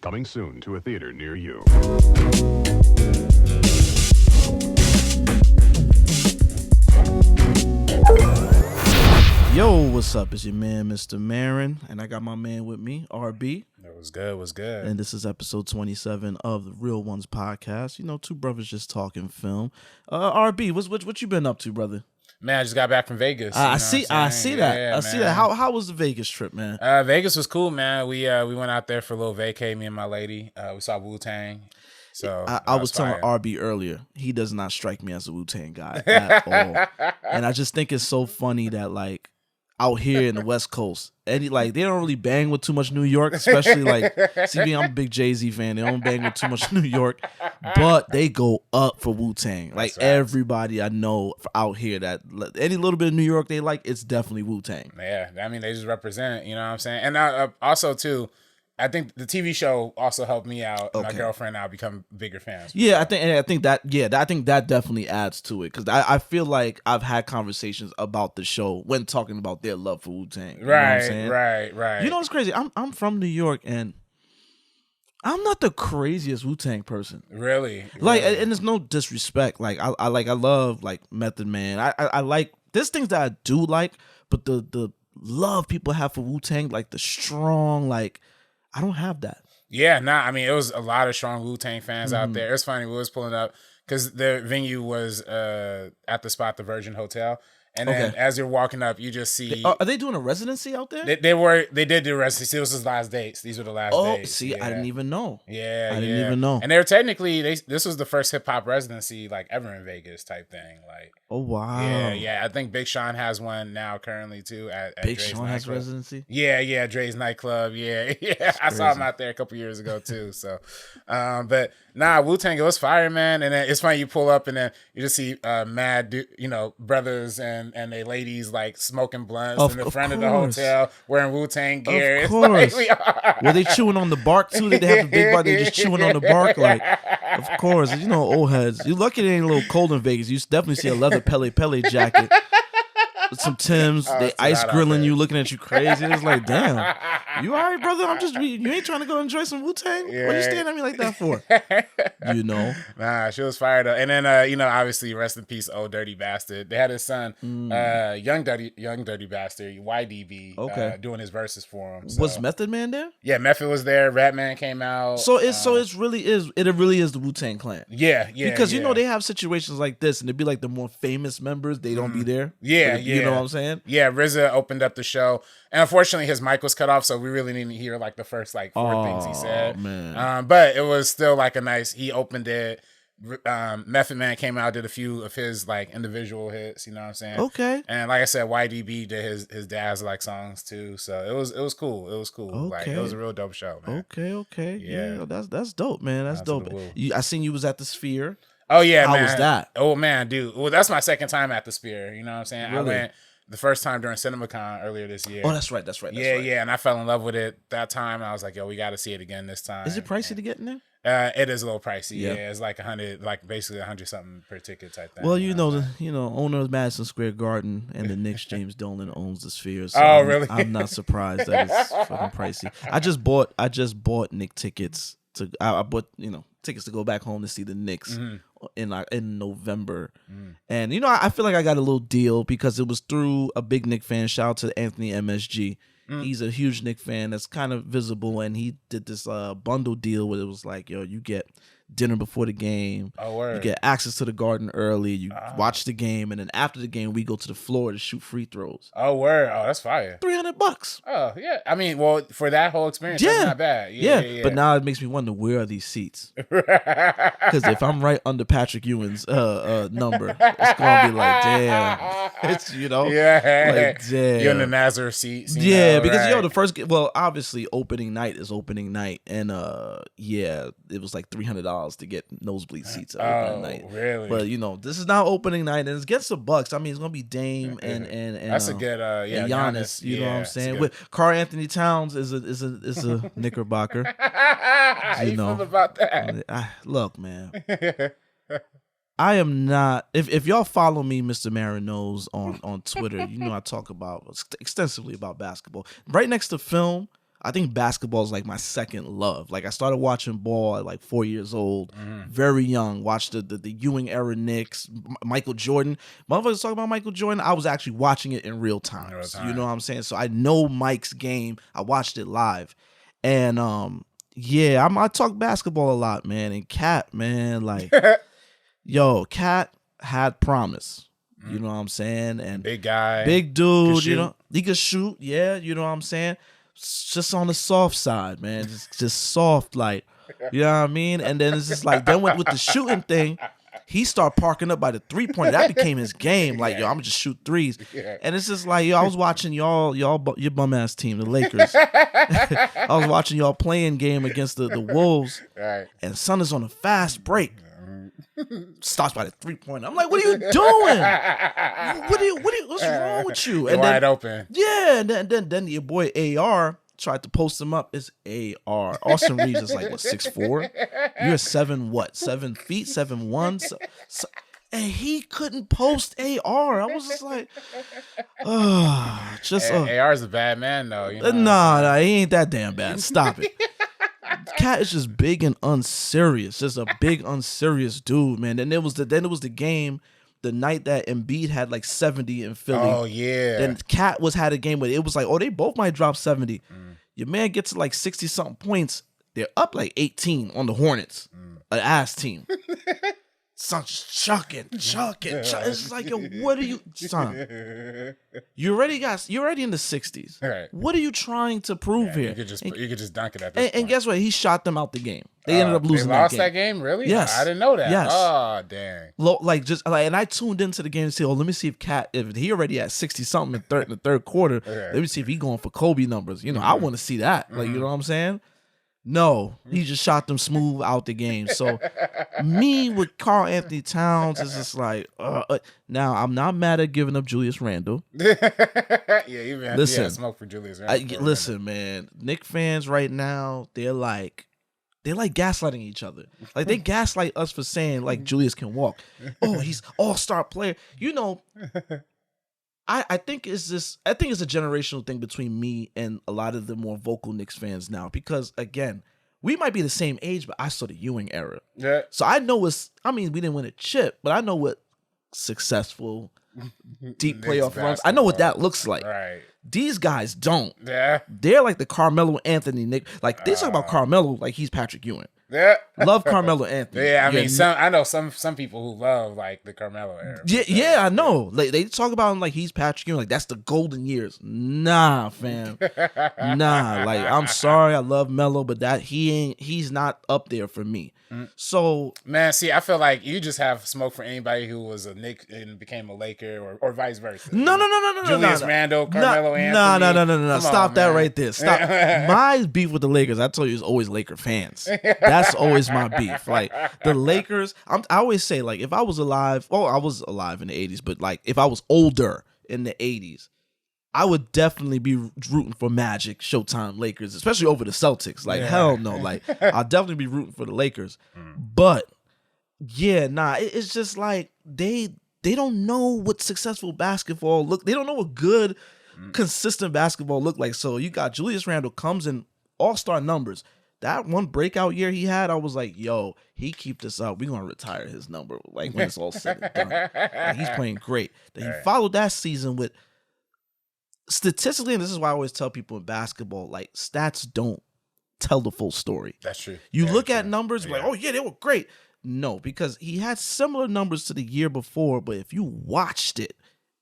Coming soon to a theater near you. Yo, what's up? It's your man, Mr. Marin, and I got my man with me, RB. That was good. Was good. And this is episode 27 of the Real Ones podcast. You know, two brothers just talking film. RB, what you been up to, brother? Man, I just got back from Vegas. I see that. How was the Vegas trip, man? Vegas was cool, man. We went out there for a little vacay, me and my lady. We saw Wu-Tang. So I was telling RB earlier, he does not strike me as a Wu-Tang guy at all. And I just think it's so funny that like out here in the West Coast, and like they don't really bang with too much New York, especially like CB. I'm a big Jay-Z fan. They don't bang with too much New York, but they go up for Wu-Tang. Like right. Everybody I know out here that any little bit of New York they like, it's definitely Wu-Tang. Yeah, I mean they just represent. You know what I'm saying? And also too, I think the TV show also helped me out. Okay. My girlfriend and I become bigger fans. Yeah, I think that definitely adds to it because I feel like I've had conversations about the show when talking about their love for Wu-Tang. You know what I'm saying? Right. You know what's crazy? I'm from New York and I'm not the craziest Wu-Tang person. Really? Like, and there's no disrespect. Like, I love like Method Man. I like there's things that I do like, but the love people have for Wu-Tang, like the strong like. I don't have that. Yeah, I mean, it was a lot of strong Wu-Tang fans out there. It's funny, we was pulling up because the venue was at the spot, the Virgin Hotel. And then as you're walking up, you just see... Are they doing a residency out there? They did do residency. It was his last dates. These were the last days. Oh, see, I didn't even know. Yeah, I didn't even know. And they were technically... This was the first hip-hop residency like ever in Vegas type thing. Like, oh, wow. Yeah. I think Big Sean has one now currently, too, at Big Dre's Sean has residency? Yeah, Dre's nightclub. Yeah. I saw him out there a couple years ago, too. So, but Wu-Tang, it was fire, man. And then it's funny, you pull up and then you just see mad, brothers and they ladies like smoking blunts in the front of the hotel wearing Wu-Tang gear. Of course. Were they chewing on the bark too? Did they have the big bite? They just chewing on the bark? Like, of course. You know, old heads. You're lucky it ain't a little cold in Vegas. You definitely see a leather Pele jacket. With some Timbs, they ice grilling you, looking at you crazy. It's like, damn, you all right, brother? You ain't trying to go enjoy some Wu-Tang? Yeah. What are you staring at me like that for? You know? Nah, she was fired up. And then, obviously, rest in peace, old dirty bastard. They had his son, young dirty bastard, YDB, doing his verses for him. So. Was Method Man there? Yeah, Method was there. Ratman came out. So it really is the Wu-Tang Clan. Yeah. Because they have situations like this, and it'd be like the more famous members, they don't be there. Yeah. You know what I'm saying? Yeah, RZA opened up the show, and unfortunately his mic was cut off, so we really didn't hear like the first like four things he said. Man. But it was still like he opened it. Method Man came out, did a few of his like individual hits, you know what I'm saying? Okay. And like I said, YDB did his dad's like songs too, so it was cool. It was cool. Okay. Like it was a real dope show, man. Okay. Yeah, that's dope, man. That's dope. I seen you was at the Sphere. Oh yeah, How man. was that? Oh man, dude. Well, that's my second time at the Sphere. You know what I'm saying? Really? I went the first time during CinemaCon earlier this year. Oh, that's right. Yeah, and I fell in love with it that time. And I was like, yo, we got to see it again this time. Is it pricey to get in there? It is a little pricey. Yeah, it's like basically 100 something per ticket type thing. Well, owner of Madison Square Garden and the Knicks, James Dolan, owns the Sphere. So really? I'm not surprised that it's fucking pricey. I just bought Knicks tickets I bought tickets to go back home to see the Knicks in November, and I feel like I got a little deal because it was through a big Knicks fan. Shout out to Anthony MSG. He's a huge Knicks fan that's kind of visible, and he did this bundle deal where it was like, yo, you get dinner before the game. Oh, word. You get access to the Garden early. You watch the game, and then after the game, we go to the floor to shoot free throws. Oh, word. Oh, that's fire. $300. Oh, yeah. I mean, well, for that whole experience, that's not bad. Yeah. But now it makes me wonder, where are these seats? Because if I'm right under Patrick Ewing's number, it's gonna be like, damn. It's Yeah. like, damn. You're in the Nazareth seats. Yeah, because the first game, well, obviously opening night is opening night, and it was like $300 to get nosebleed seats at opening night. Really? But this is now opening night, and it's against the Bucks. I mean, it's gonna be Dame and that's a good and Giannis. You know what I'm saying? With Karl Anthony Towns is a Knickerbocker. How you feel about that? Look, man. I am not. If y'all follow me, Mr. Marin Knows on Twitter, I talk extensively about basketball. Right next to film, I think basketball is like my second love. Like I started watching ball at like 4 years old, very young. Watched the Ewing era Knicks, Michael Jordan. Motherfuckers talking about Michael Jordan. I was actually watching it in real time. You know what I'm saying? So I know Mike's game. I watched it live, and yeah, I talk basketball a lot, man. And Cat, man, like, yo, Cat had promise. You know what I'm saying? And big guy, big dude. You know, he could shoot. Yeah, you know what I'm saying. Just on the soft side, man. Just soft, like, you know what I mean? And then it's just like, then with the shooting thing, he started parking up by the 3-pointer. That became his game. Like, yo, I'm gonna just shoot threes. And it's just like, yo, I was watching your bum ass team, the Lakers. I was watching y'all playing game against the Wolves. Right. And son is on a fast break. Starts by the 3-pointer. I'm like, what are you doing? What's wrong with you? And wide open. Yeah, and then your boy AR tried to post him up. It's AR. Austin Reeves is like, what, 6'4"? You're 7 feet, 7'1". So, and he couldn't post AR. I was just like, AR is a bad man though. You know nah, he ain't that damn bad. Stop it. Cat is just big and unserious. Just a big unserious dude, man. And it was the game the night that Embiid had like 70 in Philly. Oh yeah. Then Cat had a game where it was like, oh, they both might drop 70. Your man gets to like 60 something points. They're up like 18 on the Hornets, an ass team. Son, just chucking. It's just like, yo, what are you, son? You're already in the 60s. Right. What are you trying to prove here? You could just dunk it at this point. And guess what? He shot them out the game. They ended up losing that game. Really? Yes. I didn't know that. Yes. Oh, dang. And I tuned into the game and said, oh, let me see if he already at 60 something in the third quarter. Okay. Let me see if he going for Kobe numbers. You know, I want to see that. Like, you know what I'm saying? No, he just shot them smooth out the game. So me with Karl Anthony Towns is just like, now I'm not mad at giving up Julius Randle. Yeah, even listen, smoke for Julius Randle. Listen, man, Knicks fans right now, they're like gaslighting each other. Like they gaslight us for saying like Julius can walk. Oh, he's all-star player. You know, I think it's a generational thing between me and a lot of the more vocal Knicks fans now, because again, we might be the same age, but I saw the Ewing era. Yeah. So I know we didn't win a chip, but I know what successful deep playoff runs. I know what that looks like. Right. These guys don't. Yeah. They're like the Carmelo Anthony Nick. Like they talk about Carmelo like he's Patrick Ewing. Yeah. Love Carmelo Anthony. Yeah, I mean, I know some people who love like the Carmelo era. Yeah, I know. Like they talk about him like he's Patrick Ewing, like that's the golden years. Nah, fam. Nah, like I'm sorry, I love Melo, but he's not up there for me. So man, see, I feel like you just have smoke for anybody who was a Knick and became a Laker or vice versa. No. Julius Randle, Carmelo Anthony. No. Stop that right there. Stop. My beef with the Lakers, I told you, is always Laker fans. That's always my beef. Like the Lakers, I always say, like, if I was alive, I was alive in the 80s, but like if I was older in the 80s, I would definitely be rooting for Magic, Showtime, Lakers, especially over the Celtics. Like, hell no. Like, I'll definitely be rooting for the Lakers. But, yeah, it's just like they don't know what successful basketball look. They don't know what good, consistent basketball look like. So you got Julius Randle comes in all-star numbers. That one breakout year he had, I was like, yo, he keep this up. We're going to retire his number, like, when it's all said and done. Like, he's playing great. Then he followed that season with, statistically, and this is why I always tell people in basketball, like, stats don't tell the full story. That's true. You look at numbers, like, oh, yeah, they were great. No, because he had similar numbers to the year before, but if you watched it,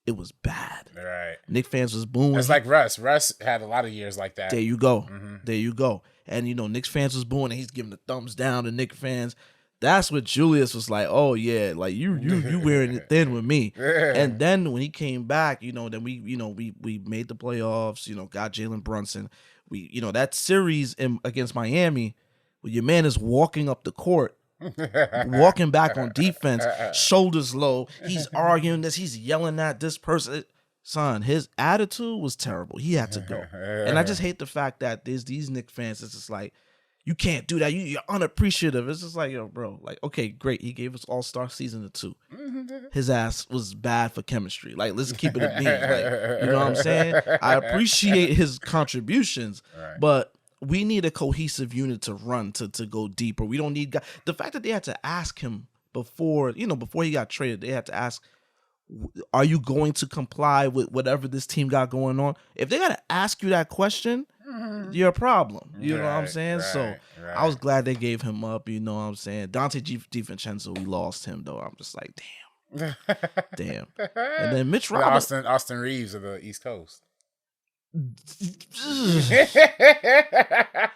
it was bad. Right. Knicks fans was booing. It's like Russ. Russ had a lot of years like that. There you go. There you go. And, you know, Knicks fans was booing, and he's giving the thumbs down to Knicks fans. That's what Julius was like, oh, yeah, like, you wearing it thin with me. And then when he came back, you know, then we made the playoffs, you know, got Jalen Brunson. We, you know, that series against Miami, where your man is walking up the court, walking back on defense, shoulders low. He's arguing this. He's yelling at this person. Son, his attitude was terrible. He had to go. And I just hate the fact that there's these Knicks fans. It's just like, You can't do that. You're unappreciative. It's just like, yo, bro, like, okay, great. He gave us All-Star season 2. His ass was bad for chemistry. Like, let's keep it a beam. Like, you know what I'm saying? I appreciate his contributions, but we need a cohesive unit to run to go deeper. We don't need the fact that they had to ask him before he got traded. They had to ask, are you going to comply with whatever this team got going on? If they got to ask you that question, you're a problem. You know what I'm saying? So I was glad they gave him up. You know what I'm saying? Dante DiVincenzo, we lost him though. I'm just like, damn. And then Mitch Robinson, Austin Reeves of the East Coast.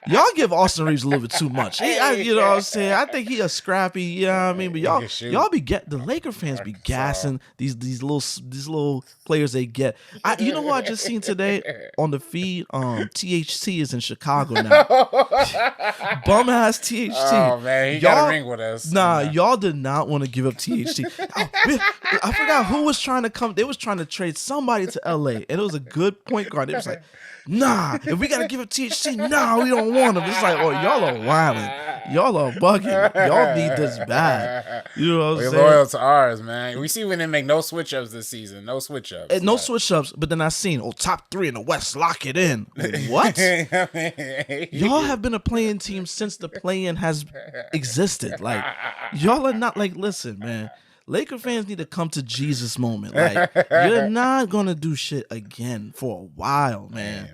Y'all give Austin Reeves a little bit too much. You know what I'm saying? I think he a scrappy, you know what I mean? But y'all be the Laker fans be gassing these little players they get. You know who I just seen today on the feed? THT is in Chicago now. Bum ass THT. Oh man, he got a ring with us. Nah, y'all did not want to give up THT. I forgot who was trying to come. They was trying to trade somebody to LA, and it was a good point guard. It was like, nah, if we gotta give up THT, nah, we don't want him. It's like, oh, y'all are wilding. Y'all are bugging. Y'all need this bad. You know what I'm saying? We're loyal to ours, man. We see we didn't make no switch ups this season. No switch ups. And no switch ups, but then I seen, top 3 in the West, lock it in. What? Y'all have been a playing team since the play-in has existed. Like, y'all are not like, listen, man. Laker fans need to come to Jesus moment. Like, you're not gonna do shit again for a while, man.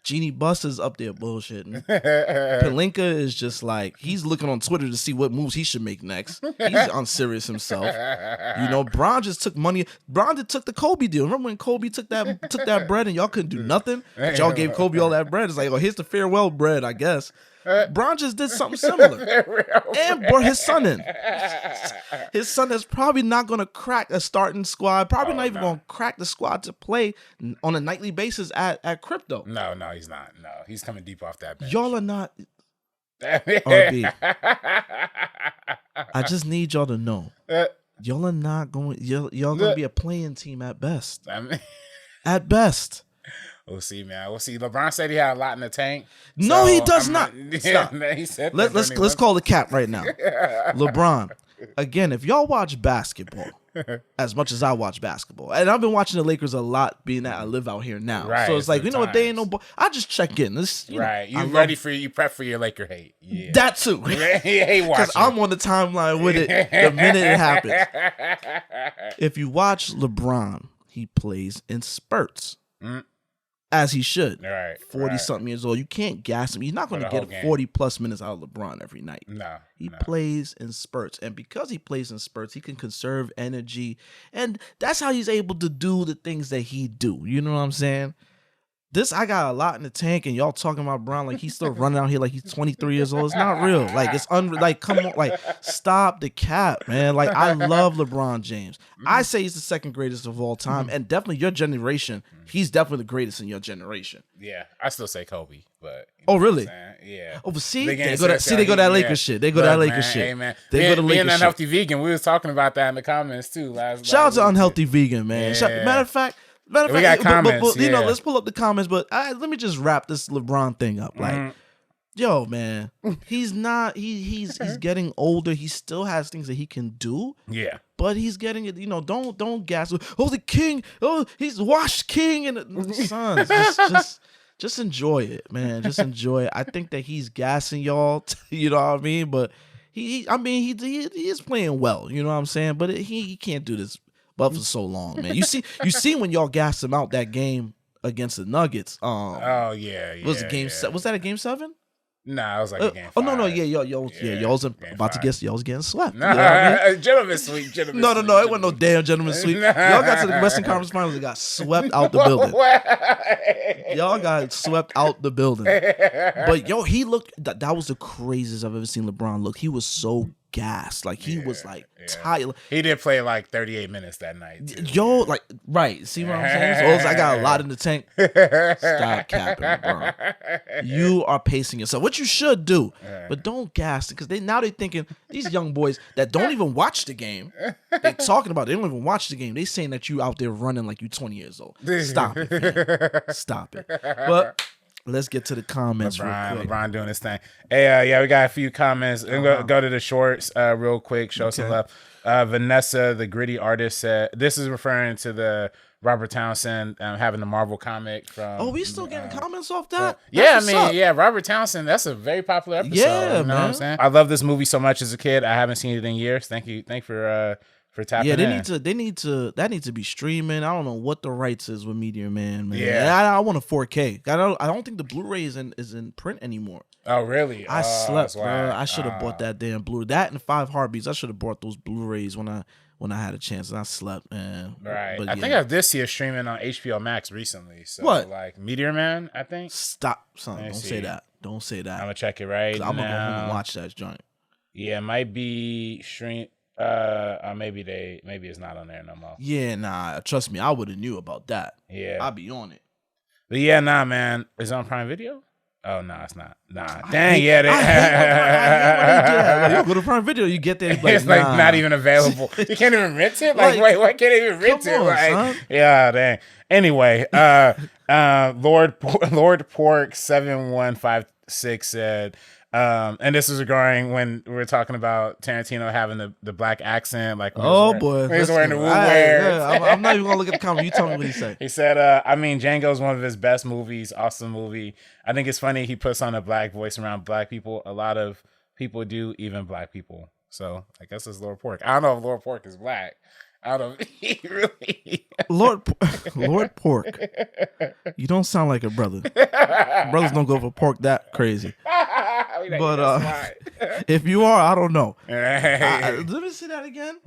Genie Buster's up there bullshitting. Pelinka is just like, he's looking on Twitter to see what moves he should make next. He's unserious himself. You know, Bron just took money. Bron just took the Kobe deal. Remember when Kobe took that bread and y'all couldn't do nothing? But y'all gave Kobe all that bread. It's like, oh, here's the farewell bread, I guess. Bron just did something similar and brought his son in. His son is probably not going to crack a starting squad, probably not even going to crack the squad to play on a nightly basis at Crypto. No, he's not. No, he's coming deep off that bench. Y'all are not. RB. I just need y'all to know. Y'all are not going. Y'all going to be a playing team at best. At best. We'll see, man. We'll see. LeBron said he had a lot in the tank. No, he does not. Stop. He said let's call the cap right now. LeBron. Again, if y'all watch basketball as much as I watch basketball, and I've been watching the Lakers a lot, being that I live out here now, right, so it's like, you know what, they ain't no. I just check in. This, you prep for your Laker hate. Yeah. That too. Because I'm on the timeline with it the minute it happens. If you watch LeBron, he plays in spurts. As he should. 40-something years old. You can't gas him. You're not going to get 40-plus minutes out of LeBron every night. He plays in spurts. And because he plays in spurts, he can conserve energy. And that's how he's able to do the things that he do. You know what I'm saying? I got a lot in the tank, and y'all talking about Bron like he's still running out here like he's 23 years old. It's not real. Like, it's like, come on, like, stop the cap, man. Like, I love LeBron James. I say he's the second greatest of all time, and definitely your generation, he's definitely the greatest in your generation. Yeah, I still say Kobe, but oh, really? Yeah. Oh, but see, they go that Lakers shit. They go that Lakers shit. Hey, man. They go to Lakers shit. Unhealthy vegan. We was talking about that in the comments too. Shout out to Unhealthy Vegan, man. Matter of fact, we got comments. You know, let's pull up the comments. But let me just wrap this LeBron thing up. Like, yo, man, he's not. He's getting older. He still has things that he can do. Yeah, but he's getting it. You know, don't gas. Oh, the king. Oh, he's washed king and the sons. Just enjoy it, man. Just enjoy it. I think that he's gassing y'all. You know what I mean? But he is playing well. You know what I'm saying? But he can't do this. But for so long, man. You see when y'all gassed him out that game against the Nuggets. Oh yeah. Was it game? Was that a game 7? Nah, it was like a game 5. Oh no, y'all was about to guess. Y'all was getting swept. Nah, you know what I mean? Gentleman sweep. No, it wasn't no damn gentleman sweep. Y'all got to the Western Conference Finals and got swept out the building. Y'all got swept out the building. But yo, he looked. That was the craziest I've ever seen LeBron look. He was so gassed. Like, he was like tired. He did play like 38 minutes that night too. Yo, like, right. See what I'm saying? So I got a lot in the tank. Stop capping, bro. You are pacing yourself. What you should do. But don't gas it. Because they're thinking, these young boys that don't even watch the game, they talking about it. They don't even watch the game. They saying that you out there running like you 20 years old. Stop it, man. Stop it. But Let's get to the comments real quick. LeBron doing his thing. Hey, yeah, we got a few comments. We're going to go to the shorts real quick. Show some love. Vanessa, the gritty artist, said, this is referring to the Robert Townsend having the Marvel comic from. Oh, we still getting comments off that? Robert Townsend, that's a very popular episode. Yeah, you know what I'm saying? I love this movie so much as a kid. I haven't seen it in years. Thank you for tapping in. That needs to be streaming. I don't know what the rights is with Meteor Man, man. Yeah. I want a 4K. I don't think the Blu-ray is in print anymore. Oh, really? I slept, bro. I should have bought that damn Blu-ray. That and 5 Heartbeats. I should have bought those Blu-rays when I had a chance, and I slept, man. Right. But I think I did see a streaming on HBO Max recently. So what? Like Meteor Man, I think. Stop, son. Don't say that. Don't say that. I'm gonna check it right now. I'm gonna go home and watch that joint. Yeah, it might be stream. Maybe it's not on there no more. Yeah, nah. Trust me, I would have knew about that. Yeah, I'll be on it. But yeah, nah, man. Is it on Prime Video? Oh no, it's not. Nah, dang, I hate when you go to Prime Video, you get there. It's like not even available. You can't even rent it. Like, wait, why can't I even rent it? Like, yeah, dang. Anyway, Lord Pork 7156 said. And this is regarding when we were talking about Tarantino having the black accent, like boy, he's wearing the wear. I'm not even gonna look at the comment. You tell me what he said. He said, I mean, Django's one of his best movies, awesome movie. I think it's funny he puts on a black voice around black people. A lot of people do, even black people. So I guess it's Lord Pork. I don't know if Lord Pork is black. I don't know if he really Lord Pork. You don't sound like a brother. Brothers don't go for pork that crazy. But if you are, I don't know. Let me see that again.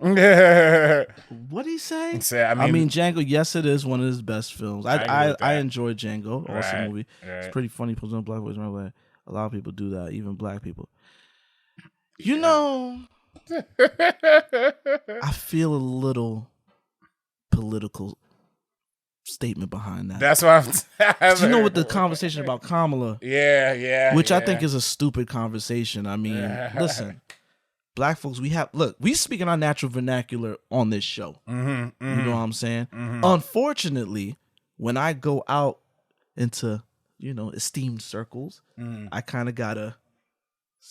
What did he say? I mean, Django. Yes, it is one of his best films. I enjoy Django. Awesome movie. It's pretty funny. Puts on black voice. A lot of people do that, even black people. You know, I feel a little political statement behind that. That's why you know, with the conversation about Kamala, which I think is a stupid conversation. I mean, listen, black folks, we speaking our natural vernacular on this show. You know what I'm saying? Unfortunately, when I go out into, esteemed circles, I kind of gotta,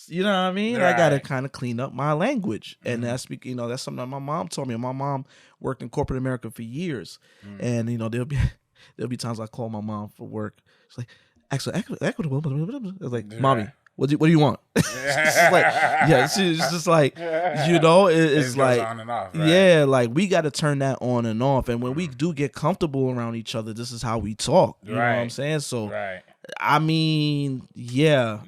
you know what I mean? Right. I gotta kind of clean up my language, and that's something that my mom told me. My mom worked in corporate America for years, and there'll be times I call my mom for work. She's like, equitable. I was like, mommy, what do you want? She's just like, it's like, on and off, right? Yeah, like we got to turn that on and off, and when we do get comfortable around each other, this is how we talk. You know what I'm saying? So. Right. I mean, yeah.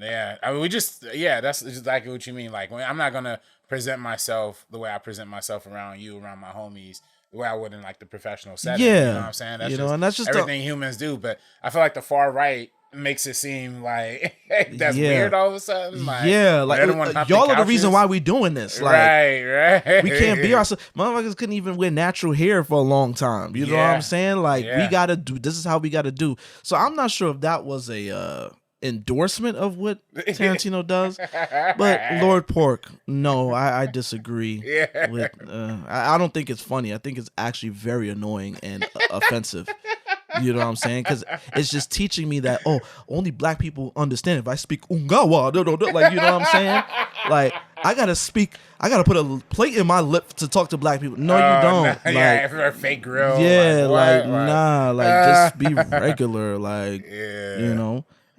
I mean, that's exactly what you mean. Like, I'm not gonna present myself the way I present myself around you, around my homies, the way I would in like the professional setting. Yeah, you know what I'm saying? That's just everything humans do. But I feel like the far right makes it seem like that's weird all of a sudden. Like, y'all are the reason why we doing this. Like, right. We can't be ourselves. Motherfuckers couldn't even wear natural hair for a long time. You know what I'm saying? Like, we gotta do. This is how we gotta do. So I'm not sure if that was a endorsement of what Tarantino does, but Lord Pork, no, I disagree. With I don't think it's funny. I think it's actually very annoying and offensive. You know what I'm saying? Because it's just teaching me that, only black people understand if I speak Ungawa. Like, you know what I'm saying? Like, I gotta put a plate in my lip to talk to black people. No, you don't. Like, for a fake grill. Yeah, just be regular. Like,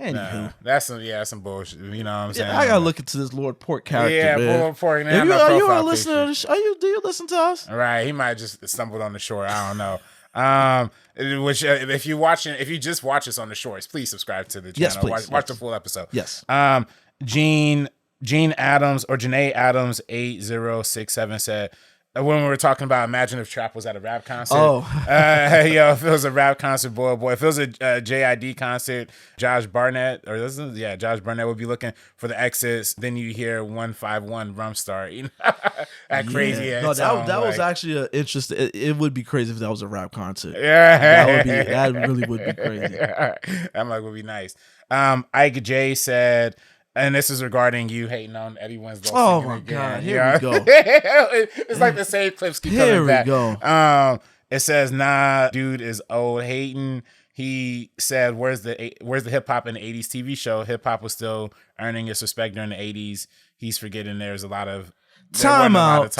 Anywho. That's some bullshit. You know what I'm saying? I gotta look into this Lord Pork character. Yeah, man. Lord Pork. Are you a listener to the show? Do you listen to us? Right. He might just stumbled on the shore. I don't know. Which if you just watch us on the shorts, please subscribe to the channel. Yes, please. Watch the full episode. Yes. Gene Adams or Janae Adams 8067 said, when we were talking about imagine if Trap was at a rap concert. If it was a rap concert, boy. If it was a JID concert, Josh Barnett would be looking for the exits. Then you hear 151 Rumstar. That crazy. No, that was actually an interesting. It would be crazy if that was a rap concert. Yeah, that really would be crazy. That would be nice. Ike J said, and this is regarding you hating on Eddie Winslow. Oh my God! Here we go. It's like the same clips keep coming back. Here we go. It says, "Nah, dude is old hating. he said, "Where's the hip hop in the '80s TV show? Hip hop was still earning its respect during the '80s. He's forgetting there's a lot of time out.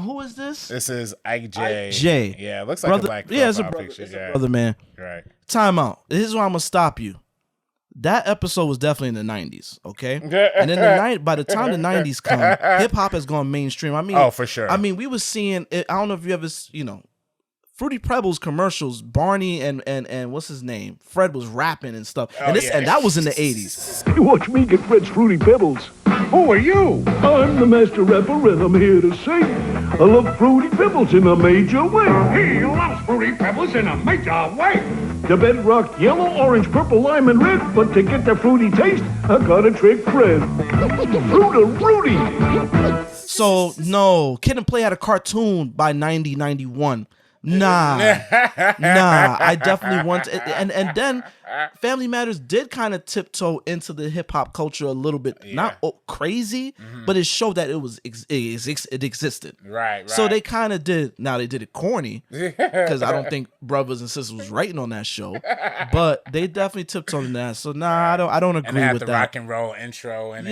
Who is this? This is Ike J. Yeah, it looks like brother, a black it's a profile brother, picture. it's a brother, man. Right. Time out. This is where I'm gonna stop you. That episode was definitely in the 90s, okay? And in the by the time the 90s come, hip hop has gone mainstream. I mean, oh, for sure. I mean, we was seeing it. I don't know if you ever, Fruity Pebbles commercials. Barney and what's his name? Fred was rapping and stuff. And that was in the 80s. You watch me get Fred's Fruity Pebbles. Who are you? I'm the master rapper, and I'm here to say I love Fruity Pebbles in a major way. He loves Fruity Pebbles in a major way. The bedrock yellow, orange, purple, lime, and red. But to get the fruity taste, I gotta trick Fred. Fruity. So, no. Kid and Play had a cartoon by 91. Nah. I definitely want to, and then Family Matters did kind of tiptoe into the hip hop culture a little bit, not crazy, but it showed that it existed. Right. So they kind of did. Now they did it corny because I don't think Brothers and Sisters was writing on that show, but they definitely tiptoed in that. So I don't agree and they had with the that. rock and roll intro and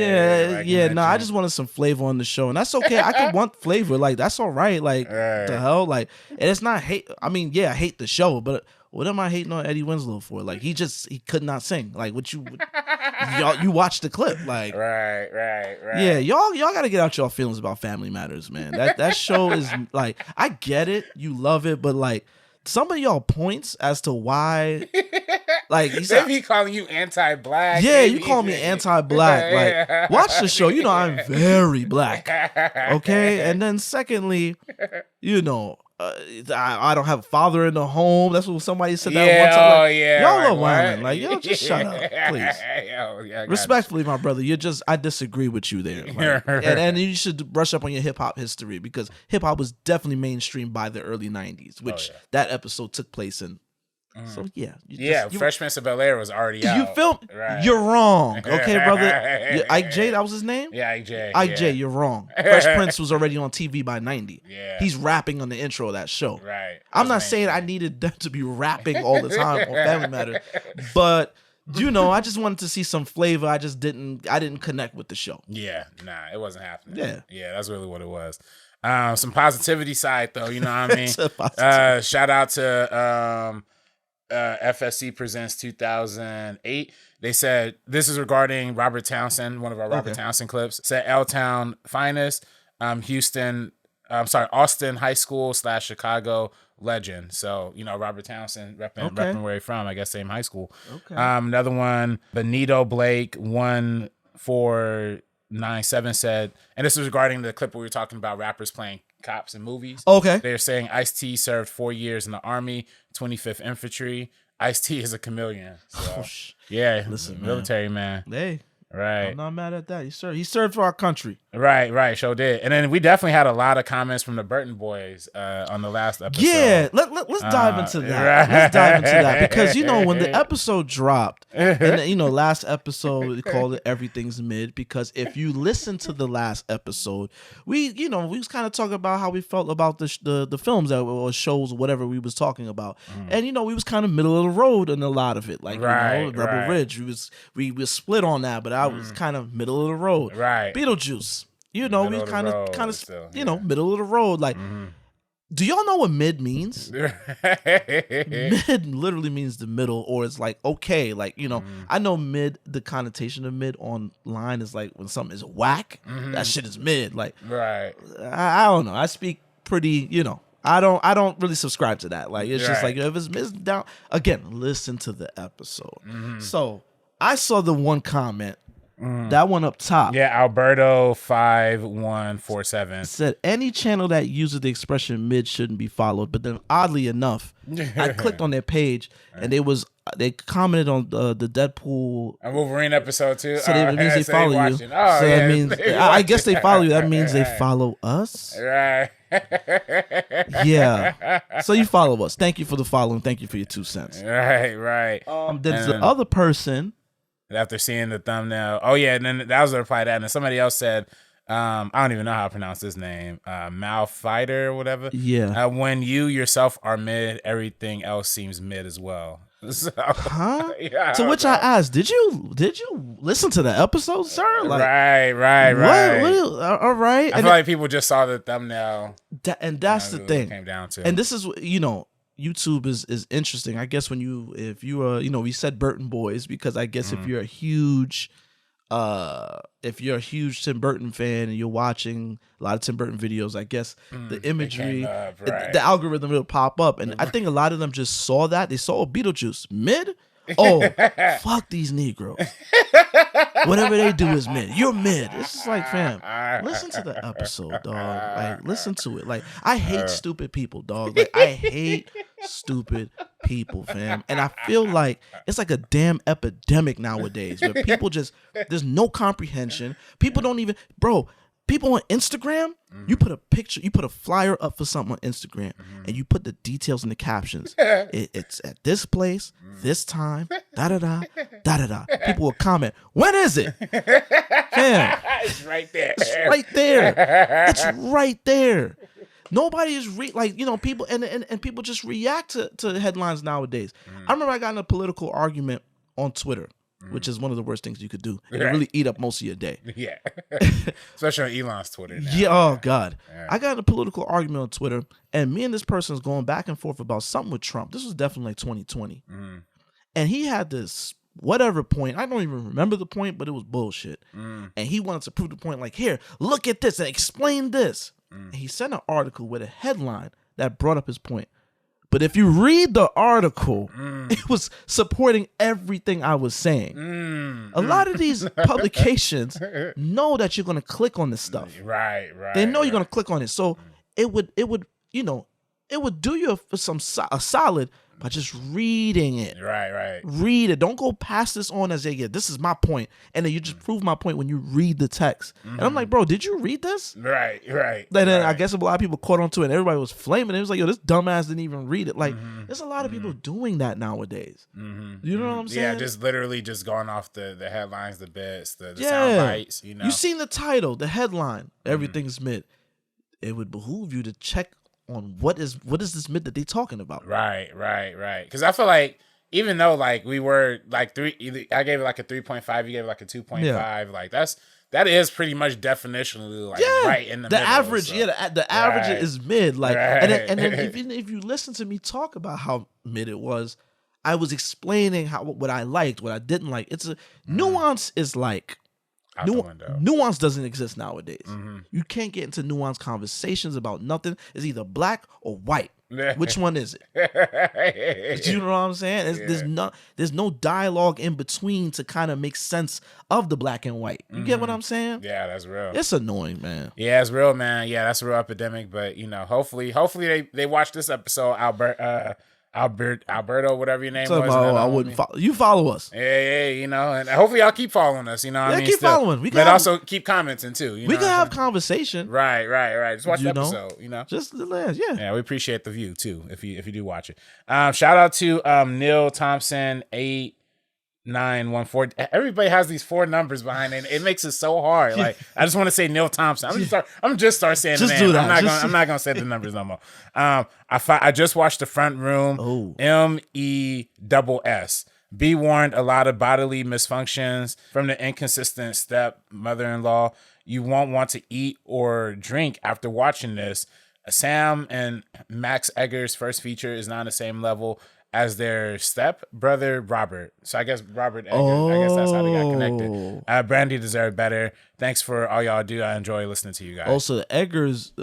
I just wanted some flavor on the show, and that's okay. I could want flavor, like that's all right. Like the hell, like, and it's not hate. I mean, I hate the show, but what am I hating on Eddie Winslow for? Like he could not sing. Like you watch the clip, like right. Yeah, y'all gotta get out your feelings about Family Matters, man. That show is like, I get it, you love it, but like some of y'all points as to why, like they be calling you anti-black. Yeah, you call me anti-black. Like watch the show, I'm very black. Okay, and then secondly, I don't have a father in the home. That's what somebody said that one time. Like, y'all are whining. Like, yo, just shut up, please. Respectfully, my brother, I disagree with you there. Like, and you should brush up on your hip hop history because hip hop was definitely mainstream by the early 90s, which that episode took place in. So Fresh Prince of Bel-Air was already out. You feel right. You're wrong, okay, brother. Ike J, that was his name. Yeah, Ike J. J, you're wrong. Fresh Prince was already on TV by 90. Yeah, he's rapping on the intro of that show. Right. I'm not saying I needed them to be rapping all the time on Family Matters, but I just wanted to see some flavor. I didn't connect with the show. Yeah, it wasn't happening. Yeah, that's really what it was. Some positivity side though, you know what I mean? Shout out to FSC Presents 2008. They said this is regarding Robert Townsend, one of our Robert Townsend clips. Said L-Town finest, Austin High School / Chicago legend. So Robert Townsend repping where he's from. I guess same high school. Okay. Another one, Benito Blake 1497 said, and this was regarding the clip where we were talking about rappers playing cops in movies. Okay. They're saying Ice-T served 4 years in the Army, 25th Infantry. Ice-T is a chameleon. So, listen, military man. Hey. Right. I'm not mad at that. He served for our country. Right. Sure did. And then we definitely had a lot of comments from the Burton boys on the last episode. Yeah. Let's dive into that. Right. Let's dive into that. Because, when the episode dropped, and, last episode, we called it Everything's Mid, because if you listen to the last episode, we was kind of talking about how we felt about the films or shows or whatever we was talking about. And, we was kind of middle of the road in a lot of it. Like, Rebel Ridge, we was split on that, but I was kind of middle of the road. Right. Beetlejuice. We kind of middle of the road. Like, do y'all know what mid means? Mid literally means the middle, or it's like, okay, like, I know mid, the connotation of mid online is like when something is whack, that shit is mid. Like, right. I don't know. I speak pretty, I don't really subscribe to that. Like, it's just like, if it's mid down, again, listen to the episode. So I saw the one comment. That one up top. Yeah, Alberto 5147 said any channel that uses the expression mid shouldn't be followed. But then, oddly enough, I clicked on their page and they commented on the Deadpool and Wolverine episode too. So that means they follow you. So that means I guess they follow you. That means they follow us. Right. Yeah. So you follow us. Thank you for the following. Thank you for your 2 cents. Right. There's the other person. After seeing the thumbnail, and then that was the reply to that. And then somebody else said, I don't even know how to pronounce his name. Malfighter or whatever. Yeah. When you yourself are mid, everything else seems mid as well. So, Huh? yeah, To which I asked, did you listen to the episode, sir? Like, right. all right. I feel like people just saw the thumbnail. And that's the thing. Came down to. And this is, YouTube is interesting. I guess if we said Burton boys because I guess if you're a huge Tim Burton fan and you're watching a lot of Tim Burton videos, I guess the imagery, the algorithm will pop up. And I think a lot of them just saw that. They saw Beetlejuice mid. Oh, fuck these Negroes. Whatever they do is mid. You're mid. It's just like, fam, listen to the episode, dog. Like, listen to it. Like, I hate stupid people, dog. Like, I hate stupid people, fam. And I feel like it's like a damn epidemic nowadays where people there's no comprehension. People don't even, people on Instagram, you put a picture, you put a flyer up for something on Instagram, and you put the details in the captions. It's at this place, this time, da-da-da, da-da-da. People will comment, when is it? Fam. It's right there. It's right there. It's right there. Nobody is people and people just react to headlines nowadays. I remember I got in a political argument on Twitter, which is one of the worst things you could do. It really eat up most of your day. Yeah. Especially on Elon's Twitter now. Yeah, oh God. Yeah. I got in a political argument on Twitter, and me and this person was going back and forth about something with Trump. This was definitely like 2020. And he had this whatever point. I don't even remember the point, but it was bullshit. And he wanted to prove the point like, here, look at this and explain this. And he sent an article with a headline that brought up his point. But if you read the article, it was supporting everything I was saying. A lot of these publications know that you're going to click on this stuff. Right. They know you're going to click on it. So it would do you a solid by just reading it. Right. Read it. Don't go pass this on as this is my point. And then you just prove my point when you read the text. And I'm like, bro, did you read this? Right. And then I guess a lot of people caught on to it and everybody was flaming. It was like, yo, this dumbass didn't even read it. Like, there's a lot of people doing that nowadays. You know what I'm saying? Yeah, just literally just going off the headlines, the bits, the sound bites, You seen the title, the headline, everything's mid. It would behoove you to check on what is this mid that they talking about. Right. Because I feel like even though like we were like I gave it like a 3.5, you gave it like a 2.5, like that is pretty much definitionally like right in the middle, average. So. The average is mid. Like, and then if you listen to me talk about how mid it was, I was explaining what I liked, what I didn't like. It's a nuance is like. Nuance doesn't exist nowadays. You can't get into nuanced conversations about nothing. It's either black or white. Which one is it? You know what I'm saying? There's no dialogue in between to kind of make sense of the black and white. You get what I'm saying? Yeah, that's real. It's annoying, man. Yeah, it's real, man. Yeah, that's a real epidemic. But hopefully they watch this episode, Alberto, whatever your name was. I wouldn't follow. You follow us. Yeah, and hopefully y'all keep following us. Keep following. Also keep commenting too. We can have conversation. Right. Just watch the episode. Just yeah. We appreciate the view too. If you do watch it. Shout out to Neil Thompson 8914. Everybody has these 4 numbers behind it. It makes it so hard. Like I just want to say Neil Thompson. I'm just start saying the name. Do that. I'm not gonna say the numbers no more. I just watched The Front Room. MESS. Be warned, a lot of bodily misfunctions from the inconsistent step-mother-in-law. You won't want to eat or drink after watching this. Sam and Max Egger's first feature is not on the same level as their step brother Robert. So I guess Robert Eggers, I guess that's how they got connected. Brandy deserved better. Thanks for all y'all do. I enjoy listening to you guys. Also, the Eggers,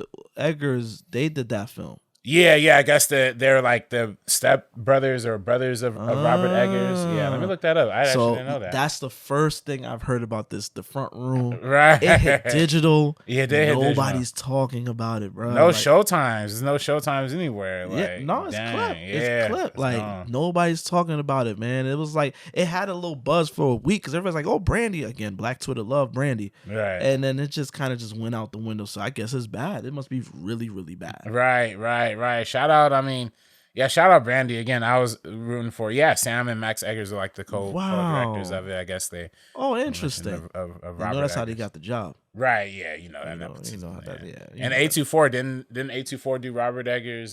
they did that film. Yeah. I guess they're like the step brothers or brothers of Robert Eggers. Yeah, let me look that up. I actually didn't know that. That's the first thing I've heard about this. The Front Room. Right. It hit digital. Yeah, they hit digital. Nobody's talking about it, bro. No showtimes. There's no showtimes anywhere. Like, it's clip. Yeah, it's clip. Like nobody's talking about it, man. It was like it had a little buzz for a week because everybody's like, "Oh, Brandy again." Black Twitter love Brandy. Right. And then it just kind of just went out the window. So I guess it's bad. It must be really, really bad. Right. Shout out. I mean, Yeah, shout out Brandy again. I was rooting for Sam and Max Eggers are like the co-directors of it. I guess they. Oh, interesting. Of Robert that's Eggers. how they got the job, right? Yeah, that. And A24 didn't A24 do Robert Eggers'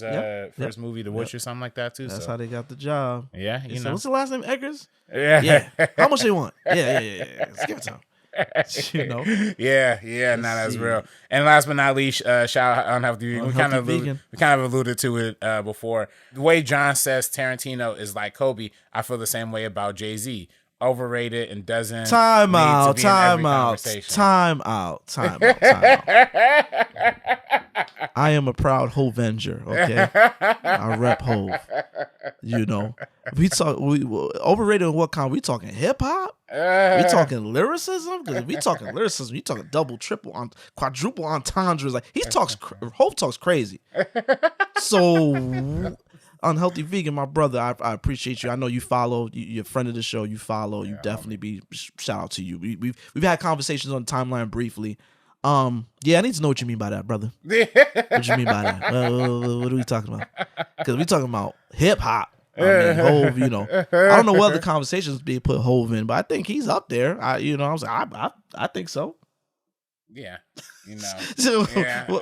first movie, The Witch, or something like that too? That's how they got the job. Yeah, what's the last name? Eggers. Yeah. How much they want? Yeah. Let's give it to them. Yeah, that's real. And last but not least, shout out Unhealthy Vegan. We kind of alluded to it before. The way John says Tarantino is like Kobe, I feel the same way about Jay-Z. Overrated and doesn't time out. I am a proud Hovenger, okay? I rep Hove. We overrated in what kind? We talking hip hop? We talking lyricism? Because if we talking lyricism, you talking double, triple, quadruple entendres. Like Hove talks crazy. So Unhealthy Vegan, my brother, I appreciate you. I know you follow. You're a friend of the show. You follow. You definitely be shout out to you. We've had conversations on the timeline briefly. I need to know what you mean by that, brother. What you mean by that? What are we talking about? Because we talking about hip hop. Hove, I don't know what other conversations being put Hove in, but I think he's up there. I was like, I think so. Yeah, So,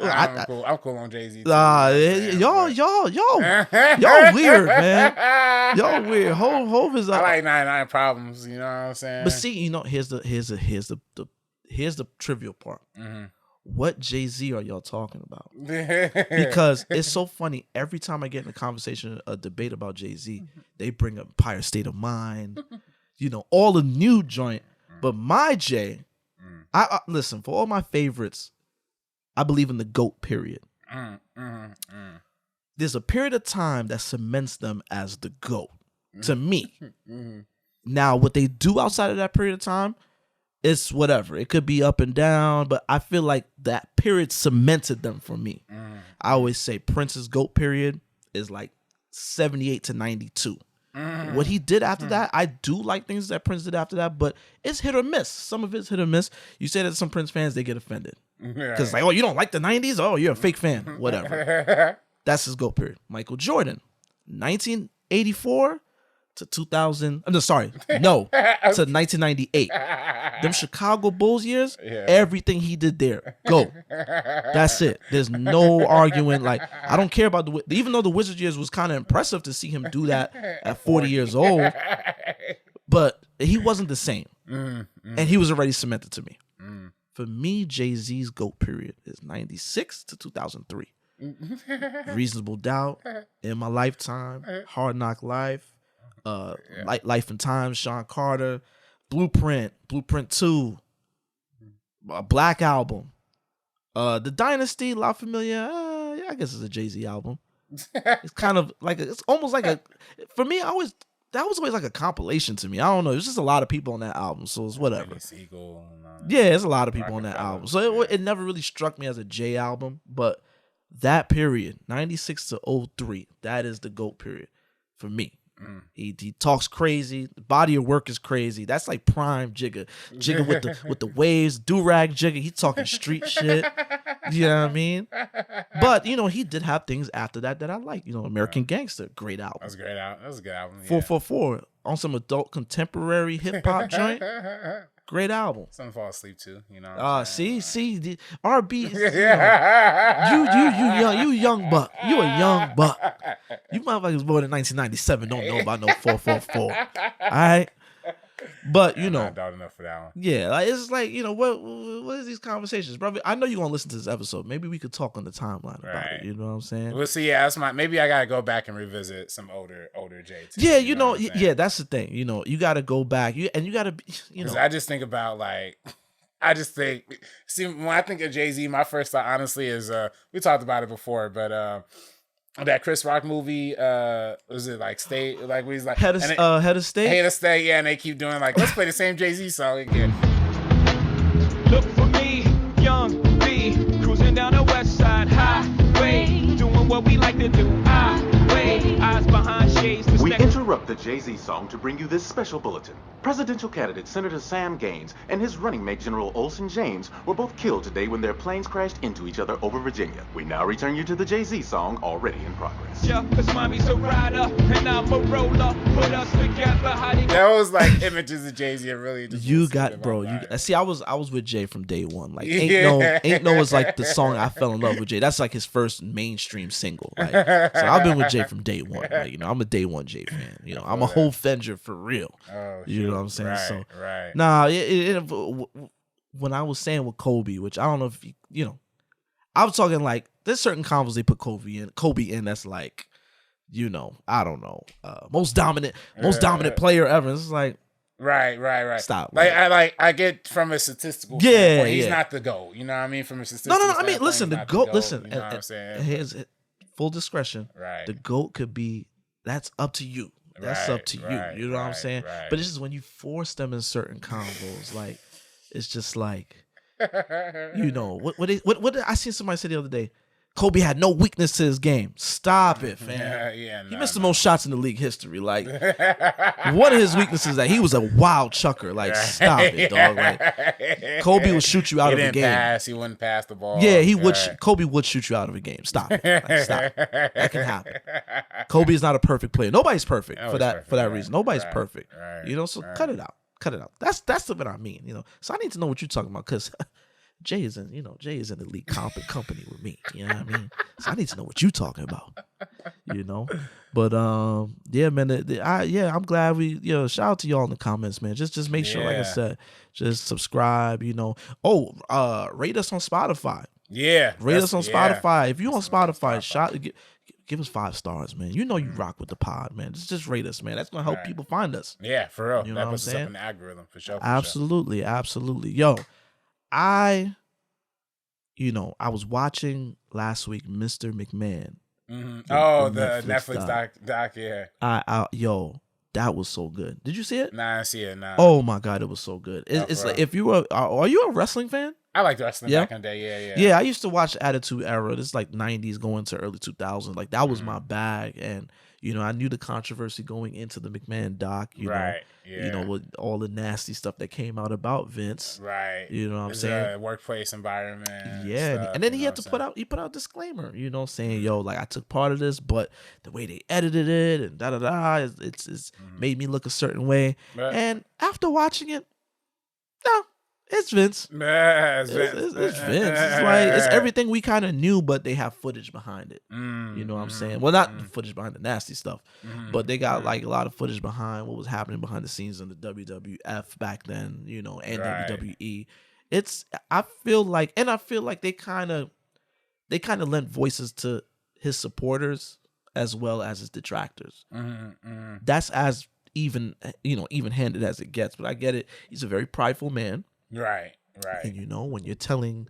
I'm cool on Jay-Z. Y'all weird, man. Y'all weird. Hove is. I like 99 Problems. You know what I'm saying? But see, here's the trivial part. Mm-hmm. What Jay-Z are y'all talking about? Because it's so funny. Every time I get in a conversation, a debate about Jay-Z, they bring up Empire State of Mind, all the new joint. But my Jay, I listen, for all my favorites, I believe in the GOAT period. There's a period of time that cements them as the GOAT to me. Now, what they do outside of that period of time, it's whatever. It could be up and down, but I feel like that period cemented them for me. I always say Prince's GOAT period is like 78 to 92. What he did after that, I do like things that Prince did after that, but it's hit or miss. Some of it's hit or miss. You say that to some Prince fans, they get offended. Because like, oh, you don't like the 90s? Oh, you're a fake fan. Whatever. That's his GOAT period. Michael Jordan, 1984 to 2000. To 1998. Them Chicago Bulls years, everything he did there, go. That's it. There's no arguing. Like, I don't care about even though the Wizards years was kind of impressive to see him do that at 40 years old, but he wasn't the same. And he was already cemented to me. For me, Jay-Z's GOAT period is 96 to 2003. Reasonable Doubt, In My Lifetime, Hard Knock Life, Life and Times, Sean Carter, Blueprint 2, Black Album, The Dynasty, La Familia. I guess it's a Jay-Z album. It's kind of like it's almost like for me. That was always like a compilation to me. I don't know. There's just a lot of people on that album, so it's whatever. There's a lot of people on that album, so it never really struck me as a Jay album. But that period, 96 to 03, that is the GOAT period for me. He talks crazy. The body of work is crazy. That's like prime Jigga. Jigga with the waves, do-rag Jigga. He talking street shit. You know what I mean? But, he did have things after that I like. American Gangster, great album. That's a great album. That was a good album. 444 on some adult contemporary hip-hop joint. Great album. Some fall asleep too, see, the RB. You young buck. You a young buck. You motherfuckers born in 1997 don't know about no 444. All right, but I'm not adult enough for that one. Yeah, like, it's like what is these conversations, brother? I know you're gonna listen to this episode. Maybe we could talk on the timeline about it. You know what I'm saying? We'll see. Yeah, maybe I gotta go back and revisit some older Jay too. Yeah, that's the thing. You gotta go back. You gotta be. I just think about when I think of Jay-Z, my first thought honestly is we talked about it before, but that Chris Rock movie, was it like State? Like he's like Head of State? Head of State, yeah, and they keep doing like, let's play the same Jay-Z song again. Look for me, young B, cruising down the west side highway, doing what we like to do. Eyes behind shades. We interrupt the Jay-Z song to bring you this special bulletin. Presidential candidate Senator Sam Gaines and his running mate General Olson James were both killed today when their planes crashed into each other over Virginia. We now return you to the Jay-Z song already in progress. Yeah, 'cause mommy's a rider and I'm a roller. Put us together, how do you... That was like images of Jay-Z. Really, just You got, bro. See, I was with Jay from day one. Like, ain't no was like the song I fell in love with Jay. That's like his first mainstream single. Like, so I've been with Jay from day one. Like, I'm a day one Jay fan. I'm a whole Fenger for real. Oh, you know what I'm saying? Right, So, right. nah. When I was saying with Kobe, which I don't know if I was talking like there's certain combos they put Kobe in. That's like, I don't know, most dominant player ever. It's like. Right. Stop. I get from a statistical standpoint, he's not the GOAT. You know what I mean? From a statistical No. I mean, listen, the GOAT. Listen, you know what I'm saying? Here's full discretion. Right. The GOAT could be. That's up to you. That's up to you. You know what I'm saying? Right. But it's just when you force them in certain combos, like it's just like, what I seen somebody say the other day. Kobe had no weakness to his game. Stop it, fam. He missed the most shots in the league history. Like, one of his weaknesses is that he was a wild chucker. Like, stop it, dog. Like, Kobe would shoot you out of a game. He wouldn't pass the ball. Yeah, he would. Kobe would shoot you out of a game. Stop it. Like, stop it. That can happen. Kobe is not a perfect player. Nobody's perfect for that reason. Nobody's perfect. So cut it out. Cut it out. That's what I mean. So I need to know what you're talking about because Jay is in the league company with me. You know what I mean? So I need to know what you talking about. But yeah, man. I'm glad we. Shout out to y'all in the comments, man. Just make sure, like I said, just subscribe. Rate us on Spotify. Yeah, rate us on Spotify. If you on Spotify, give us 5 stars, man. You rock with the pod, man. Just rate us, man. That's gonna help people find us. Yeah, for real. You know that what puts I'm us saying? up in the algorithm for sure. Absolutely. Yo, I was watching last week Mr. McMahon. Mm-hmm. Oh, the Netflix doc, yeah. Yo, that was so good. Did you see it? Nah, I see it. Nah. Oh my God, it was so good. It's like if you are you a wrestling fan? I liked wrestling back in the day. Yeah. Yeah, I used to watch Attitude Era. This is like 90s going to early 2000s. Like that was my bag, and I knew the controversy going into the McMahon doc. With all the nasty stuff that came out about Vince. Right. You know what I'm saying? Workplace environment. Yeah, and then he had to put out a disclaimer. Saying like I took part of this, but the way they edited it and it's made me look a certain way. Right. And after watching it, no. It's Vince. It's Vince. It's like it's everything we kind of knew, but they have footage behind it. You know what I'm saying? Well, not footage behind the nasty stuff, but they got like a lot of footage behind what was happening behind the scenes in the WWF back then. And WWE. I feel like they kind of lent voices to his supporters as well as his detractors. That's as even handed as it gets. But I get it. He's a very prideful man. Right. And when you're telling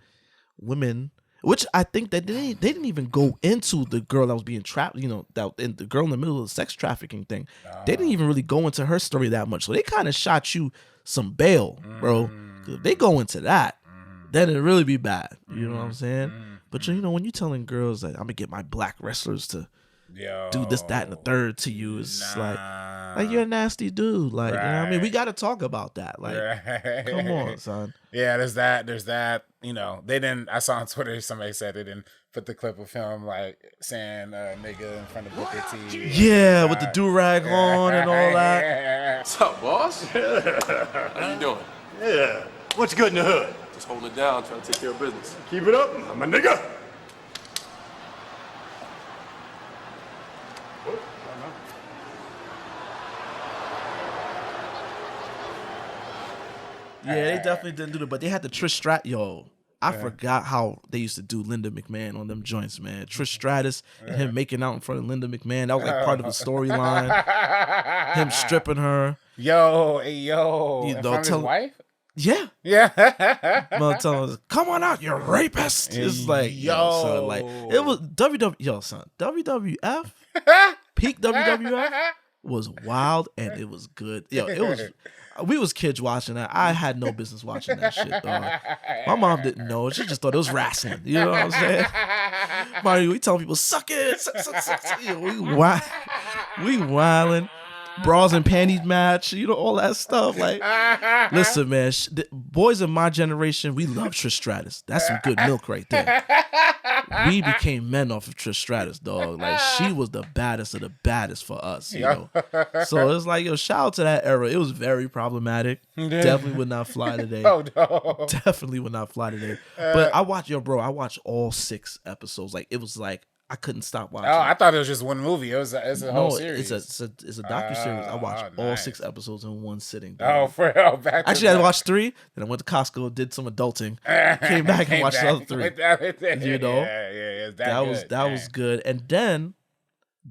women, which I think that they didn't even go into the girl that was being trapped, the girl in the middle of the sex trafficking thing. They didn't even really go into her story that much. So they kind of shot you some bail, bro. 'Cause if they go into that, then it'd really be bad. You know what I'm saying? But when you're telling girls that I'm gonna get my black wrestlers to do this, that, and the third to you, it's like you're a nasty dude. Like, you know what I mean? We got to talk about that. Like, come on, son. Yeah, there's that. They didn't. I saw on Twitter somebody said they didn't put the clip of him like saying nigga in front of Booker T. Yeah, with the do-rag on and all that. What's up, boss? How you doing? Yeah. What's good in the hood? Just holding it down, trying to take care of business. Keep it up, I'm a nigga. Yeah, they definitely didn't do that, but they had the Trish Stratus. Yo, I forgot how they used to do Linda McMahon on them joints, man. Trish Stratus and him making out in front of Linda McMahon. That was like part of the storyline. Him stripping her. Yo. From his wife? Yeah. Mother telling us, come on out, you rapist. It's like, yo, son, like, it was WWF, peak WWF was wild and it was good. Yo, it was. We was kids watching that. I had no business watching that shit, dog. My mom didn't know. She just thought it was wrestling. You know what I'm saying? Mario, we telling people, suck it. Suck. We wilding. bras and panties match, all that stuff. Like, listen, man, boys of my generation, we love Trish Stratus. That's some good milk right there. We became men off of Trish Stratus, dog. Like, she was the baddest of the baddest for us, you know. So it's like, shout out to that era. It was very problematic. Definitely would not fly today. Oh no, definitely would not fly today. But I watched all 6 episodes. Like, it was like I couldn't stop watching. Oh, I thought it was just one movie. It's a whole series. It's a docuseries. I watched all 6 episodes in one sitting. Dog. Oh, for real? Actually, I watched 3. Then I went to Costco, did some adulting, came back and watched the other 3. That was good. And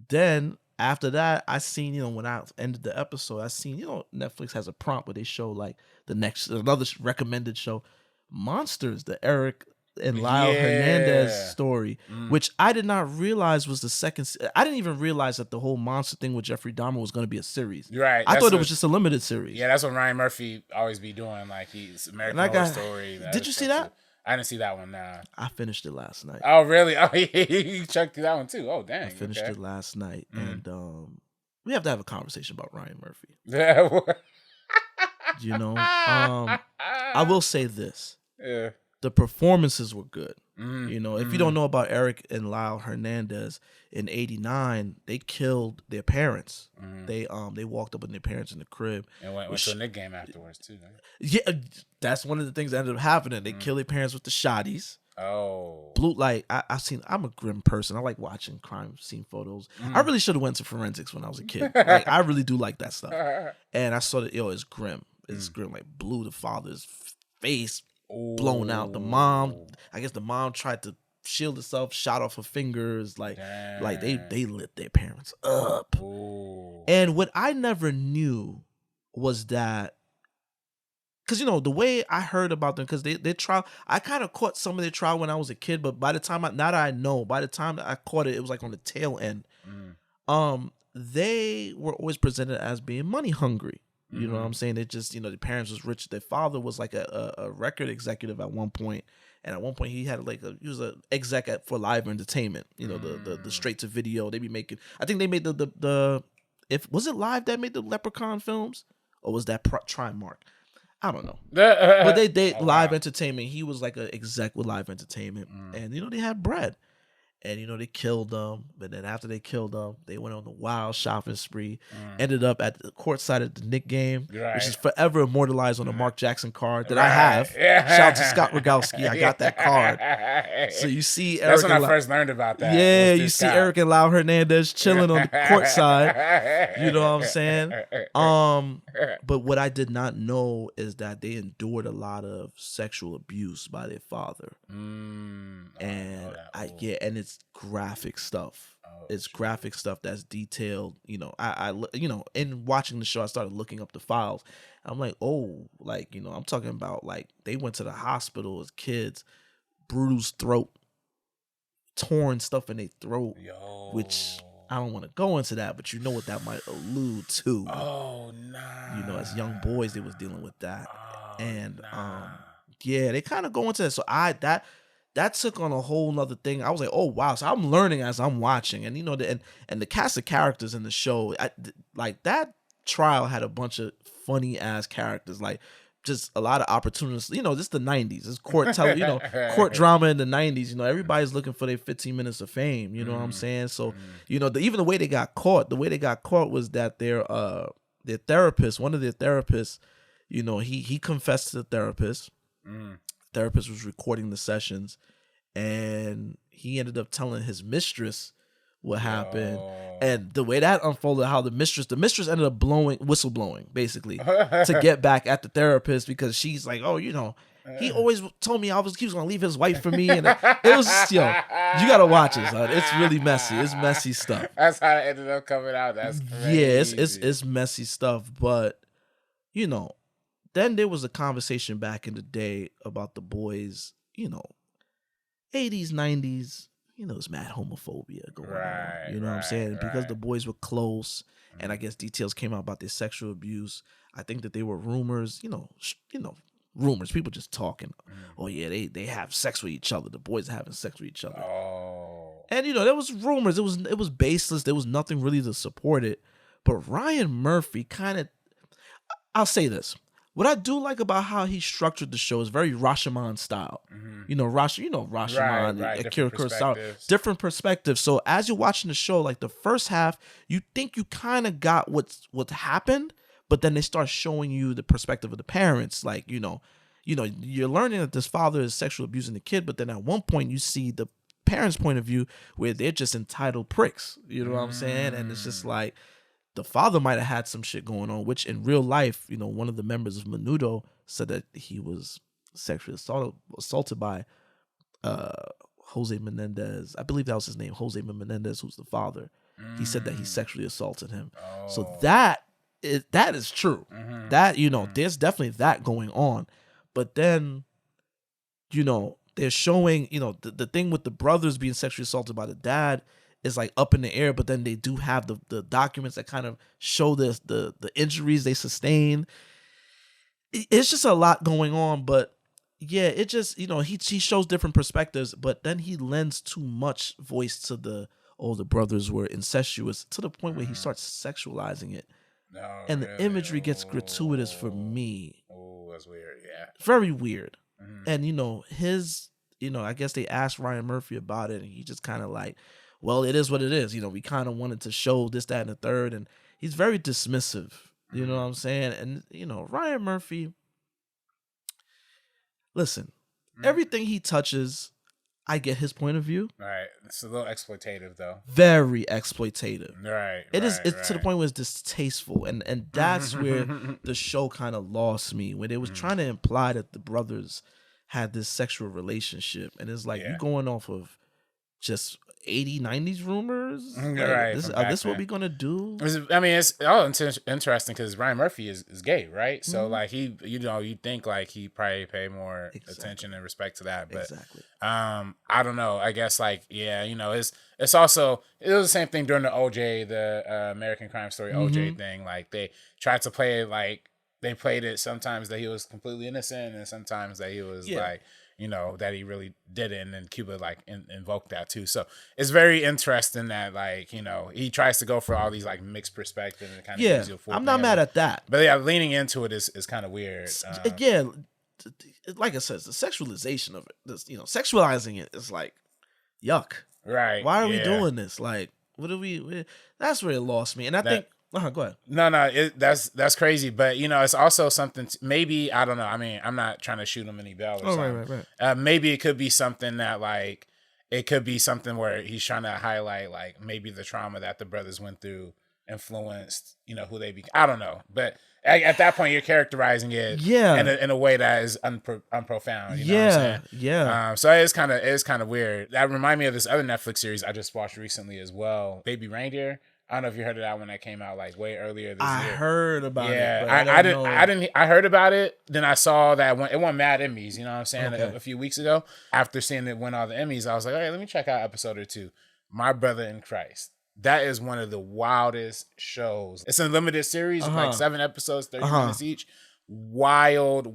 then after that, I seen when I ended the episode, I seen Netflix has a prompt where they show like another recommended show, Monsters, the Erik and Lyle Hernandez story, which I did not realize was the second. I didn't even realize that the whole monster thing with Jeffrey Dahmer was going to be a series. Right. I thought it was just a limited series. Yeah, that's what Ryan Murphy always be doing. Like he's American Horror Story. Did you see that? I didn't see that one. Nah. I finished it last night. Oh really? Oh, you checked that one too. Oh dang. I finished it last night, and we have to have a conversation about Ryan Murphy. I will say this. Yeah. The performances were good. If you don't know about Erik and Lyle Hernandez, in '89 they killed their parents. They walked up with their parents in the crib and went to a Knick game afterwards too. Right? Yeah, that's one of the things that ended up happening. They killed their parents with the shotties. Oh, blue light. I'm a grim person. I like watching crime scene photos. I really should have went to forensics when I was a kid. Like, I really do like that stuff. And I saw that it's grim. It's grim. Like blew the father's face. Blown out. The mom, I guess the mom tried to shield herself, shot off her fingers. Like they lit their parents up. Ooh. And what I never knew was that, because the way I heard about them, because their trial, I kind of caught some of their trial when I was a kid, but by the time by the time that I caught it, it was like on the tail end. They were always presented as being money hungry. You know what I'm saying? They just, the parents was rich. Their father was like a record executive at one point. And at one point he had he was an exec for live entertainment. The straight to video. They be making, I think they made was it Live that made the Leprechaun films? Or was that Trimark? I don't know. But they live entertainment. He was like an exec with live entertainment. And, they had bread. And, they killed them. But then after they killed them, they went on the wild shopping spree. Ended up at the courtside at the Knick game, which is forever immortalized on a Mark Jackson card that I have. Shout out to Scott Rogowski. I got that card. So you see Erik. That's when I first learned about that. Yeah, you see Erik and Lyle Hernandez chilling on the courtside. You know what I'm saying? But what I did not know is that they endured a lot of sexual abuse by their father. And and it's graphic stuff. It's graphic stuff that's detailed. I in watching the show, I started looking up the files. I'm like, I'm talking about like they went to the hospital as kids, bruised throat, torn stuff in their throat, which I don't want to go into that, but you know what that might allude to. Oh nah. As young boys, they was dealing with that, they kind of go into that. So that took on a whole nother thing. I was like, oh wow. So I'm learning as I'm watching. And and the cast of characters in the show, like that trial had a bunch of funny ass characters, like just a lot of opportunities. This the 90s. It's court court drama in the 90s. Everybody's looking for their 15 minutes of fame. You know what I'm saying? So, even the way they got caught, was that their therapist, one of their therapists, he confessed to the therapist. Therapist was recording the sessions, and he ended up telling his mistress what happened. And the way that unfolded, how the mistress ended up whistleblowing basically to get back at the therapist, because she's like, he always told me he was gonna leave his wife for me, and it was you gotta watch it, son. It's really messy. It's messy stuff. That's how it ended up coming out. That's crazy. Yeah, it's messy stuff, but then there was a conversation back in the day about the boys, 80s, 90s, there's mad homophobia going on. You know what I'm saying? And because the boys were close, and I guess details came out about their sexual abuse, I think that they were rumors, rumors, people just talking. Oh yeah, they have sex with each other. The boys are having sex with each other. And there was rumors. It was baseless. There was nothing really to support it. But Ryan Murphy kind of, I'll say this. What I do like about how he structured the show is very Rashomon style. You know, Rashomon, Right. Akira Kurosawa, different perspectives. So as you're watching the show, like the first half, you think you kind of got what happened, but then they start showing you the perspective of the parents. Like, you know, you're learning that this father is sexually abusing the kid, but then at one point you see the parents' point of view where they're just entitled pricks. You know what I'm saying? And it's just like, the father might have had some shit going on, which in real life, you know, one of the members of Menudo said that he was sexually assaulted by Jose Menendez. I believe that was his name, Jose Menendez, who's the father. He said that he sexually assaulted him. So that is true. That, you know, there's definitely that going on. But then, you know, they're showing, you know, the thing with the brothers being sexually assaulted by the dad is like up in the air, but then they do have the documents that kind of show the injuries they sustained. It's just a lot going on, but yeah, it just, you know, he shows different perspectives, but then he lends too much voice to the brothers were incestuous to the point where he starts sexualizing it. And the imagery gets gratuitous for me. Oh, that's weird. Yeah. Very weird. And, you know, I guess they asked Ryan Murphy about it, and he just kind of like, well, it is what it is. You know, we kind of wanted to show this, that, and the third. And he's very dismissive. You know what I'm saying? And, you know, Ryan Murphy, listen, everything he touches, I get his point of view. Right. It's a little exploitative, though. Very exploitative. Right. It's to the point where it's distasteful. And that's where the show kind of lost me, where they was trying to imply that the brothers had this sexual relationship. And it's like, you going off of just 80s, 90s rumors? Right. This what we gonna do? I mean, it's all interesting because Ryan Murphy is gay, right? So like you think like he probably pay more attention and respect to that, but I don't know. I guess like you know, it's also it was the same thing during the OJ, the American Crime Story OJ thing. Like they tried to play it like they played it sometimes that he was completely innocent and sometimes that he was like, you know, that he really did it, and then Cuba like invoked that too. So it's very interesting that like, you know, he tries to go for all these like mixed perspectives and kind of gives you a full I'm not mad at that, but yeah, leaning into it is kind of weird. Like I said, the sexualization of it, this, you know, sexualizing it is like yuck. Right? Why are we doing this? Like, what do we? That's where it lost me, and I think. Go ahead. No, that's crazy. But you know, it's also something. Maybe I don't know. I mean, I'm not trying to shoot him any bell or something. Right. Maybe it could be something that like it could be something where he's trying to highlight like maybe the trauma that the brothers went through influenced, you know, who they became. I don't know, but at that point you're characterizing it, in a way that is unprofound. You know what I'm saying? So it is kind of weird. That remind me of this other Netflix series I just watched recently as well, Baby Reindeer. I don't know if you heard of that one that came out like way earlier this year. I heard about it. But I didn't. I heard about it. Then I saw that it won mad Emmys. You know what I'm saying? Okay. A few weeks ago, after seeing it win all the Emmys, I was like, all right, let me check out an episode or two. My Brother in Christ. That is one of the wildest shows. It's a limited series, like 7 episodes, 30 minutes each. Wild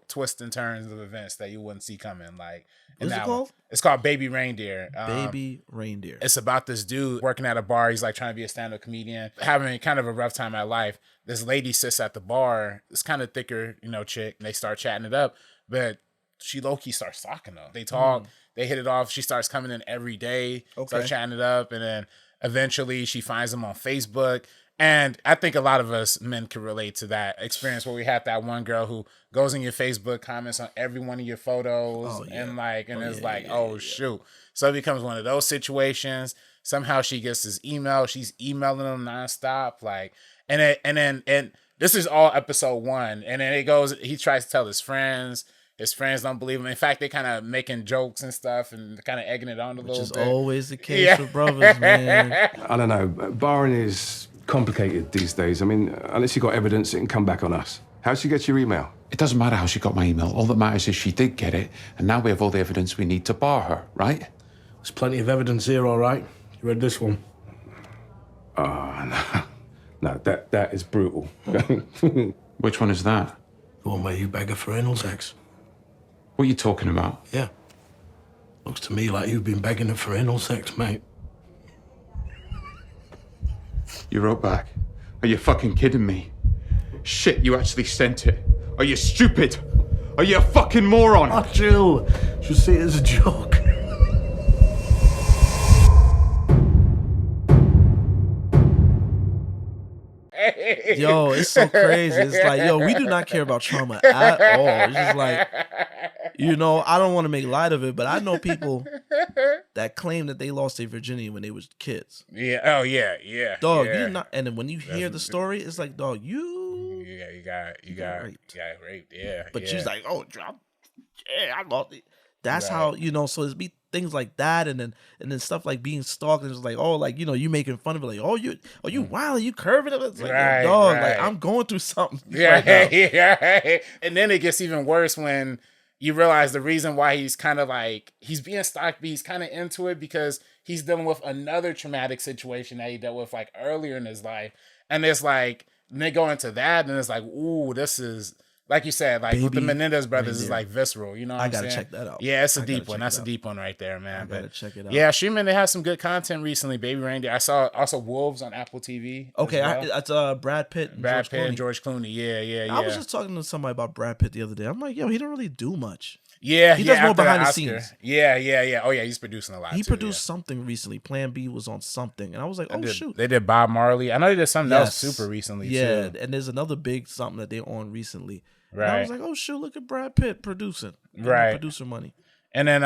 twists and turns of events that you wouldn't see coming. Like, what's it called? It's called Baby Reindeer. Baby Reindeer. It's about this dude working at a bar. He's like trying to be a stand-up comedian, having kind of a rough time in life. This lady sits at the bar. This kind of thicker, you know, chick. And they start chatting it up, but she low-key starts stalking them. They talk. They hit it off. She starts coming in every day, starts chatting it up, and then eventually she finds him on Facebook. And I think a lot of us men can relate to that experience where we have that one girl who goes in your Facebook, comments on every one of your photos, shoot. So it becomes one of those situations. Somehow she gets his email. She's emailing him nonstop. Like, and this is all episode 1. And then it goes, he tries to tell his friends. His friends don't believe him. In fact, they kind of making jokes and stuff and kind of egging it on a little bit. Which is always the case with brothers, man. I don't know. Barring is complicated these days. I mean, unless you got evidence, it can come back on us. How'd she get your email? It doesn't matter how she got my email. All that matters is she did get it, and now we have all the evidence we need to bar her, right? There's plenty of evidence here, all right. You read this one? Oh, no, that is brutal. Which one is that? The one where you beg her for anal sex. What are you talking about? Yeah. Looks to me like you've been begging her for anal sex, mate. You wrote back. Are you fucking kidding me? Shit, you actually sent it. Are you stupid? Are you a fucking moron? Oh, Jill. Just see it as a joke. Yo, it's so crazy. It's like, yo, we do not care about trauma at all. It's just like, you know, I don't want to make light of it, but I know people that claim that they lost their virginity when they was kids. Yeah. Oh, yeah. Yeah. Dog, yeah. you not. And then when you hear the story, it's like, dog, you got raped. Yeah. But yeah. she's like, oh, I lost it. That's how, you know, so it's be things like that, and then stuff like being stalked, and it's like, oh, like, you know, you making fun of it, like, oh, you wild, you curving it. It's like, dog, like, I'm going through something. Yeah, yeah. And then it gets even worse when you realize the reason why he's kind of like, he's being stalked, but he's kind of into it because he's dealing with another traumatic situation that he dealt with like earlier in his life. And it's like, and they go into that, and it's like, ooh, this is, like you said, like with the Menendez brothers is like visceral, you know what I'm saying? I gotta check that out. Yeah, it's a deep one. That's a deep one right there, man. I gotta check it out. Yeah, streaming, they have some good content recently. Baby Reindeer. I saw also Wolves on Apple TV. Okay, well. that's Brad Pitt and George Clooney. Yeah. I was just talking to somebody about Brad Pitt the other day. I'm like, yo, he don't really do much. Yeah, he does more behind the scenes. Yeah. Oh yeah, he's producing a lot. He produced something recently. Plan B was on something, and I was like, shoot. They did Bob Marley. I know they did something else super recently. Yeah, too. And there's another big something that they're on recently. Right. And I was like, oh shoot, look at Brad Pitt producing. Right. Producer money. And then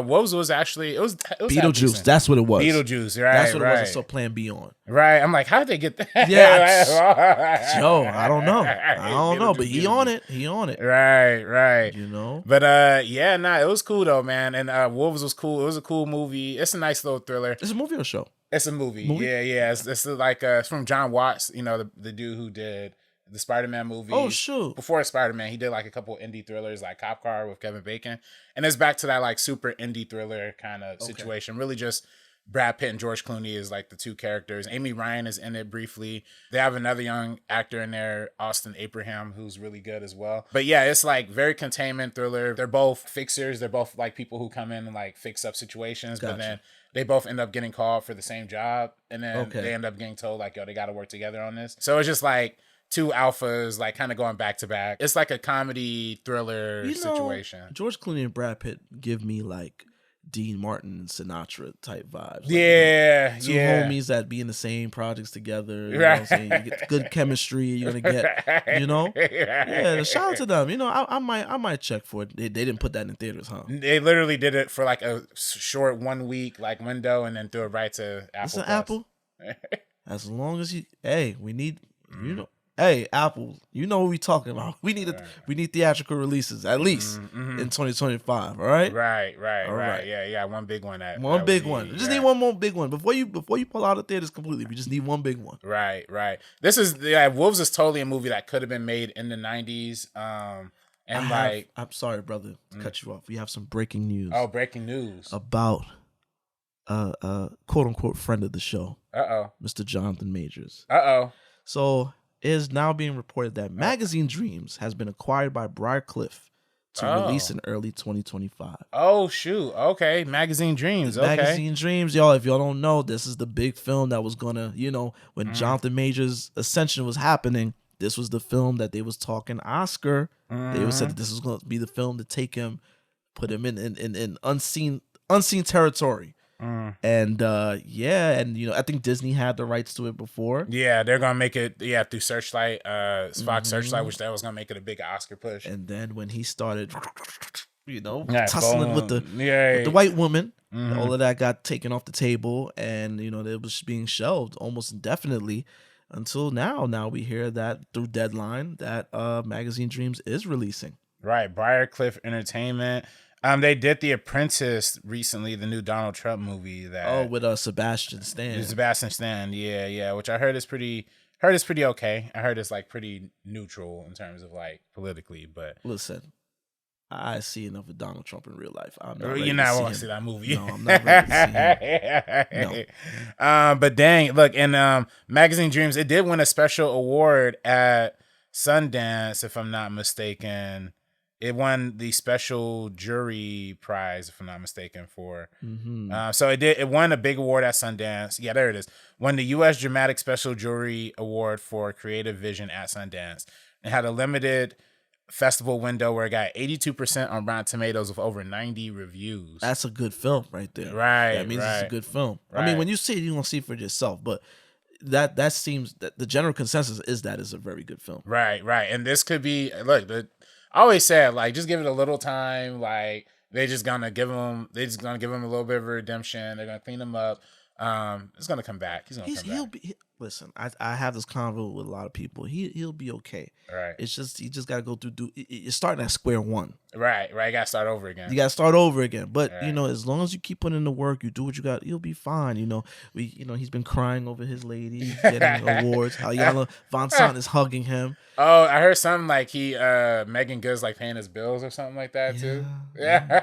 Wolves was actually it was Beetlejuice. That's what it was. Beetlejuice, right? That's what it was. I saw Plan B on. Right. I'm like, how did they get that? Yeah. Yo, I don't know. I don't know, but he on it. He on it. Right. You know. But it was cool though, man. And Wolves was cool. It was a cool movie. It's a nice little thriller. It's a movie or a show? It's a movie. Yeah. It's like it's from John Watts. You know, the dude who did the Spider-Man movie. Oh, shoot. Before Spider-Man, he did like a couple indie thrillers like Cop Car with Kevin Bacon. And it's back to that like super indie thriller kind of situation. Really just Brad Pitt and George Clooney is like the two characters. Amy Ryan is in it briefly. They have another young actor in there, Austin Abraham, who's really good as well. But yeah, it's like very containment thriller. They're both fixers. They're both like people who come in and like fix up situations. Gotcha. But then they both end up getting called for the same job. And then they end up getting told like, yo, they got to work together on this. So it's just like two alphas like kind of going back to back. It's like a comedy thriller situation. George Clooney and Brad Pitt give me like Dean Martin and Sinatra type vibes. Like, yeah, two homies that be in the same projects together. You know what I'm saying? You get good chemistry. You're gonna get, you know. Yeah, shout out to them. You know, I might check for it. They didn't put that in theaters, huh? They literally did it for like a short 1 week like window and then threw it right to Apple. It's an Apple. As long as we need, you know. Hey, Apple, you know what we talking about. We need theatrical releases at least in 2025. All right. Right. Yeah. One big one. One big one. Just need one more big one before you pull out of theaters completely. We just need one big one. Right. This is Wolves is totally a movie that could have been made in the 90s. I'm sorry, brother, to cut you off. We have some breaking news. Oh, breaking news about quote unquote friend of the show. Mr. Jonathan Majors. So it is now being reported that Magazine Dreams has been acquired by Briarcliff to release in early 2025. Oh, shoot. Okay. Magazine Dreams. Okay. Magazine Dreams, y'all. If y'all don't know, this is the big film that was gonna, you know, when Jonathan Majors' ascension was happening, this was the film that they was talking Oscar. They said that this was going to be the film to take him, put him in unseen territory. And and you know, I think Disney had the rights to it before. Yeah, they're gonna make it through Searchlight, Fox Searchlight, which that was gonna make it a big Oscar push. And then when he started, you know, tussling with the white woman, all of that got taken off the table, and you know, it was being shelved almost indefinitely until now. Now we hear that through Deadline that Magazine Dreams is releasing. Right, Briarcliff Entertainment. They did The Apprentice recently, the new Donald Trump movie. With Sebastian Stan. Sebastian Stan, yeah, which I heard is pretty okay. I heard it's like pretty neutral in terms of like politically, but listen, I see enough of Donald Trump in real life. You're not want to see that movie. No, I'm not ready to see him. No. But dang, look, in Magazine Dreams, it did win a special award at Sundance, if I'm not mistaken. It won the special jury prize, if I'm not mistaken, for. Mm-hmm. So it won a big award at Sundance. Yeah, there it is. Won the U.S. Dramatic Special Jury Award for Creative Vision at Sundance. It had a limited festival window where it got 82% on Rotten Tomatoes with over 90 reviews. That's a good film right there. Right. That means it's a good film. Right. I mean, when you see it, you're gonna see it for yourself. But that seems that the general consensus is that it's a very good film. Right. And this could be I always said, like, just give it a little time. Like, they're just gonna give him a little bit of a redemption. They're gonna clean him up. It's gonna come back. He'll be. Listen, I have this convo with a lot of people. He'll be okay. Right. It's just you just gotta go through. You're starting at square one. Right. You gotta start over again. But you know, as long as you keep putting in the work, you do what you got, you'll be fine. You know, he's been crying over his lady getting awards. Alyana Von Sant is hugging him. Oh, I heard something like Megan Good's like paying his bills or something like that too. Yeah.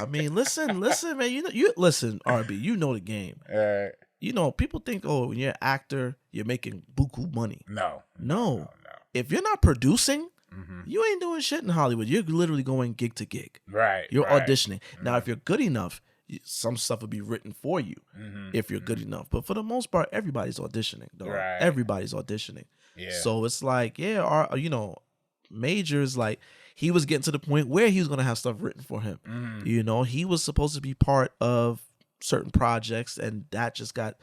I mean, listen, man. You listen, RB. You know the game. You know, people think, oh, when you're an actor, you're making buku money. No. If you're not producing, you ain't doing shit in Hollywood. You're literally going gig to gig. Right. You're auditioning. Now, if you're good enough, some stuff will be written for you if you're good enough. But for the most part, everybody's auditioning, though. Right. Everybody's auditioning. Yeah. So it's like, Majors, like, he was getting to the point where he was going to have stuff written for him. You know, he was supposed to be part of certain projects, and that just got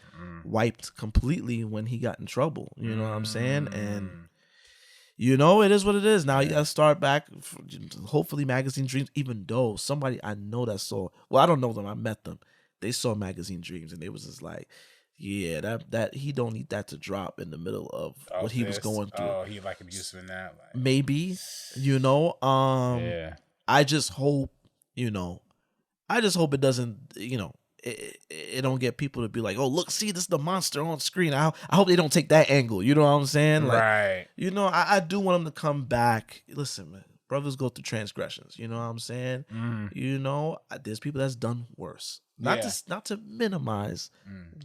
wiped completely when he got in trouble. You know what I'm saying? And you know, it is what it is. Now you gotta start back. Hopefully, Magazine Dreams. Even though somebody I know that saw, well, I don't know them. I met them. They saw Magazine Dreams, and they was just like, yeah, that he don't need that to drop in the middle of what he was going through. Oh, he like abusive in that. Like, maybe, you know. I just hope, it doesn't, it don't get people to be like, oh, look, see, this is the monster on screen. I hope they don't take that angle. You know what I'm saying? Like, right. You know, I do want them to come back. Listen, man, brothers go through transgressions. You know what I'm saying? You know, there's people that's done worse. Not to minimize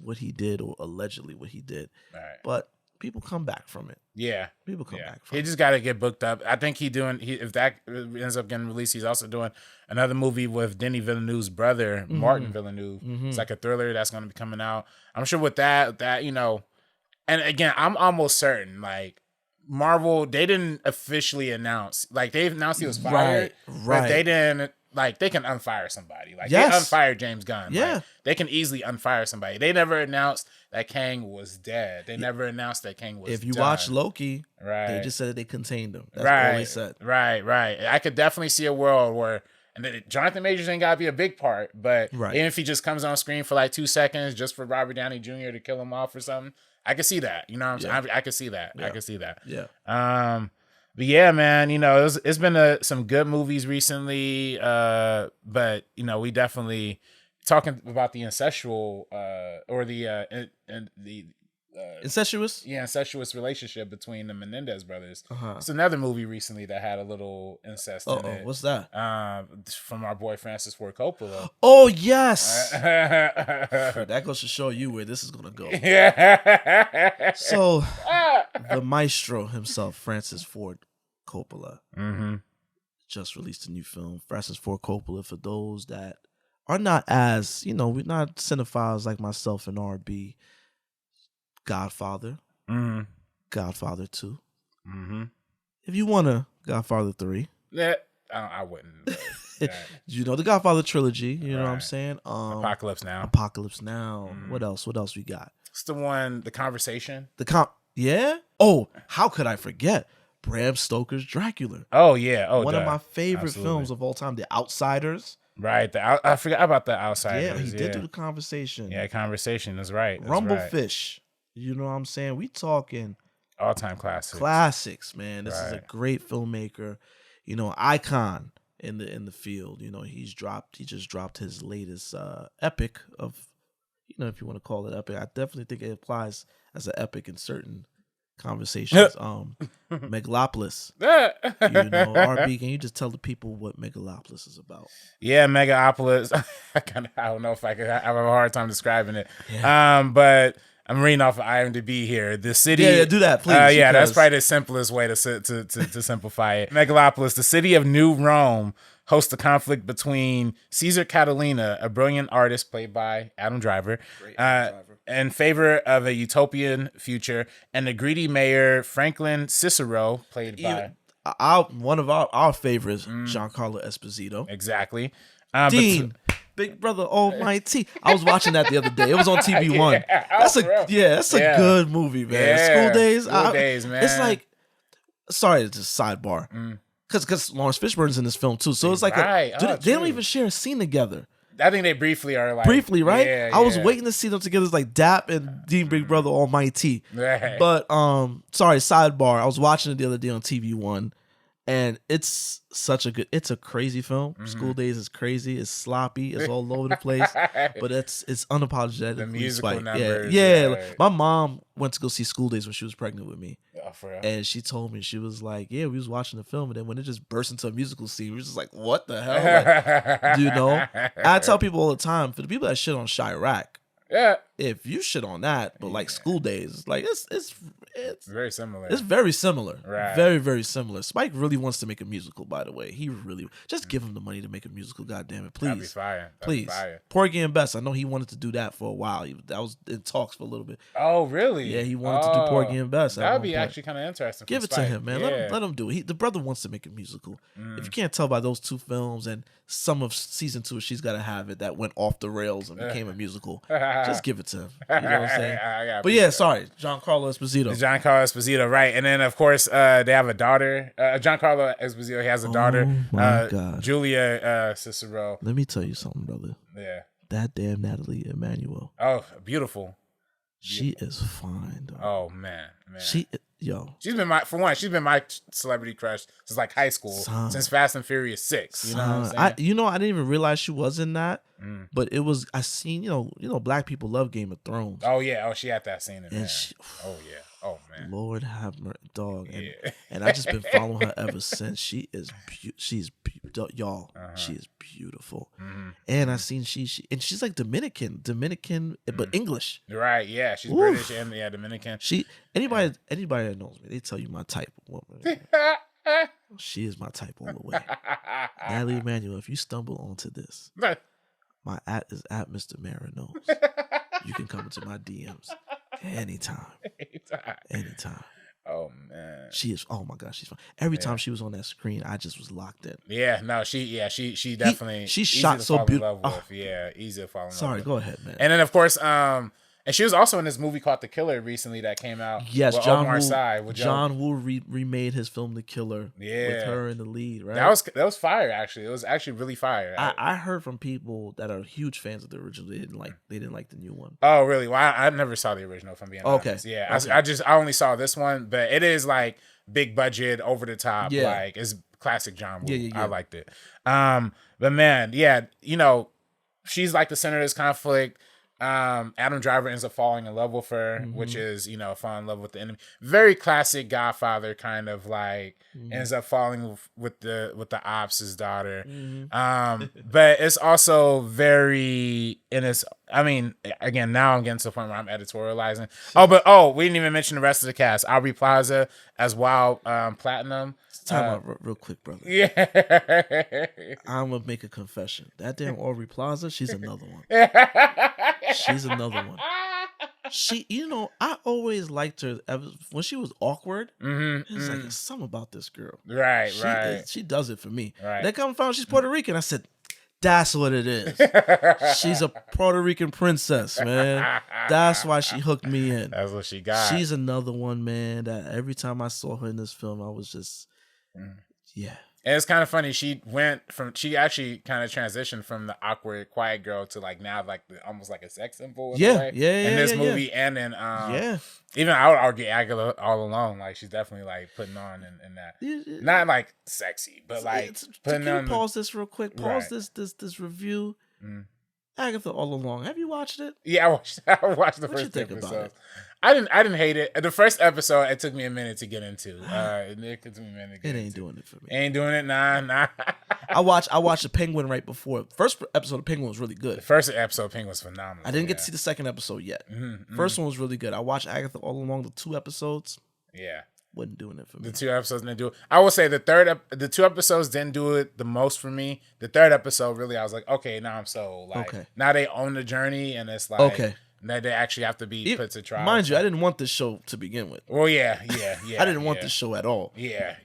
what he did or allegedly what he did, but people come back from it. Yeah, people come back from it. He just got to get booked up. I think if that ends up getting released, he's also doing another movie with Denis Villeneuve's brother, Martin Villeneuve. It's like a thriller that's going to be coming out. I'm sure with that, and again, I'm almost certain, like, Marvel, they didn't officially announce, like, they announced he was fired, but they didn't. Like, they can unfire somebody. Like, they unfired James Gunn. Yeah. Like, they can easily unfire somebody. They never announced that Kang was dead. They never announced that Kang was If you done. watch Loki, they just said that they contained him. That's all they said. Right. I could definitely see a world where, and then Jonathan Majors ain't got to be a big part, but even if he just comes on screen for like 2 seconds just for Robert Downey Jr. to kill him off or something, I could see that. You know what I'm saying? I could see that. Yeah. I could see that. Yeah. But yeah, man, it's been some good movies recently. But we definitely talking about the incestual or the incestuous. Yeah, incestuous relationship between the Menendez brothers. It's another movie recently that had a little incest in it. What's that? From our boy Francis Ford Coppola. Oh yes. That goes to show you where this is gonna go. Yeah. So the maestro himself, Francis Ford Coppola, just released a new film. Francis Ford Coppola, for those that are not as, we're not cinephiles like myself and RB. Godfather, Godfather 2. If you want a Godfather 3, yeah, I wouldn't. The Godfather trilogy. You know what I'm saying? Apocalypse Now. What else? What else we got? It's the one, The Conversation. Yeah. Oh, how could I forget? Bram Stoker's Dracula. Oh yeah. One of my favorite films of all time. The Outsiders. Right. I forgot about The Outsiders. Yeah, he did do The Conversation. Yeah, Conversation. That's right. Rumblefish. You know what I'm saying? We talking all-time classics. Classics, man. This is a great filmmaker. Icon in the field. He just dropped his latest epic of, if you want to call it epic. I definitely think it applies as an epic in certain conversations. Megalopolis. RB, can you just tell the people what Megalopolis is about? Yeah, Megalopolis. I don't know if I have a hard time describing it. Yeah. But I'm reading off of IMDb here. The city. Yeah, do that, please. Yeah, that's probably the simplest way to simplify it. Megalopolis, the city of New Rome, hosts a conflict between Caesar Catalina, a brilliant artist played by Adam Driver, in favor of a utopian future, and the greedy mayor Franklin Cicero, played by one of our favorites, Giancarlo Esposito. Exactly. Dean. Big Brother Almighty. I was watching that the other day. It was on TV1. That's a good movie, man. Yeah. School Days. School Days, man. It's like, sorry, it's just sidebar. Because Lawrence Fishburne's in this film too. So it's like, they don't even share a scene together. I think they briefly are like. Briefly, right? Yeah, I was waiting to see them together. It's like Dap and Dean Big Brother Almighty. Right. But, sorry, sidebar. I was watching it the other day on TV1. And it's it's a crazy film. School Days is crazy. It's sloppy. It's all over the place. But it's unapologetic. The musical numbers. Yeah. Like, my mom went to go see School Days when she was pregnant with me. Oh, for real? And she told me, she was like, yeah, we was watching the film. And then when it just burst into a musical scene, we was just like, what the hell? Like, you know? I tell people all the time, for the people that shit on Chirac, yeah, if you shit on that, but like School Days, like it's very similar. It's very similar. Right. Very, very similar. Spike really wants to make a musical, by the way. He really just give him the money to make a musical, goddamn it. Please. That'd be fire. Please. Porgy and Bess. I know he wanted to do that for a while. That was in talks for a little bit. Oh, really? Yeah, he wanted to do Porgy and Bess. That would be actually kind of interesting. Give it to him, man. Yeah. Let him do it. The brother wants to make a musical. If you can't tell by those two films and some of season 2, She's Gotta Have It, that went off the rails and became a musical, just give it to him. You know what I'm saying? But yeah, sorry, Giancarlo Esposito. Right. And then, of course, they have a daughter. Giancarlo Esposito, he has a daughter. My God. Julia Cicero. Let me tell you something, brother. Yeah. That damn Natalie Emmanuel. Oh, beautiful. She is fine, dog. Oh, man. She's been my celebrity crush since like high school, since Fast and Furious 6. You know what I'm saying? I didn't even realize she was in that, but it was. I seen, black people love Game of Thrones. Oh yeah, she had that scene in there. Oh yeah, oh man, Lord have mercy, dog. And I just been following her ever since. She is, y'all. She is beautiful. And I seen and she's like Dominican, but English. Right? Yeah, she's British and Dominican. Anybody that knows me, they tell you my type of woman. She is my type all the way. Natalie Emmanuel, if you stumble onto this, my @ is @ MrMarinKnows. You can come into my DMs anytime. Oh man, oh my gosh, she's fun. Every time she was on that screen, I just was locked in. Yeah, no, she definitely. She shot so beautiful. Yeah, easy to fall in love with. Sorry, go ahead, man. And then of course, and she was also in this movie called The Killer recently that came out. Yes, John Woo remade his film The Killer. Yeah, with her in the lead. Right, that was fire. Actually, it was actually really fire. I heard from people that are huge fans of the original. They didn't like the new one. Oh, really? Well, I never saw the original. If I'm being honest. Yeah, okay. I only saw this one, but it is like big budget, over the top. Yeah. Like it's classic John Woo. Yeah. I liked it. But man, yeah, she's like the center of this conflict. Adam Driver ends up falling in love with her, which is, falling in love with the enemy. Very classic Godfather kind of like ends up falling with the ops' daughter. But it's also very again, now I'm getting to the point where I'm editorializing. We didn't even mention the rest of the cast. Aubrey Plaza as Wild Platinum. Time out real quick, brother. Yeah. I'm gonna make a confession. That damn Aubrey Plaza, she's another one. She's another one. She, I always liked her when she was awkward. It's like something about this girl. Right. She does it for me. Right. They come and found out she's Puerto Rican. I said, that's what it is. She's a Puerto Rican princess, man. That's why she hooked me in. That's what she got. She's another one, man, that every time I saw her in this film, I was just, yeah. And it's kind of funny. She actually kind of transitioned from the awkward, quiet girl to like now like almost like a sex symbol. In this movie, and then even I would argue Aguila all along. Like she's definitely like putting on in that, not like sexy, but like putting on. Pause this real quick. Pause this review. Agatha All Along. Have you watched it? Yeah, I watched the first episode. I didn't hate it. The first episode, it took me a minute to get into. It took me a minute to get into. It ain't doing it for me. Ain't doing it? Nah. I watched The Penguin right before. First episode of Penguin was really good. The first episode of Penguin was phenomenal. I didn't get to see the second episode yet. First one was really good. I watched Agatha All Along, the 2 episodes. Yeah. Wasn't doing it for me. The 2 episodes didn't do it. I will say the 2 episodes didn't do it the most for me. The 3rd episode, really, I was like, okay, now I'm sold. Like, now they own the journey, and it's like, now they actually have to be put to trial. Mind you, I didn't want this show to begin with. Well, yeah. I didn't want this show at all. Yeah.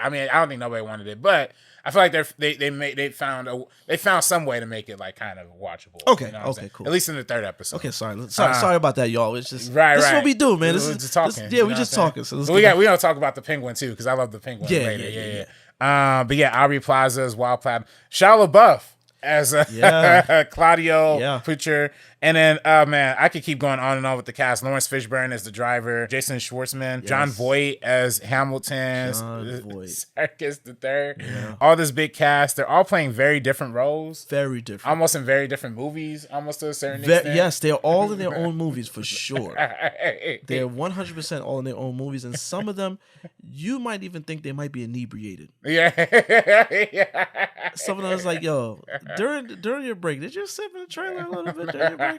I mean, I don't think nobody wanted it, but I feel like they found some way to make it like kind of watchable. Okay, you know what I'm cool. At least in the 3rd episode. Okay, sorry about that, y'all. It's just right. This is what we do, man. We're just talking. We just talking. So we don't talk about the Penguin too because I love the Penguin later. Yeah. But yeah, Aubrey Plaza is Wild Platinum. Shia LaBeouf as Claudio Pucher. And then, man, I could keep going on and on with the cast. Lawrence Fishburne as the driver. Jason Schwartzman. John Voight as Hamilton. Circus the Third. Yeah. All this big cast. They're all playing very different roles. Very different. Almost in very different movies, almost to a certain extent. Yes, they're all in their own movies for sure. They're 100% all in their own movies. And some of them, you might even think they might be inebriated. Yeah. Some of them is like, yo, during your break, did you sip in the trailer a little bit during your break?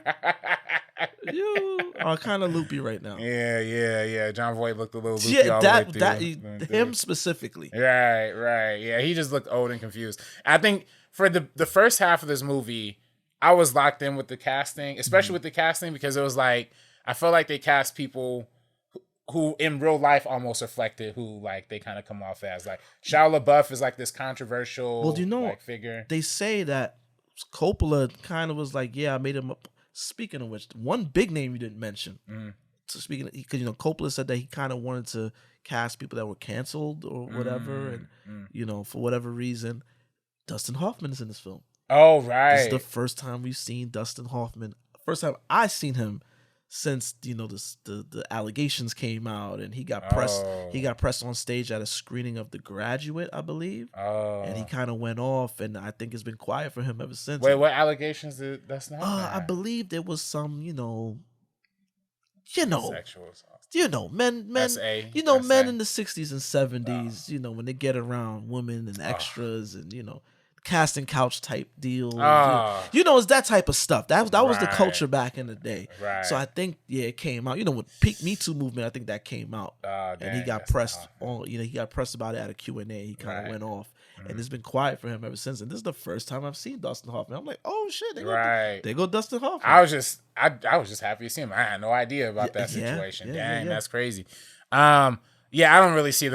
You are kind of loopy right now. Yeah. John Voight looked a little loopy. Him specifically. Right. Yeah, he just looked old and confused. I think for the first half of this movie, I was locked in with the casting, especially with the casting, because it was like I felt like they cast people who in real life almost reflected who like they kind of come off as. Like Shia LaBeouf is like this controversial figure. They say that Coppola kind of was like, yeah, I made him up. Speaking of which, one big name you didn't mention. So speaking, because Coppola said that he kind of wanted to cast people that were canceled or whatever, and for whatever reason, Dustin Hoffman is in this film. Oh right, this is the first time we've seen Dustin Hoffman. First time I've seen him since the allegations came out, and he got pressed. He got pressed on stage at a screening of The Graduate, I believe. And he kind of went off, and I think it's been quiet for him ever since. Wait, what allegations did Dustin Hoffman have? I believe there was some, sexual men, men in the 60s and 70s, when they get around women and extras and casting couch type deals. It's that type of stuff. That was the culture back in the day. Right. So I think it came out. With peak Me Too movement, I think that came out. And he got pressed on. He got pressed about it at a Q&A. He kind of went off, and it's been quiet for him ever since. And this is the first time I've seen Dustin Hoffman. I'm like, oh shit, they go Dustin Hoffman. I was just happy to see him. I had no idea about that situation. Dang, that's crazy. Yeah, I don't really see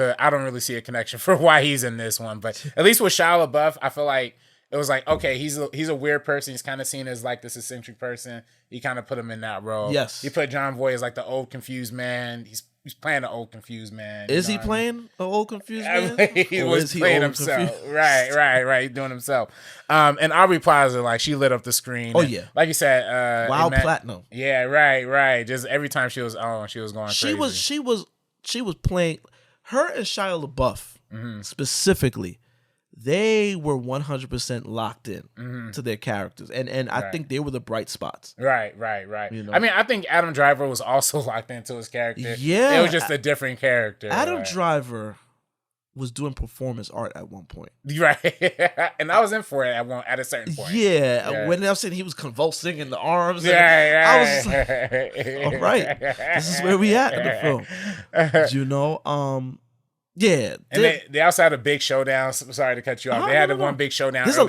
a connection for why he's in this one, but at least with Shia LaBeouf, I feel like it was like, okay, he's a weird person. He's kind of seen as like this eccentric person. He kind of put him in that role. Yes, he put John Voight as like the old confused man. He's playing the old confused man. Is he playing an old confused man? He was playing himself. Right. He's doing himself. And Aubrey Plaza, like she lit up the screen. Oh yeah, like you said, Wild Platinum. Yeah, right. Just every time she was on, she was going crazy. She was playing her and Shia LaBeouf specifically. They were 100% locked in to their characters, and I think they were the bright spots. Right. I mean, I think Adam Driver was also locked into his character. Yeah, it was just a different character. Adam Driver was doing performance art at one point, right? And I was in for it at a certain point. Yeah, when I was saying he was convulsing in the arms, I was just like, all right, this is where we at in the film. Yeah, and they also had a big showdown. Sorry to cut you off. They had one big showdown. There's a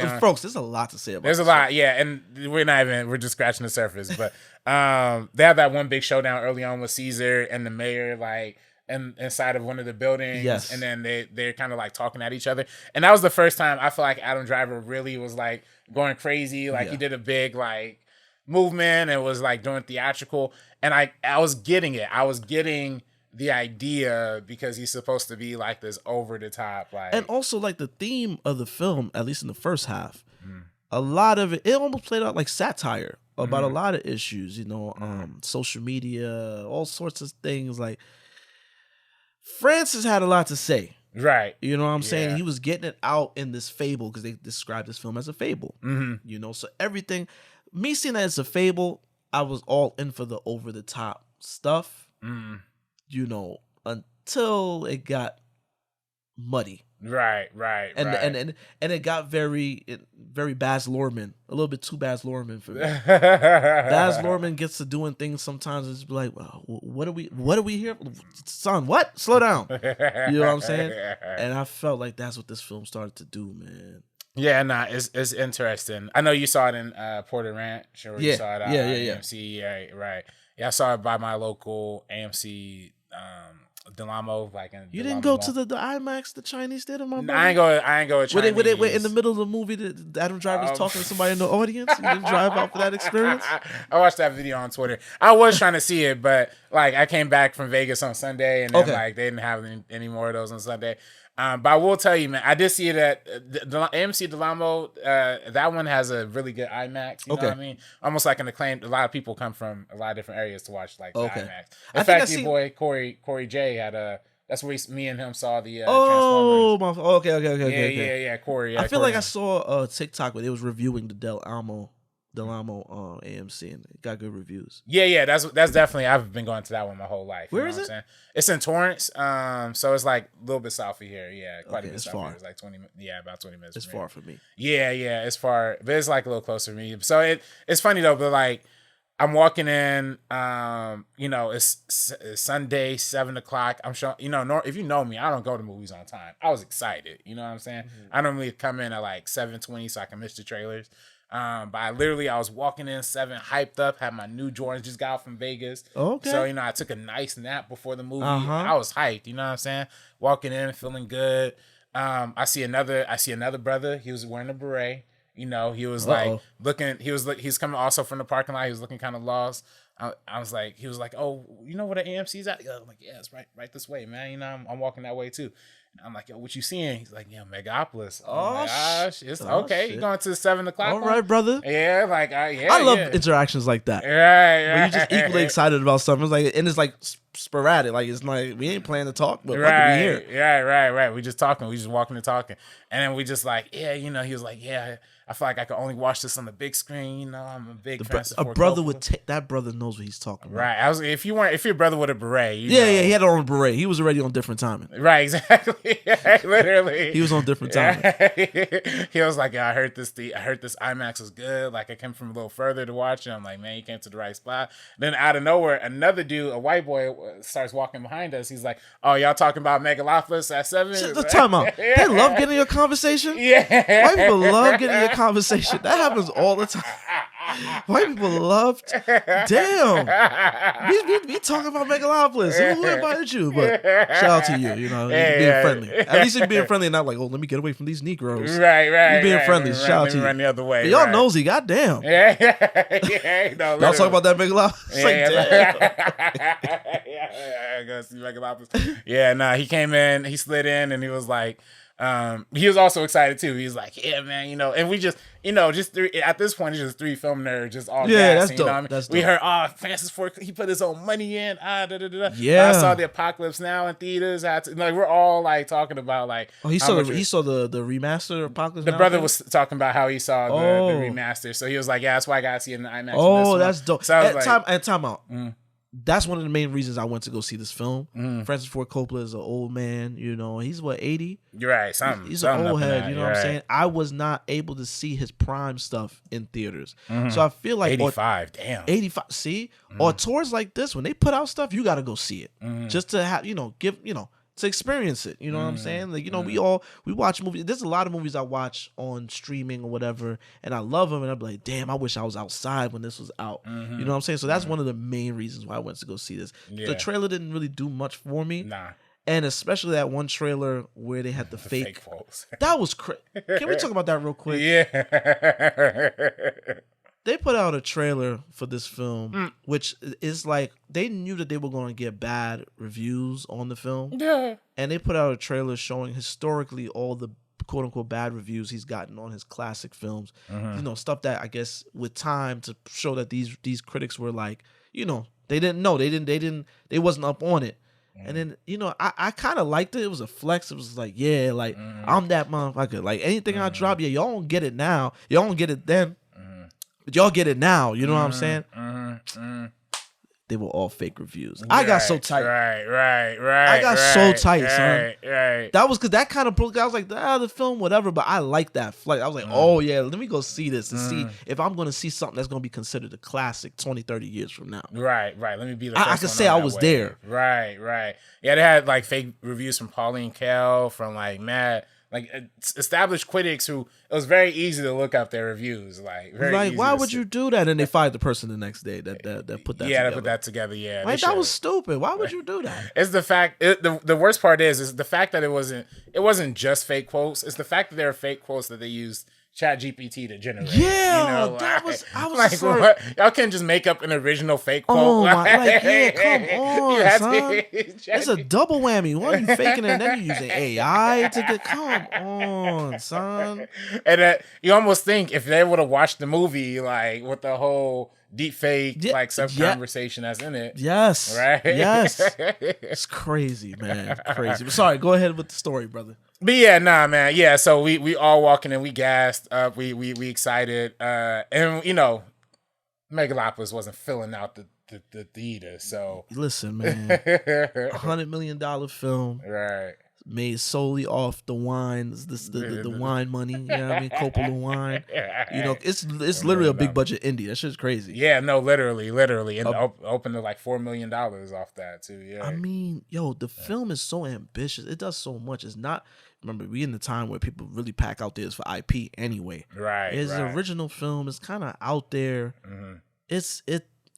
lot to say about. There's a lot, yeah, and we're just scratching the surface. But they had that one big showdown early on with Caesar and the mayor, like. Inside of one of the buildings, and then they're kind of like talking at each other, and that was the first time I feel like Adam Driver really was like going crazy, like he did a big like movement and was like doing theatrical, and I was getting it. I was getting the idea because he's supposed to be like this over the top, like, and also like the theme of the film, at least in the first half, a lot of it almost played out like satire about a lot of issues, social media, all sorts of things like. Francis had a lot to say Right. You know what I'm saying? Yeah. He was getting it out in this fable because they described this film as a fable. Mm-hmm. You know, so everything, me seeing that it's a fable, I was all in for the over the top stuff. You know, until it got muddy. Right. And it got very Baz Luhrmann, a little bit too Baz Luhrmann for me. Baz Luhrmann gets to doing things sometimes. It's like, well, what are we here, son? What? Slow down. You know what I'm saying? And I felt like that's what this film started to do, man. Yeah, nah, it's interesting. I know you saw it in Porter Ranch, or you saw it at AMC. Yeah, right. Yeah, I saw it by my local AMC. Delamo, like in you didn't go to the IMAX, the Chinese theater, my brother? I ain't go. Chinese. Were they in the middle of the movie? The Adam Driver's talking to somebody in the audience. You didn't drive out for that experience. I watched that video on Twitter. I was trying to see it, but like I came back from Vegas on Sunday, and then like they didn't have any more of those on Sunday. But I will tell you, man, I did see it at the AMC Delamo. That one has a really good IMAX. You know what I mean? Almost like an acclaimed. A lot of people come from a lot of different areas to watch like the IMAX. In fact, your boy Corey J had a. That's where me and him saw the Transformers. Okay. Yeah, Corey. I feel like I saw a TikTok where they was reviewing the Delamo AMC, and it got good reviews. Yeah, that's definitely. I've been going to that one my whole life. Where is it? It's in Torrance. So it's like a little bit south of here. Yeah, quite a bit south. It's like 20. Yeah, about 20 minutes. It's far from me. Yeah, it's far, but it's like a little closer to me. So it's funny though, but like I'm walking in. You know, it's Sunday, 7:00. I'm sure if you know me, I don't go to movies on time. I was excited. You know what I'm saying? I normally come in at like 7:20 so I can miss the trailers. But I was walking in 7, hyped up, had my new Jordans, just got out from Vegas. Okay. So, I took a nice nap before the movie. I was hyped, you know what I'm saying? Walking in, feeling good. I see another brother. He was wearing a beret. He was like looking, he's coming also from the parking lot. He was looking kind of lost. I was like, he was like, oh, you know where the AMC's at? I'm like, yeah, it's right this way, man. I'm walking that way too. I'm like, yo, what you seeing? He's like, yeah, Megalopolis. Oh my gosh, it's okay. You going to the 7:00? All right, brother. Yeah, like I love interactions like that. Right. Where you just equally excited about something. It's like sporadic. Like it's like we ain't planning to talk, but we here. Right. We just talking. We just walking and talking, and then we just like, yeah, he was like, yeah. I feel like I could only watch this on the big screen. I'm a big Francis Ford brother Coppola. would that brother knows what he's talking about. Right. If your brother with a beret. He had on a beret. He was already on different timing. Right, exactly. Literally. He was on different timing. He was like, I heard this IMAX was good. Like I came from a little further to watch it. I'm like, man, you came to the right spot. Then out of nowhere, another dude, a white boy, starts walking behind us. He's like, oh, y'all talking about Megalopolis at 7? Time out. They love getting your conversation. Yeah. White people love getting your conversation. That happens all the time. White people love. Damn. We talking about Megalopolis. Who invited you? But shout out to you. Being friendly. At least you're being friendly and not like, oh, let me get away from these Negroes. Right. You're being friendly. Shout out to you. Run the other way. But y'all nosy. Goddamn. Yeah. Y'all talk about that Megalopolis. Yeah. Go see Megalopolis. Yeah. Nah. He came in. He slid in, and he was like. He was also excited too. He was like, "Yeah, man, and we just, just three. At this point, it's just 3 film nerds, just all gas, that's dope. I mean? That's we dope. heard, Francis Ford, he put his own money in. Yeah, I saw the Apocalypse Now in theaters. We're all like talking about like. Oh, he saw the remaster Apocalypse. The brother was talking about how he saw the remaster, so he was like, "Yeah, that's why I got to see it in the IMAX." Oh, that's dope. So I was time out. That's one of the main reasons I went to go see this film. Francis Ford Coppola is an old man, He's 80? You're right. He's an old head, you know what I'm saying? I was not able to see his prime stuff in theaters. So I feel like 85, damn. 85, see? Or tours like this, when they put out stuff, you got to go see it. Just to have, to experience it, you know what I'm saying? Like, we watch movies. There's a lot of movies I watch on streaming or whatever, and I love them, and I'm like, damn, I wish I was outside when this was out. You know what I'm saying? So that's one of the main reasons why I went to go see this. Yeah. The trailer didn't really do much for me. Nah. And especially that one trailer where they had the fake folks. That was crazy. Can we talk about that real quick? Yeah. They put out a trailer for this film, which is like they knew that they were going to get bad reviews on the film. Yeah. And they put out a trailer showing historically all the quote unquote bad reviews he's gotten on his classic films. Stuff that I guess with time to show that these critics were like, they didn't know. They wasn't up on it. And then, you know, I kind of liked it. It was a flex. It was like, yeah, like, I'm that motherfucker. Like, anything I drop, yeah, y'all don't get it now. Y'all don't get it then. But y'all get it now. You know what I'm saying? They were all fake reviews. I got so tight. Right. I got so tight, son. Right. That was because that kind of broke. I was like, the film, whatever. But I like that flight. I was like, oh yeah, let me go see this and see if I'm going to see something that's going to be considered a classic 20, 30 years from now. Right. Let me be the first I could one say on I that was wave. there. Right. Yeah, they had like fake reviews from Pauline Kael, from like Matt. Like established critics who it was very easy to look up their reviews. Like, very like, easy why to would see. you do that? And they fired the person the next day that put that. Yeah, together. they put that together. Yeah, Like, that was stupid. Why would you do that? It's the fact. The worst part is the fact that it wasn't just fake quotes. It's the fact that there are fake quotes that they used ChatGPT to generate. Yeah, you know, that was. I was like, just like, what? Y'all can't just make up an original fake quote. oh my, like, yeah, come You on, have son. to- It's a double whammy. One, you faking it, and then you using AI to get. Come on, son. And you almost think if they would have watched the movie, like with the whole deep fake like sub conversation that's in it. Yes. Right. Yes. It's crazy, man. Crazy. But sorry, go ahead with the story, brother. But yeah, nah, man. Yeah, so we all walking in, we gassed up, we excited, and you know, Megalopolis wasn't filling out the theater. So listen, man, $100 million film, right? Made solely off the wine, the wine money. You know what I mean? Coppola wine. You know, it's literally a big budget indie. That shit's crazy. Yeah, no, literally, and opened to like $4 million off that too. Yeah, I mean, yo, the film is so ambitious. It does so much. It's not. Remember, we in the time where people really pack out theirs for IP anyway. Right. It's an original film. It's kind of out there.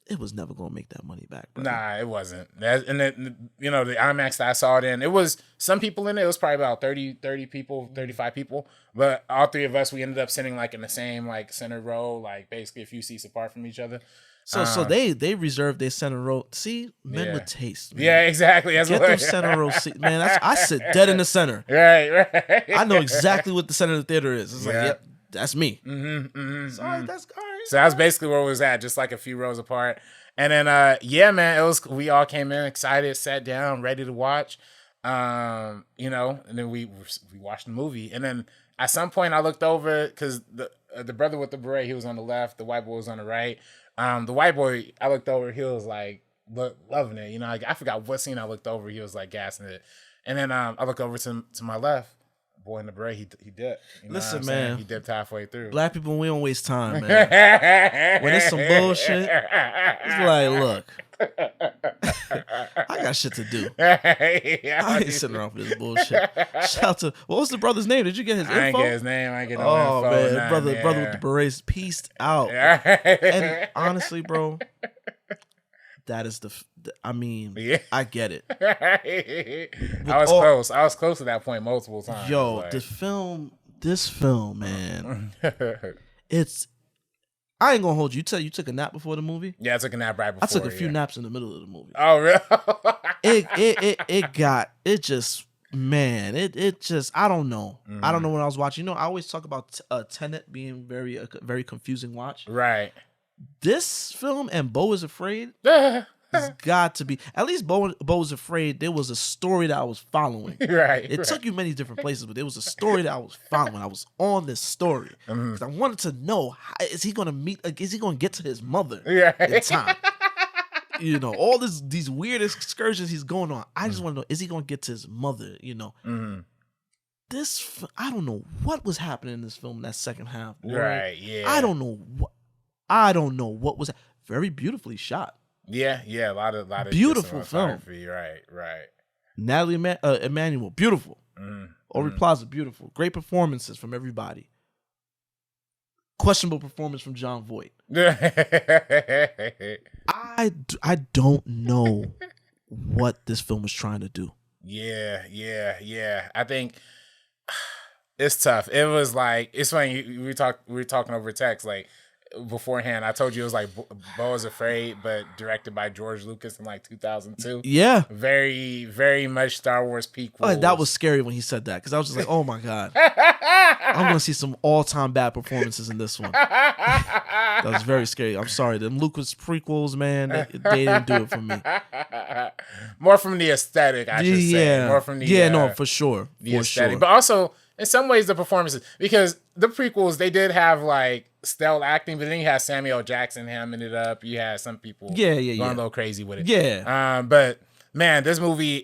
It was never gonna make that money back, bro. Nah, it wasn't. And then, you know, the IMAX that I saw it in, it was some people in it. It was probably about 30 people, 35 people. But all three of us, we ended up sitting like in the same like center row, like basically a few seats apart from each other. So they reserved their center row. See, men with taste. Man. Yeah, exactly. That's Get what them center row seats, man. I sit dead in the center. Right. I know exactly what the center of the theater is. It's like, yep, that's me. Sorry, that's all right. So that's basically where we was at, just like a few rows apart. And then, yeah, man, we all came in excited, sat down, ready to watch. You know, and then we watched the movie. And then at some point, I looked over because the brother with the beret, he was on the left, the white boy was on the right. The white boy, I looked over, he was like loving it. You know, I forgot what scene I looked over, he was like gassing it. And then I look over to my left, boy in the beret, he dipped. You know Listen, man, he dipped halfway through. Black people, we don't waste time, man. When it's some bullshit, it's like, look, I got shit to do. I ain't sitting around for this bullshit. Shout out to, what was the brother's name? Did you get his info? I ain't get his name. I ain't get no info. Man, Nah, brother with the berets, peaced out. And honestly, bro, that is I mean, I get it. I was close. I was close to that point multiple times. Yo, like, this film, man, I ain't gonna hold you. You took a nap before the movie? Yeah, I took a nap right before. I took a few naps in the middle of the movie. Oh, really? It just, I don't know. I don't know what I was watching. You know, I always talk about Tenet being a very confusing watch. Right. This film and Beau is Afraid has got to be, at least Beau is Afraid, there was a story that I was following. Right. It took you many different places, but there was a story that I was following. I was on this story. Because I wanted to know, is he going to get to his mother in time? You know, all these weird excursions he's going on. I just want to know, is he going to get to his mother? You know, I don't know what was happening in this film in that second half. Boy. Right. Yeah. I don't know what was very beautifully shot. Yeah. A lot of beautiful film. Right. Natalie Emmanuel, beautiful. Aubrey Plaza, beautiful. Great performances from everybody. Questionable performance from John Voight. I don't know what this film was trying to do. Yeah. I think it's tough. It was like, it's funny, we were talking over text, like beforehand. I told you it was like Beau is Afraid, but directed by George Lucas in like 2002. Yeah. Very, very much Star Wars peak. Oh, that was scary when he said that, because I was just like, oh my God. I'm gonna see some all-time bad performances in this one. That was very scary. I'm sorry. Them Lucas prequels, man, they didn't do it for me. More from the aesthetic, I should say. More from the no, for sure. The aesthetic. But also, in some ways, the performances, because the prequels, they did have like stealth acting, but then you had Samuel Jackson hamming it up. You had some people going a little crazy with it. Yeah. But man, this movie,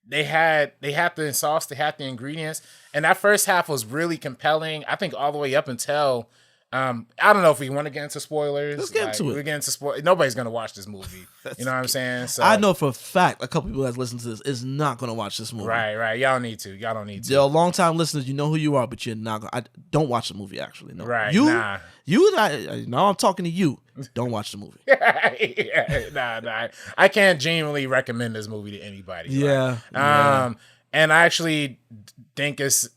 they had the sauce, they had the ingredients, and that first half was really compelling. I think all the way up until I don't know if we want to get into spoilers. Let's get into it. We're getting into spoilers. Nobody's gonna watch this movie. You know what I'm saying? So I know for a fact a couple people that listen to this is not gonna watch this movie. Right. Y'all don't need to. They're long time listeners. You know who you are, but you're not gonna. Don't watch the movie. Actually, no. Right. Now I'm talking to you. Don't watch the movie. Nah. I can't genuinely recommend this movie to anybody. Yeah. And I actually think it's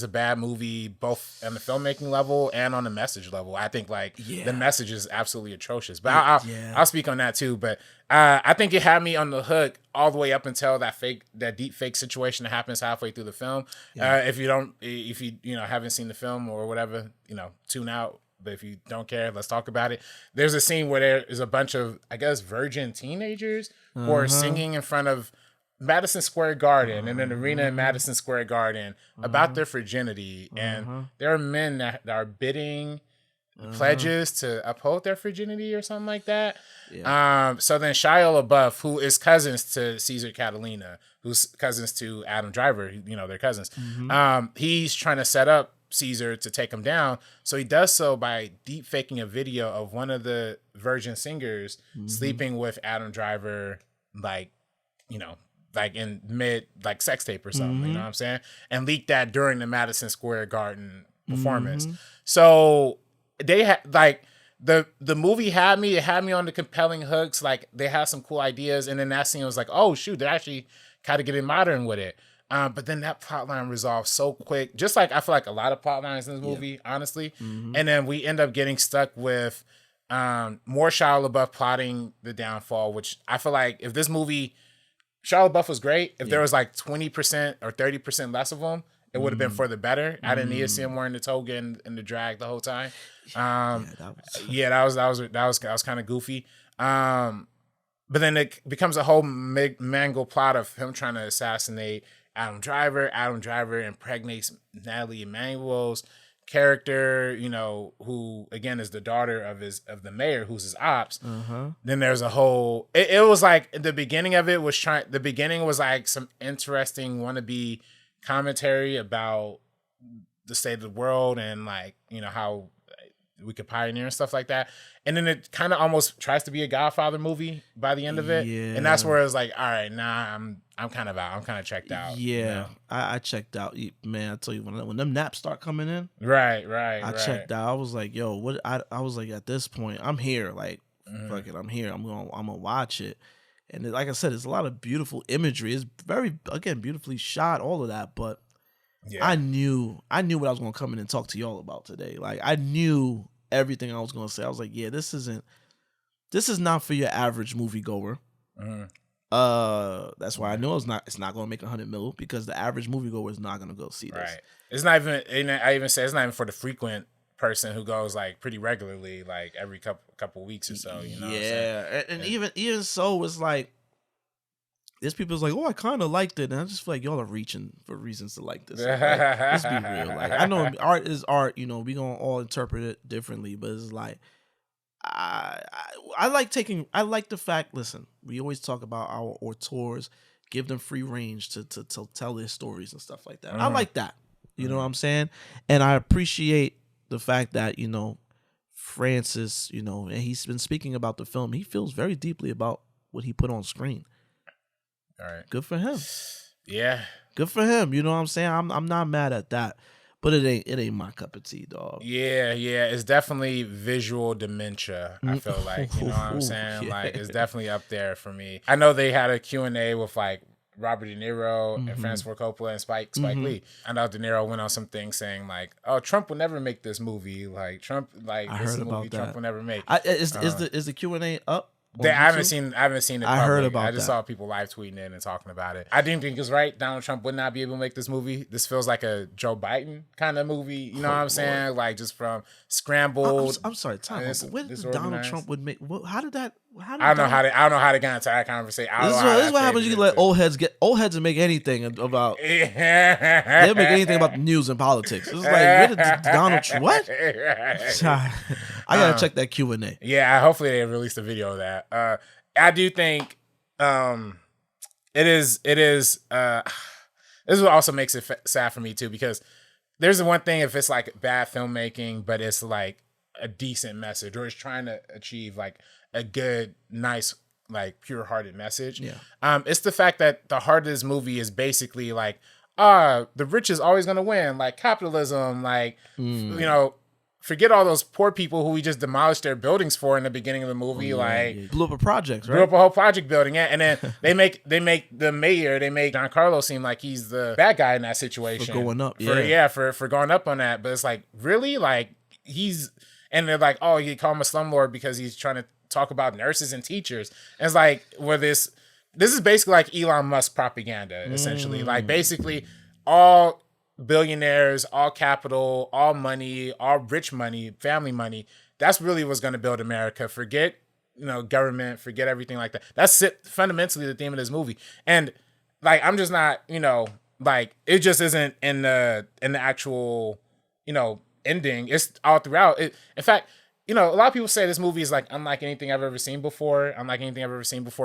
a bad movie, both on the filmmaking level and on the message level. I think the message is absolutely atrocious. But I'll speak on that too. But I think it had me on the hook all the way up until that deep fake situation that happens halfway through the film. If you haven't seen the film or whatever, tune out. But if you don't care, let's talk about it. There's a scene where there is a bunch of, I guess, virgin teenagers who are singing in front of Madison Square Garden and an arena in Madison Square Garden about their virginity. And there are men that are bidding pledges to uphold their virginity or something like that. So then Shia LaBeouf, who is cousins to Caesar Catalina, who's cousins to Adam Driver, they're cousins. He's trying to set up Caesar to take him down. So he does so by deep faking a video of one of the virgin singers sleeping with Adam Driver, like in mid sex tape or something, you know what I'm saying? And leaked that during the Madison Square Garden performance. So they had the movie had me on the compelling hooks. Like they had some cool ideas, and then that scene was like, oh shoot, they're actually kind of getting modern with it. But then that plot line resolved so quick, just like I feel like a lot of plot lines in this movie, honestly. And then we end up getting stuck with more Shia LaBeouf plotting the downfall, which I feel like if this movie, Shia LaBeouf was great. If there was 20% or 30% less of him, it would have been for the better. I didn't need to see him wearing the toga and the drag the whole time. That was kind of goofy. But then it becomes a whole mangled plot of him trying to assassinate Adam Driver. Adam Driver impregnates Natalie Emanuel's character, who again is the daughter of the mayor, who's his ops. Then there's a whole. It was like the beginning of it was the beginning was like some interesting wannabe commentary about the state of the world and how we could pioneer and stuff like that. And then it kind of almost tries to be a Godfather movie by the end of it. And that's where it's like, all right, I'm kind of out. I'm kind of checked out. I checked out, man. I tell you, when them naps start coming in, right. I checked out. I was like, yo, what? I was like, at this point, I'm here. Fuck it, I'm here. I'm gonna watch it. And like I said, it's a lot of beautiful imagery. It's very, again, beautifully shot, all of that. But I knew what I was gonna come in and talk to y'all about today. I knew everything I was gonna say. I was like, yeah, this is not for your average moviegoer. That's why I know it's not gonna make 100 mil, because the average moviegoer is not gonna go see this. Right. It's not even. I even say it's not even for the frequent person who goes pretty regularly, every couple weeks or so. You know. Yeah, and even so, it's like there's people's like, oh, I kind of liked it, and I just feel like y'all are reaching for reasons to like this. Let's be real. I know art is art. We gonna all interpret it differently, but it's like. I like the fact, listen, we always talk about our auteurs, give them free range to tell their stories and stuff like that. I like that. You know what I'm saying? And I appreciate the fact that, Francis, and he's been speaking about the film. He feels very deeply about what he put on screen. All right. Good for him. Yeah. Good for him. You know what I'm saying? I'm not mad at that. But it ain't my cup of tea, dog. Yeah. It's definitely visual dementia, I feel like. You know what I'm saying? Yeah. It's definitely up there for me. I know they had a Q&A with Robert De Niro and Francis Ford Coppola and Spike Lee. I know De Niro went on some things saying oh, Trump will never make this movie. Trump, I this heard movie about Trump that. will never make. Is the Q&A up? on I haven't YouTube? seen it. I heard public. about I just that. saw people live tweeting it and talking about it. I didn't think it was right. Donald Trump would not be able to make this movie. This feels like a Joe Biden kind of movie. You know what I'm saying? Like just from scrambled. I'm sorry, Tom. When did Donald Trump would make? How did that? I don't know how to get into that conversation. This is what happens. You can let old heads and make anything about. They'll make anything about the news and politics. It's like, where did Donald Trump? What? I gotta check that Q&A. Yeah, hopefully they released a video of that. I do think it is. This is what also makes it sad for me too, because there's the one thing if it's like bad filmmaking, but it's like a decent message, or it's trying to achieve like a good, nice, like pure-hearted message. Yeah. It's the fact that the heart of this movie is basically like, the rich is always gonna win, like capitalism, like you know. Forget all those poor people who we just demolished their buildings for in the beginning of the movie. Blew up a project, right? Blew up a whole project building, yeah. And then they make the mayor, they make Giancarlo seem like he's the bad guy in that situation. For going up, for going up on that. But it's like, really? Like and they're like, oh, you call him a slumlord because he's trying to talk about nurses and teachers. And it's like, well, this is basically like Elon Musk propaganda, essentially. Like basically all billionaires, all capital, all money, all rich money, family money. That's really what's going to build America. Forget, government, forget everything like that. That's fundamentally the theme of this movie. And like, I'm just not, like it just isn't in the actual, ending. It's all throughout. In fact, a lot of people say this movie is like unlike anything I've ever seen before.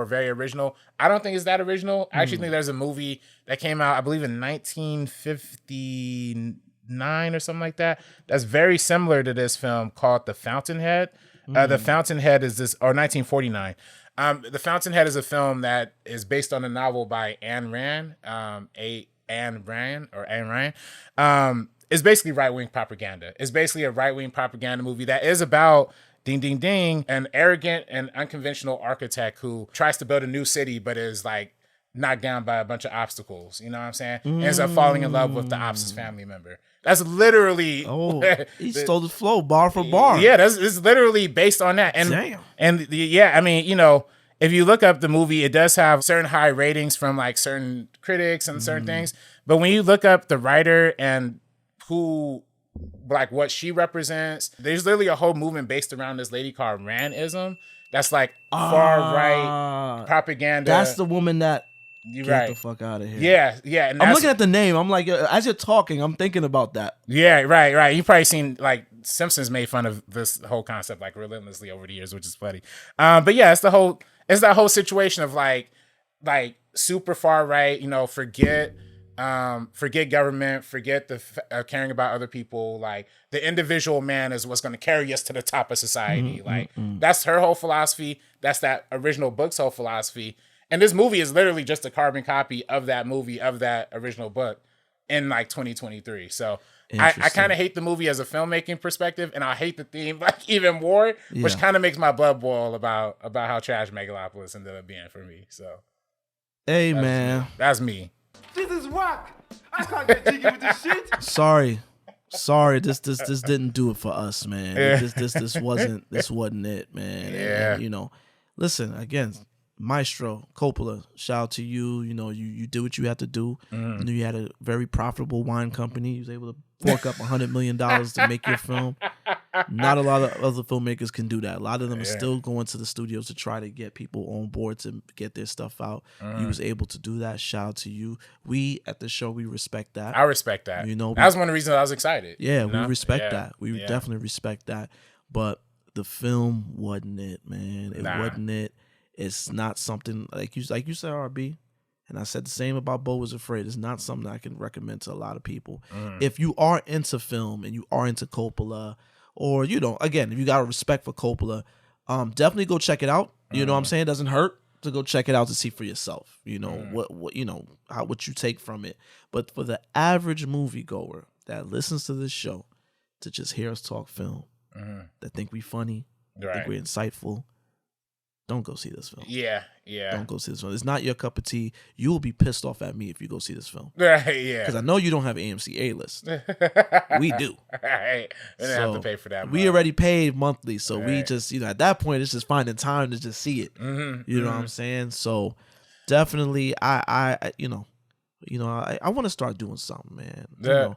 Very original. I don't think it's that original. I actually think there's a movie that came out, I believe, in 1959 or something like that. That's very similar to this film called The Fountainhead. The Fountainhead is this, or 1949. The Fountainhead is a film that is based on a novel by Ayn Rand. Ayn Rand. It's basically right-wing propaganda. It's basically a right-wing propaganda movie that is about, ding, ding, ding, an arrogant and unconventional architect who tries to build a new city but is like knocked down by a bunch of obstacles. You know what I'm saying? Ends up falling in love with the opposite family member. That's literally... Oh, he stole the flow bar for bar. Yeah, it's literally based on that. And, damn. And I mean, if you look up the movie, it does have certain high ratings from like certain critics and certain things. But when you look up the writer and who, like what she represents, there's literally a whole movement based around this lady called Randism. That's like far right propaganda. That's the woman that get the fuck out of here. Yeah. And I'm looking at the name. I'm like, as you're talking, I'm thinking about that. Yeah, right. You've probably seen like Simpsons made fun of this whole concept like relentlessly over the years, which is funny. But yeah, it's that whole situation of like super far right. Forget government, forget the caring about other people. Like the individual man is what's going to carry us to the top of society. That's her whole philosophy. That's that original book's whole philosophy. And this movie is literally just a carbon copy of that movie, of that original book in like 2023. So I kind of hate the movie as a filmmaking perspective, and I hate the theme like even more, which kind of makes my blood boil about how trash Megalopolis ended up being for me. So, hey man, that's me. This is whack. I can't get jiggy with this shit. Sorry, this didn't do it for us, man. This wasn't it, man. Yeah. And, listen again, Maestro Coppola. Shout out to you. You did what you had to do. You had a very profitable wine company. You was able to fork up $100 million to make your film. Not a lot of other filmmakers can do that. A lot of them are still going to the studios to try to get people on board to get their stuff out. You was able to do that. Shout out to you. We at the show, we respect that. I respect that. that was one of the reasons I was excited. Yeah, we respect that. We definitely respect that. But the film wasn't it, man. It wasn't it. It's not something like you said, RB. And I said the same about Beau Was Afraid. It's not something I can recommend to a lot of people. If you are into film and you are into Coppola, or again, if you got a respect for Coppola, definitely go check it out. You know what I'm saying? It doesn't hurt to go check it out to see for yourself. What you take from it. But for the average moviegoer that listens to this show to just hear us talk film, that think we funny, think we're insightful, don't go see this film. Yeah. Don't go see this film. It's not your cup of tea. You will be pissed off at me if you go see this film. Right, yeah. Because I know you don't have AMC A-list. We do. Right. We didn't have to pay for that. We already paid monthly, so we just, at that point, it's just finding time to just see it. You know what I'm saying? So definitely, I want to start doing something, man. Yeah.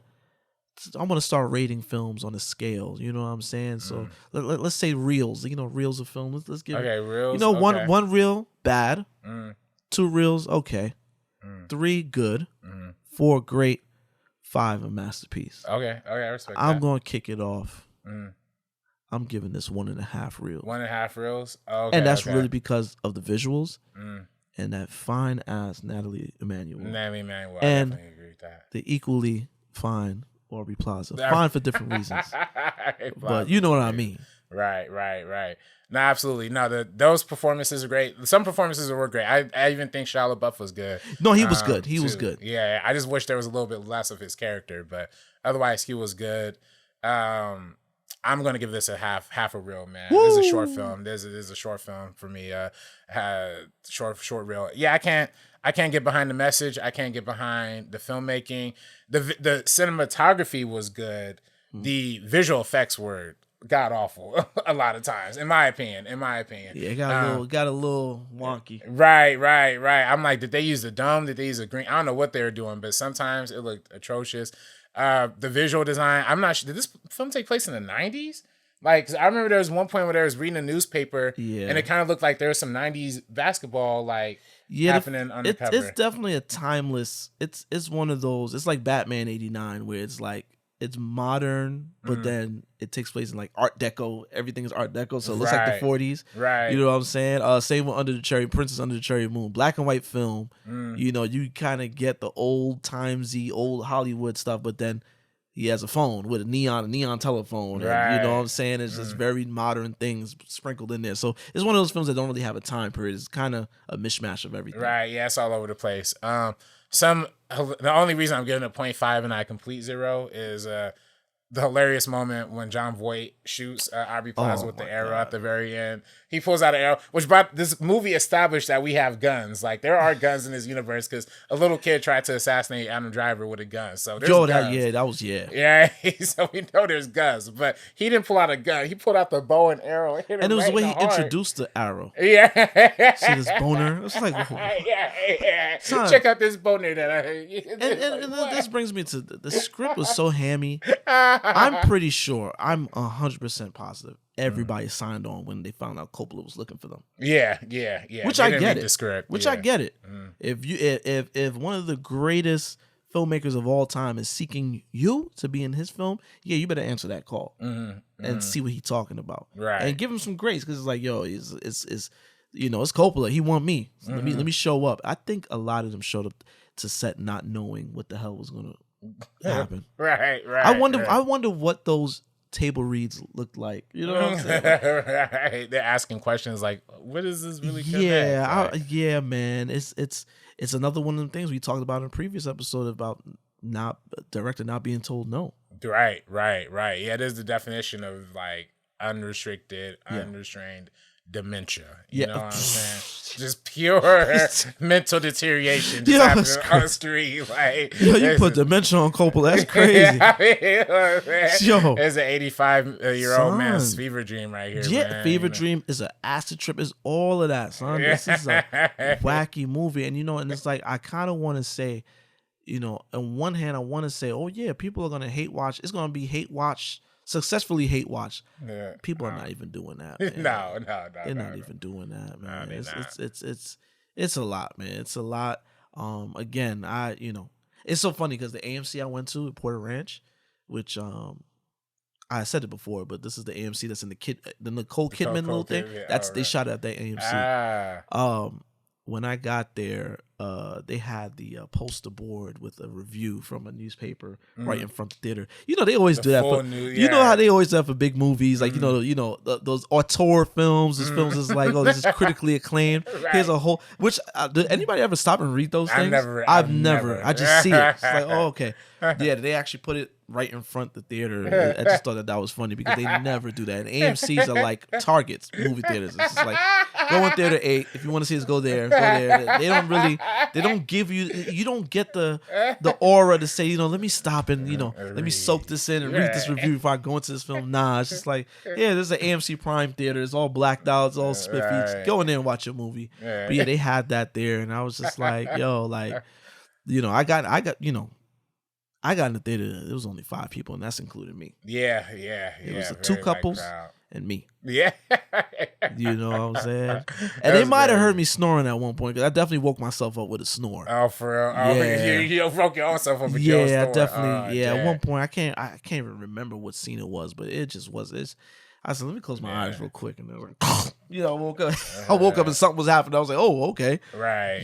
I want to start rating films on a scale. You know what I'm saying? So let's say reels. Reels of film. Let's give it. Reels. One reel bad, 2 reels okay, 3 good, 4 great, 5 a masterpiece. Okay, I respect that. I'm gonna kick it off. I'm giving this 1.5 reels. 1.5 reels. Okay, and that's really because of the visuals and that fine ass Natalie Emmanuel. I and definitely agree with that. The equally fine Aubrey Plaza. Fine for different reasons. But you know what I mean. Right. No, absolutely. No, those performances are great. Some performances were great. I even think Shia LaBeouf was good. No, he was good. He was good. Yeah, I just wish there was a little bit less of his character, but otherwise he was good. I'm gonna give this a half a reel, man. Woo! This is a short film. This is a short film for me. Short reel. Yeah, I can't get behind the message. I can't get behind the filmmaking. The cinematography was good. The visual effects were god awful a lot of times, in my opinion. Yeah, it got a little wonky. Right. I'm like, did they use the dome? Did they use a green? I don't know what they were doing, but sometimes it looked atrocious. The visual design, I'm not sure. Did this film take place in the 90s? Like, 'cause I remember there was one point where I was reading a newspaper, and it kind of looked like there was some 90s basketball happening on the cover. It's definitely a timeless. It's one of those. It's like Batman '89, where it's like it's modern, but then it takes place in like Art Deco. Everything is Art Deco, so it looks like the 40s. Right. You know what I'm saying? Same with Princess Under the Cherry Moon, black and white film. You kind of get the old timesy, old Hollywood stuff, but then he has a phone with a neon telephone. Right. And, you know what I'm saying? It's just very modern things sprinkled in there. So it's one of those films that don't really have a time period. It's kind of a mishmash of everything. Right. Yeah, it's all over the place. The only reason I'm giving it 0.5 and not a complete 0 is the hilarious moment when John Voight shoots Aubrey Plaza with the arrow at the very end. He pulls out an arrow, which brought this movie established that we have guns. Like, there are guns in this universe because a little kid tried to assassinate Adam Driver with a gun. So there's guns. Yeah, so we know there's guns. But he didn't pull out a gun. He pulled out the bow and arrow. And it was the way he introduced the arrow. Yeah. See this boner? It was like, yeah. Son. Check out this boner that and this brings me to the script was so hammy. I'm pretty sure, I'm 100% positive everybody signed on when they found out Coppola was looking for them. Yeah. Which I get it. I get it. If one of the greatest filmmakers of all time is seeking you to be in his film, yeah, you better answer that call and see what he's talking about. Right. And give him some grace, because it's like, yo, it's Coppola. He want me. So let me show up. I think a lot of them showed up to set not knowing what the hell was gonna happen. Right. I wonder what those table reads looked like. You know what I'm saying? Right. They're asking questions like, what is this really? Yeah, man. It's another one of them things we talked about in a previous episode about director not being told no. Right. Yeah, there's the definition of like unrestricted, unrestrained dementia. You know what I'm saying? Just pure mental deterioration just happening on the street. Like, you put dementia on Coppola. That's crazy. Yo, it's an 85-year-old man's fever dream right here. Yeah, man. fever dream is an acid trip. Is all of that, son. This is a wacky movie, and it's like I kind of want to say, on one hand, I want to say, oh yeah, people are gonna hate watch. It's gonna be hate watch. Successfully hate watch. Yeah. People are not even doing that. Man. No. They're not even doing that, man. It's a lot, man. It's a lot. Again, it's so funny because the AMC I went to at Porter Ranch, which I said it before, but this is the AMC that's in the Nicole Kidman little thing. They shot it at that AMC. When I got there, they had the poster board with a review from a newspaper right in front of the theater. You know, they always do that for you know how they always do that for big movies, like those auteur films. These films is like, oh, this is critically acclaimed. Right. Here's a whole which did anybody ever stop and read those things? I've never. I just see it. It's like, oh, okay, yeah. They actually put it right in front of the theater. I just thought that was funny because they never do that. And AMC's are like Targets, movie theaters. It's just like, go in theater 8. If you want to see us, go there. Go there. They don't give you don't get the aura to say, let me stop and, let me soak this in and read this review before I go into this film. Nah, it's just like, yeah, this is an AMC Prime theater. It's all blacked out. It's all spiffy. Just go in there and watch your movie. But yeah, they had that there. And I was just like, yo, like, I got in the theater. There was only 5 people, and that's including me. Yeah. It was 2 couples and me. Yeah. You know what I'm saying? And they might have heard me snoring at one point because I definitely woke myself up with a snore. Oh, for real? Oh, yeah. You woke your own self up with your snore. I definitely. At one point, I can't even remember what scene it was, but it just was. I said, let me close my eyes real quick, and then I woke up. I woke up and something was happening. I was like, oh, okay, right.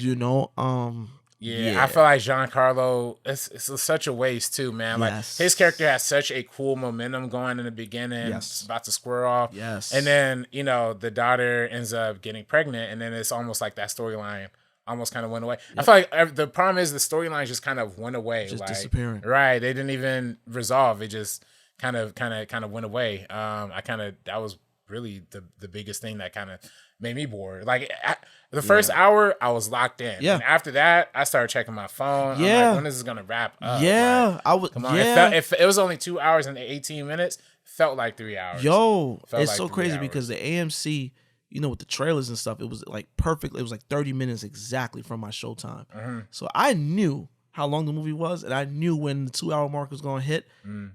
Yeah, I feel like Giancarlo, it's such a waste too, man. Like his character has such a cool momentum going in the beginning. It's about to square off. Yes. And then, the daughter ends up getting pregnant, and then it's almost like that storyline almost kind of went away. Yep. I feel like the problem is the storyline just kind of went away. Just disappearing. Right. They didn't even resolve. It just kind of went away. That was really the biggest thing that kind of made me bored. Like the first hour, I was locked in. Yeah. And after that, I started checking my phone. Yeah. I'm like, when is this gonna wrap up? Yeah. Like, I would. Come on. Yeah. It was only 2 hours and 18 minutes. It felt like 3 hours. It's so crazy because the AMC, with the trailers and stuff, it was like perfect. It was like 30 minutes exactly from my showtime. Mm-hmm. So I knew how long the movie was, and I knew when the 2 hour mark was going to hit.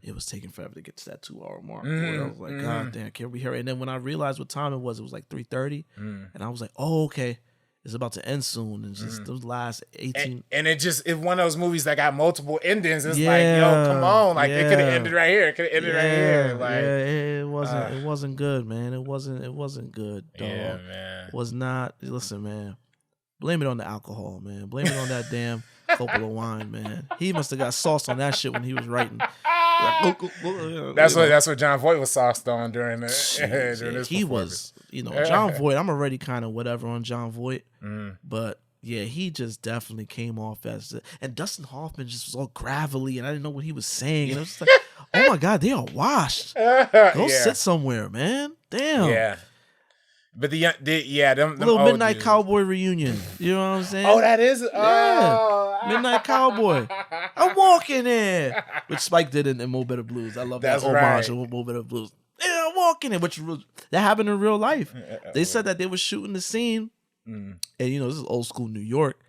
It was taking forever to get to that 2 hour mark. Boy, I was like, God damn, can't we hurry? And then when I realized what time it was like 3:30, and I was like, oh, okay, it's about to end soon. And just those last 18, and it's one of those movies that got multiple endings. It's like, yo, come on, like it could have ended right here. It could have ended right here. Like, it wasn't good, man. It wasn't good, dog. Yeah, man. Was not. Listen, man. Blame it on the alcohol, man. Blame it on that damn Coppola wine, man. He must have got sauced on that shit when he was writing. That's what John Voight was sauced on during this. He was, John Voight. I'm already kind of whatever on John Voight, but yeah, he just definitely came off as. And Dustin Hoffman just was all gravelly, and I didn't know what he was saying, and it was like, oh my God, they are washed. Go sit somewhere, man. Damn. Yeah. But them little Midnight Cowboy reunion. You know what I'm saying? Oh, that is Midnight Cowboy. I'm walking there, which Spike did in Mo Better Blues. I love that homage of Mo Better Blues. Yeah, I'm walking it, which that happened in real life. They said that they were shooting the scene, and this is old school New York.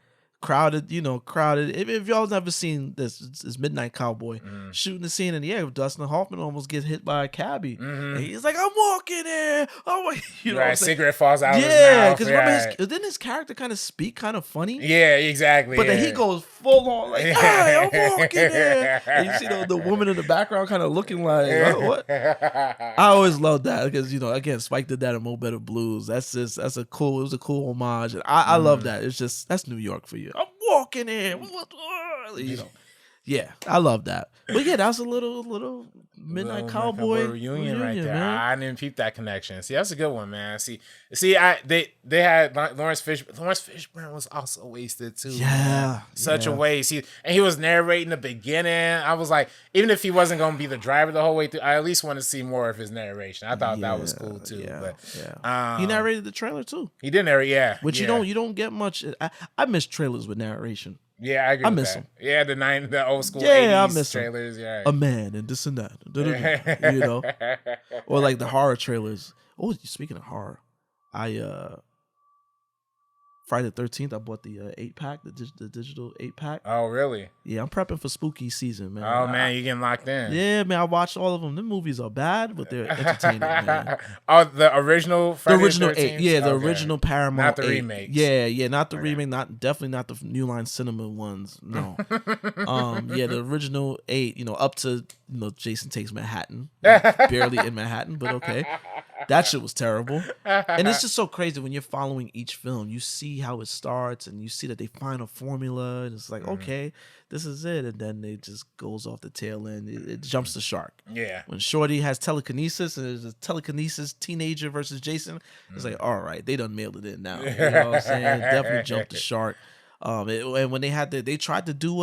Crowded. If y'all never seen this, it's Midnight Cowboy shooting the scene, and Dustin Hoffman almost gets hit by a cabbie, and he's like, "I'm walking there." Oh my, cigarette falls out. Yeah, because remember didn't his character kind of speak kind of funny? Yeah, exactly. But then he goes full on like, "Hey, I'm walking there," and you see the woman in the background kind of looking like, "What?" I always loved that because again, Spike did that in Mo Better Blues. It was a cool homage, and I love that. It's just that's New York for you. I'm walking in, Yeah, I love that. But yeah, that was a little Midnight Cowboy reunion right there. Man. I didn't peep that connection. See, that's a good one, man. They had Lawrence Fishburne. Lawrence Fishburne was also wasted too. Yeah, such a waste. And he was narrating the beginning. I was like, even if he wasn't going to be the driver the whole way through, I at least want to see more of his narration. I thought that was cool too. He narrated the trailer too. He did narrate, which you don't get much. I miss trailers with narration. Yeah, I agree. I miss them. Yeah, the old school 80s I miss trailers. Yeah, a man and this and that. Or like the horror trailers. Oh, speaking of horror, Friday the 13th, I bought the 8-pack, the digital 8-pack. Oh, really? Yeah, I'm prepping for spooky season, man. Oh, man, you're getting locked in. Yeah, man, I watched all of them. The movies are bad, but they're entertaining, man. Oh, the original Friday the original the 13th? 8. Yeah, the original Paramount Not the 8. remakes. Yeah, not the remake. Definitely not the New Line Cinema ones. No. The original 8, up to Jason Takes Manhattan. Barely in Manhattan, but okay. That shit was terrible. And it's just so crazy when you're following each film. You see how it starts and you see that they find a formula and it's like, okay, this is it. And then it just goes off the tail end. It jumps the shark. Yeah. When Shorty has telekinesis and there's a telekinesis teenager versus Jason, it's like, all right, they done mailed it in now. You know what I'm saying? Definitely jumped the shark. And when they tried to do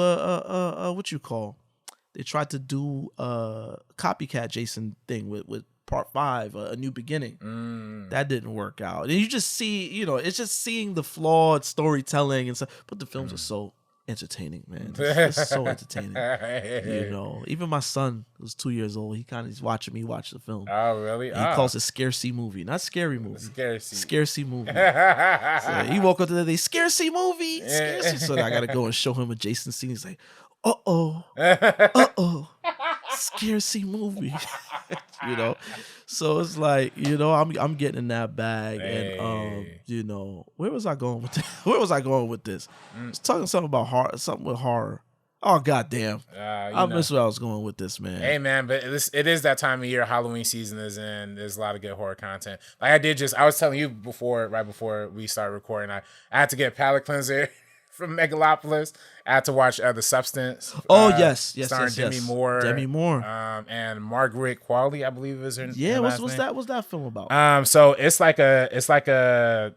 they tried to do a copycat Jason thing with part 5, A New Beginning. That didn't work out. And you just see, it's just seeing the flawed storytelling and stuff. But the films are so entertaining, man. It's so entertaining. Even my son, who's 2 years old, he's watching me watch the film. Oh, really? He calls it Scarcy movie, not Scary movie. Scarcy movie. So he woke up today, Scarcy movie. Scarcy. So I got to go and show him a Jason scene. He's like, uh-oh, Scarcy movie. So it's like, I'm getting in that bag. Hey. And where was I going with this? I was talking something with horror. Oh, goddamn. I missed where I was going with this, man. Hey, man, but it is that time of year. Halloween season is in. There's a lot of good horror content. Like I was telling you right before we started recording, I had to get a palate cleanser from Megalopolis. I had to watch The Substance. Yes. Starring Demi Moore. And Margaret Qualley, I believe is her name. Yeah, what's that film about? So it's like a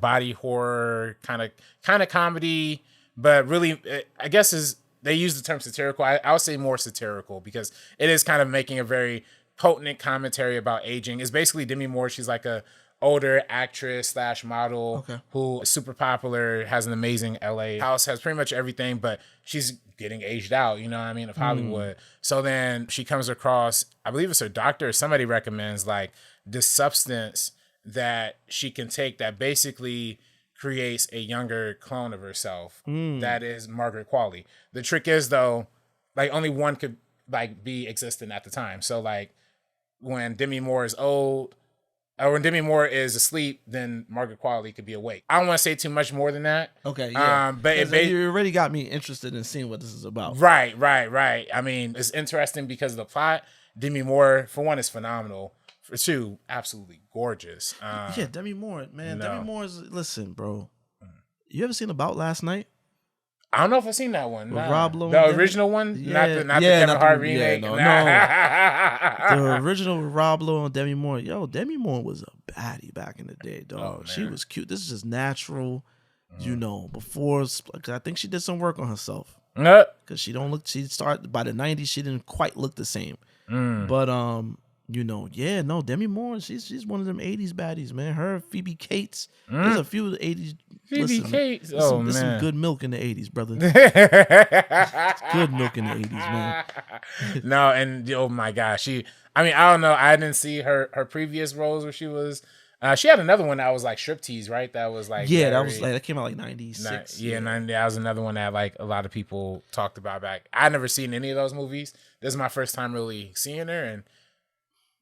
body horror kind of comedy, but really, I guess they use the term satirical. I would say more satirical because it is kind of making a very potent commentary about aging. It's basically Demi Moore. She's like a older actress / model who is super popular, has an amazing LA house, has pretty much everything, but she's getting aged out, of Hollywood. So then she comes across, I believe it's her doctor or somebody recommends like this substance that she can take that basically creates a younger clone of herself. That is Margaret Qualley. The trick is though, like only one could like be existent at the time. So like when Demi Moore is old, or when Demi Moore is asleep, then Margaret Qualley could be awake. I don't want to say too much more than that. Okay, yeah. But you already got me interested in seeing what this is about. Right. I mean, it's interesting because of the plot. Demi Moore, for one, is phenomenal. For two, absolutely gorgeous. Demi Moore, man. Demi Moore is, listen, bro. You ever seen About Last Night? I don't know if I've seen that one. Rob Lowe, the original one, not the Kevin Hart remake. No. The original with Rob Lowe and Demi Moore. Yo, Demi Moore was a baddie back in the day, dog. She was cute. This is just natural, before, cause I think she did some work on herself. Because she don't look. She started by the 90s. She didn't quite look the same. But Demi Moore. She's one of them 80s baddies, man. Her, Phoebe Cates. There's a few of the 80s. Phoebe Cates. There's some good milk in the 80s, brother. Good milk in the 80s, man. No, and oh my gosh, I don't know. I didn't see her previous roles where she was. She had another one that was like striptease, right? That was like that came out like 96. 90. That was another one that like a lot of people talked about back. I'd never seen any of those movies. This is my first time really seeing her, and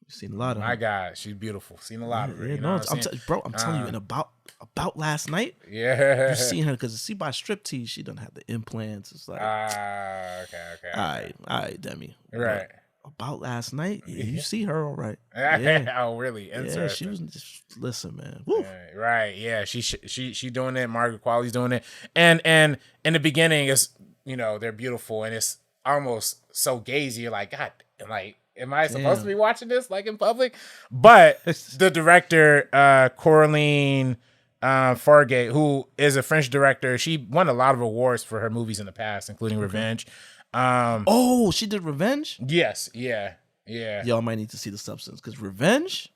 you've seen a lot of her. My God, she's beautiful. Seen a lot of her. I'm telling you, and about Last Night. Yeah, you've seen her because see by striptease, she doesn't have the implants. It's like okay. All right, Demi. Right. About Last Night, you see her all right. Oh, really? Yeah, she was just listen, man. Woo. Right. Yeah, she doing it. Margaret Qualley's doing it, and in the beginning, it's they're beautiful, and it's almost so gazy. You're like, God, like, am I supposed to be watching this like in public? But the director, Coraline Fargate, who is a French director, she won a lot of awards for her movies in the past, including Revenge. She did Revenge? Yes. Yeah. Y'all might need to see The Substance because Revenge,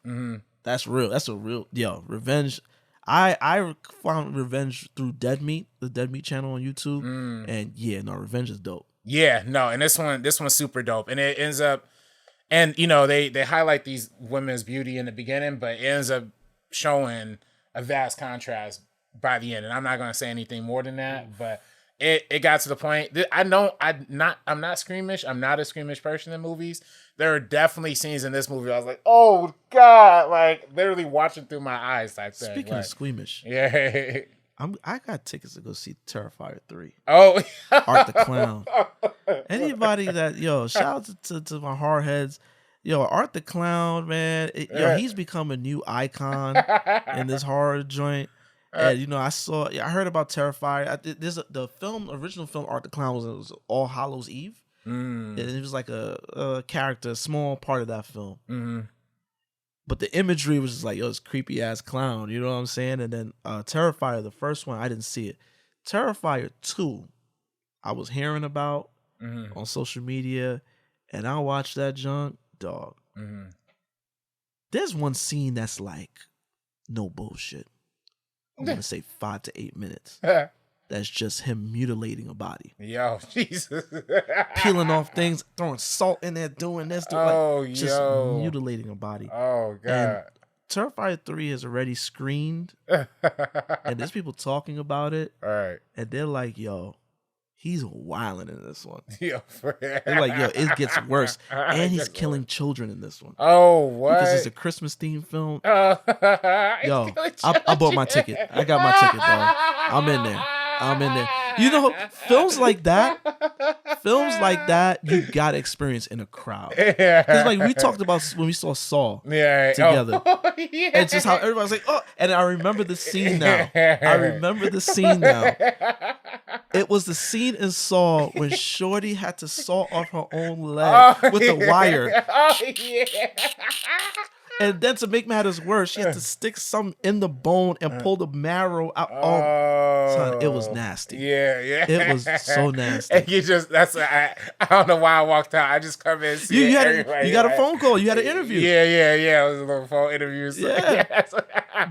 that's real. That's a real Revenge. I found Revenge through Dead Meat, the Dead Meat channel on YouTube, and Revenge is dope. Yeah, no, and this one's super dope, and it ends up, and they highlight these women's beauty in the beginning, but it ends up showing a vast contrast by the end, and I'm not gonna say anything more than that, but it got to the point that I'm not squeamish. I'm not a squeamish person in movies. There are definitely scenes in this movie I was like, oh God, like literally watching through my eyes type thing. Speaking of squeamish, yeah. I got tickets to go see Terrifier 3. Oh, Art the Clown. Anybody that shout out to my horror heads. Yo, Art the Clown, man. Yo, he's become a new icon in this horror joint. And you know, I heard about Terrifier. The original film Art the Clown was All Hallows Eve, and it was like a character, a small part of that film. Mm-hmm. But the imagery was just like, yo, this creepy ass clown. You know what I'm saying? And then Terrifier, the first one, I didn't see it. Terrifier 2, I was hearing about on social media, and I watched that junk, dog. Mm-hmm. There's one scene that's like, no bullshit. I'm gonna say 5 to 8 minutes. That's just him mutilating a body. Yo, Jesus. Peeling off things, throwing salt in there, doing this, just mutilating a body. Oh, God. And Terrifier 3 has already screened, and there's people talking about it. All right. And they're like, yo, he's wilding in this one. Yo, they're like, yo, it gets worse. And he's killing children in this one. Oh, what? Because it's a Christmas themed film. Yo, I bought my ticket. I got my ticket, dog. I'm in there. You know, films like that, you gotta experience in a crowd. Because like we talked about when we saw Saw together. It's just how everybody's like, oh, and I remember the scene now. It was the scene in Saw when Shorty had to saw off her own leg with the wire. Oh, yeah. And then to make matters worse, she had to stick something in the bone and pull the marrow out. Oh, son, it was nasty. Yeah. It was so nasty. And I don't know why I walked out. I just come in and see you got a phone call. You had an interview. Yeah. It was a little phone interview. So yeah.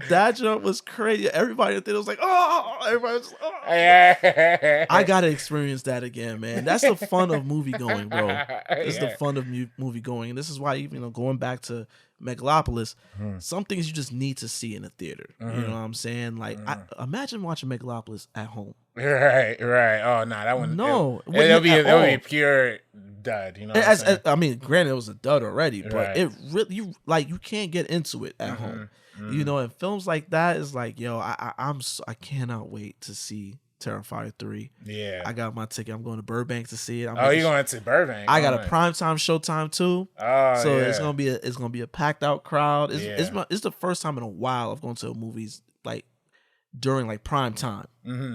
That jump was crazy. Everybody at the theater was like, oh, everybody was like, oh. Yeah. I got to experience that again, man. That's the fun of movie going, bro. It's the fun of movie going. And this is why, going back to Megalopolis, some things you just need to see in a theater. You know what I'm saying? Like, imagine watching Megalopolis at home. Right. Oh, no, that wouldn't. No, it'll be pure dud. You know, I mean, granted, it was a dud already, but it really, you can't get into it at home. You know, and films like that is like, yo, I cannot wait to see Terrifier 3. Yeah. I got my ticket. I'm going to Burbank to see it. You're going to Burbank? I got a primetime showtime too. Oh, so yeah. it's gonna be a packed out crowd. It's the first time in a while I've gone to movies like during like prime time.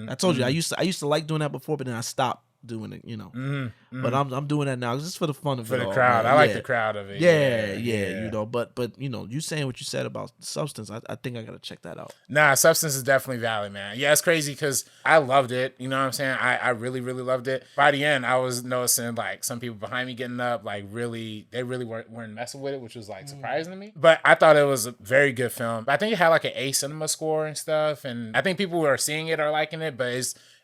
I told you I used to like doing that before, but then I stopped doing it, you know. But I'm doing that now just for the fun of it. For the crowd. I like the crowd of it. Yeah, you know, but you know, you saying what you said about Substance, I think I gotta check that out. Nah, Substance is definitely valid, man. Yeah, it's crazy because I loved it. You know what I'm saying? I really, really loved it. By the end, I was noticing like some people behind me getting up, like they really weren't messing with it, which was like surprising to me. But I thought it was a very good film. I think it had like an A cinema score and stuff, and I think people who are seeing it are liking it, but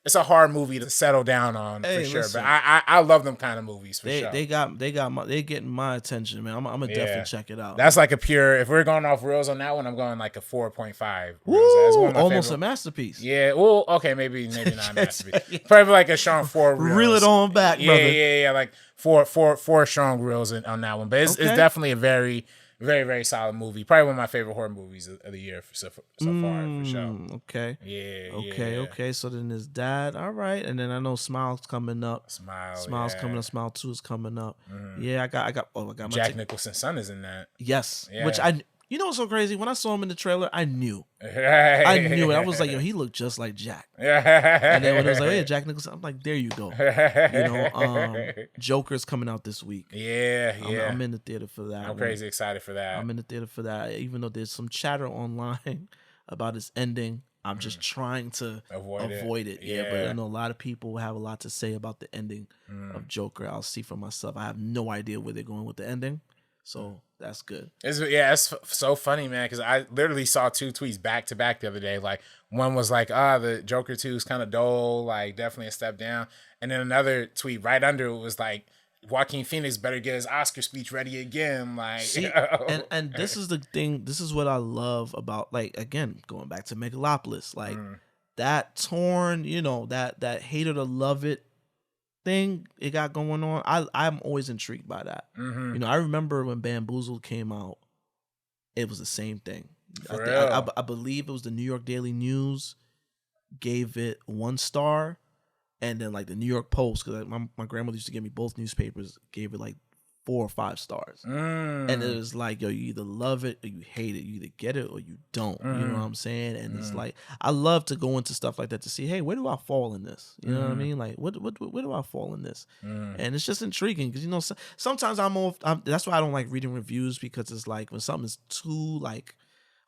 it's a hard movie to settle down on for sure. Listen, but I love them kind of movies for sure. They getting my attention, man. I'm gonna definitely check it out. That's like a pure. If we're going off reels on that one, I'm going like a 4.5. Almost a masterpiece. Yeah. Well, okay, maybe not a masterpiece. Probably like a strong 4 reels. Reel it on back, brother. Yeah. Like four strong reels on that one. But it's definitely a very, very, very solid movie. Probably one of my favorite horror movies of the year so far, for sure. Okay. Yeah. Okay. So then there's that. All right. And then I know Smile's coming up. Smile's coming up. Smile 2 is coming up. Yeah, I got my Jack Nicholson's son is in that. Yes. Yeah. Which you know what's so crazy? When I saw him in the trailer, I knew. I knew it. I was like, yo, he looked just like Jack. And then when it was like, hey, Jack Nicholson, I'm like, there you go. You know, Joker's coming out this week. Yeah. I'm in the theater for that. I'm crazy excited for that. I'm in the theater for that. Even though there's some chatter online about its ending, I'm just trying to avoid it. Yeah, but I know a lot of people have a lot to say about the ending of Joker. I'll see for myself. I have no idea where they're going with the ending. So that's good. It's so funny, man, because I literally saw 2 tweets back to back the other day. Like, one was like, the Joker 2 is kind of dull, like definitely a step down. And then another tweet right under it was like, Joaquin Phoenix better get his Oscar speech ready again. Like, see, and this is the thing. This is what I love about, like, again, going back to Megalopolis, like that torn, you know, that hate it or love it thing it got going on. I'm always intrigued by that. You know, I remember when Bamboozled came out, it was the same thing. I believe it was the New York Daily News gave it 1 star, and then like the New York Post, because my grandmother used to give me both newspapers, gave it like 4 or 5 stars. And it was like, yo, you either love it or you hate it. You either get it or you don't. You know what I'm saying? And it's like, I love to go into stuff like that to see, hey, where do I fall in this? You know what I mean? Like, where do I fall in this? And it's just intriguing because, you know, sometimes that's why I don't like reading reviews, because it's like when something is too like,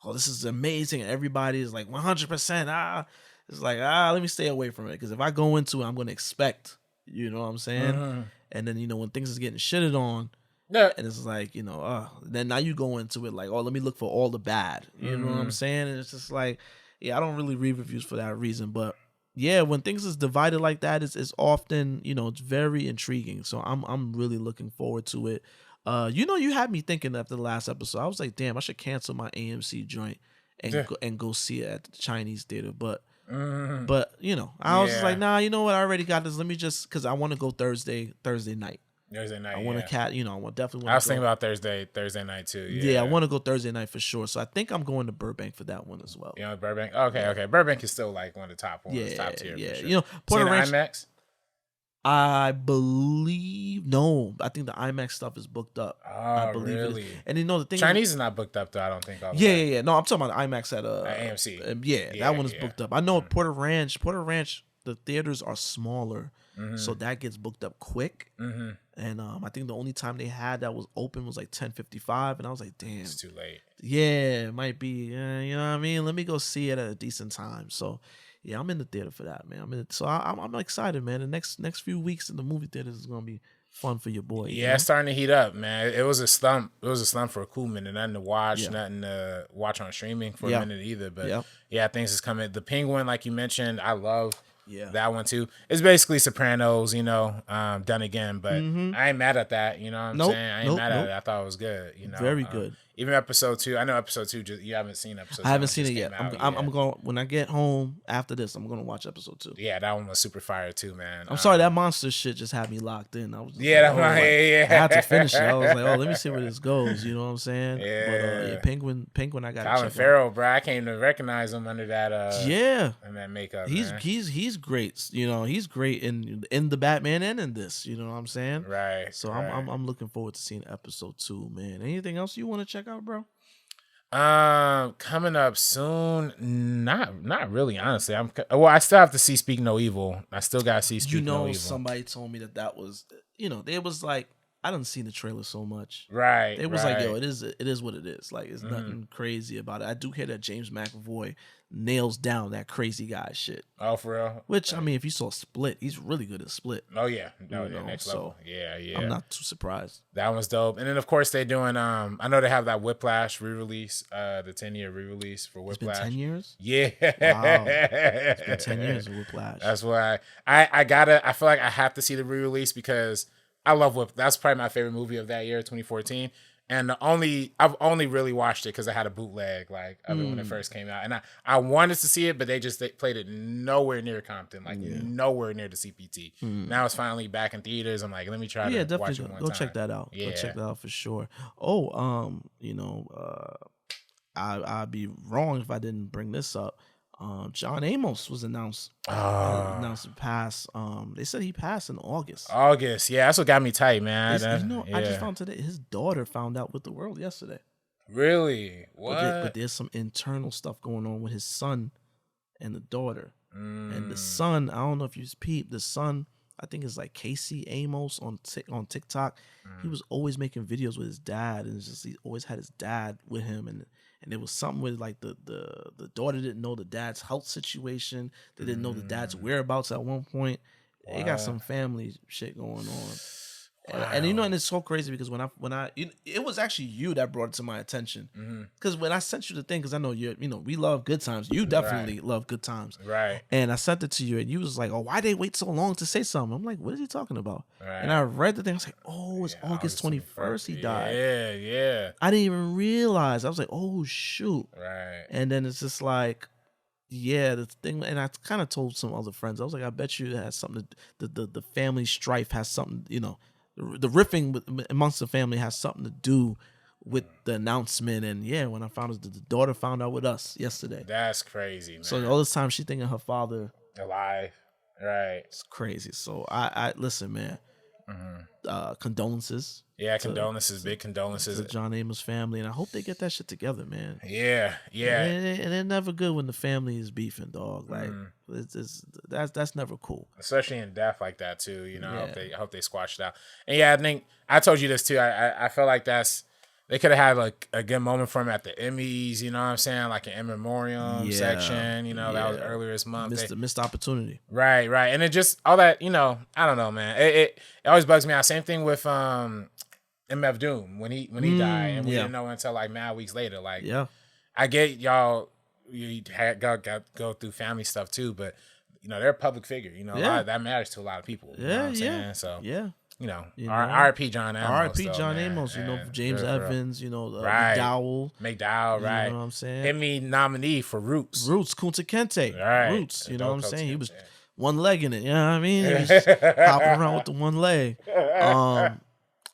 oh, this is amazing, and everybody is like 100%, it's like, let me stay away from it, because if I go into it, I'm going to expect, you know what I'm saying? And then, you know, when things is getting shitted on, and it's like, you know, then now you go into it like, oh, let me look for all the bad, you know what I'm saying? And it's just like, yeah, I don't really read reviews for that reason, but yeah, when things is divided like that, it's often, you know, it's very intriguing. So I'm really looking forward to it. You know, you had me thinking after the last episode. I was like, damn, I should cancel my AMC joint and go see it at the Chinese theater. But you know, I was just like, nah, you know what? I already got this. Let me just, because I want to go Thursday night. I want to you know, I definitely want to I was thinking about Thursday night too. Yeah, I want to go Thursday night for sure. So I think I'm going to Burbank for that one as well. You know, Burbank? Okay. Burbank is still like one of the top ones, top tier. Yeah, for sure. You know, Porter Ranch. IMAX? I believe no. I think the IMAX stuff is booked up. Oh, I believe really? it is. And you know the thing, Chinese is not booked up though. I don't think. Yeah. No, I'm talking about IMAX at AMC. Yeah, that one is booked up. I know Porter Ranch. The theaters are smaller, so that gets booked up quick. And I think the only time they had that was open was like 10:55, and I was like, damn, it's too late. Yeah, it might be. You know what I mean? Let me go see it at a decent time. So. Yeah, I'm in the theater for that, man. I'm excited, man. The next few weeks in the movie theaters is gonna be fun for your boy. Yeah, it's starting to heat up, man. It was a slump. It was a slump for a cool minute. Nothing to watch, nothing to watch on streaming for a minute either. But yeah, things is coming. The Penguin, like you mentioned, I love that one too. It's basically Sopranos, you know, done again. But I ain't mad at that. You know what I'm saying? I ain't mad at it. I thought it was good. You know, very good. Even episode 2. I know episode 2. You haven't seen episode 2. I haven't seen it yet. I'm going, when I get home after this, I'm going to watch episode 2. Yeah, that one was super fire too, man. I'm sorry, that monster shit just had me locked in. I was I had to finish it. I was like, oh, let me see where this goes. You know what I'm saying? Yeah. But Penguin, I got to check Colin Farrell, bro. I can't even recognize him under that. And that makeup. He's great. You know, he's great in the Batman and in this. You know what I'm saying? Right. So I'm looking forward to seeing episode 2, man. Anything else you want to check out, bro? Coming up soon. Not really, honestly. I still have to see Speak No Evil. I still gotta see Speak No Evil. Somebody told me that was, you know, it was like, I didn't see the trailer so much. Right. It was like, yo, it is what it is. Like, it's nothing crazy about it. I do hear that James McAvoy nails down that crazy guy shit. Oh, for real? Which, I mean, if you saw Split, he's really good at Split. Oh, yeah. No, next level. Yeah. I'm not too surprised. That one's dope. And then, of course, they're doing, I know they have that Whiplash re-release, the 10-year re-release for Whiplash. It's been 10 years? Yeah. Wow. It's been 10 years of Whiplash. That's why I feel like I have to see the re-release because I love Whiplash. That's probably my favorite movie of that year, 2014. And I've only really watched it because I had a bootleg of it when it first came out, and I wanted to see it, but they played it nowhere near Compton, nowhere near the CPT. Now it's finally back in theaters. I'm like, let me try to watch it one time. Go check that out. Yeah. Go check that out for sure. Oh, you know, I'd be wrong if I didn't bring this up. John Amos was announced to pass. They said he passed in August. Yeah, that's what got me tight, man. I just found today his daughter found out with the world yesterday. Really? What? But there's some internal stuff going on with his son and the daughter. And the son, I don't know if you peeped, the son, I think it's like Casey Amos on TikTok. He was always making videos with his dad, and it's just he always had his dad with him, and there was something with like the daughter didn't know the dad's health situation. They didn't know the dad's whereabouts at one point. They got some family shit going on. And you know, and it's so crazy because when I it was actually you that brought it to my attention. Because when I sent you the thing, because I know we love Good Times. You definitely love Good Times. Right. And I sent it to you, and you was like, oh, why they wait so long to say something? I'm like, what is he talking about? Right. And I read the thing. I was like, oh, it's August 21st he died. Yeah. I didn't even realize. I was like, oh, shoot. Right. And then it's just like, yeah, the thing, and I kind of told some other friends. I was like, I bet you it has something. The family strife has something, the riffing amongst the family has something to do with the announcement. And yeah, when I found out, the daughter found out with us yesterday. That's crazy, man. So all this time she thinking her father alive, right? It's crazy. So I listen, man. Condolences. Yeah, condolences, big condolences to John Amos' family, and I hope they get that shit together, man. Yeah. And it's never good when the family is beefing, dog. Like that's never cool, especially in death like that too. You know, I hope they squash it out. And I think I told you this too. I feel like they could have had like a good moment for him at the Emmys. You know what I'm saying? Like an in memoriam section. You know, that was earlier this month. Missed opportunity. Right. And it just all that. You know, I don't know, man. It always bugs me out. Same thing with MF Doom when he died, and we didn't know until like mad weeks later. Like, I get y'all. You had go through family stuff too, but you know they're a public figure. You know, that matters to a lot of people. You know what I'm saying? So you know, R.I.P. John Amos. R.I.P. John Amos. You know, James Evans. You know, McDowell. Right. You know what I'm saying? Emmy nominee for Roots. Kunta Kinte. Right. Roots. You know what I'm saying? He was one leg in it. You know what I mean? He was hopping around with the one leg.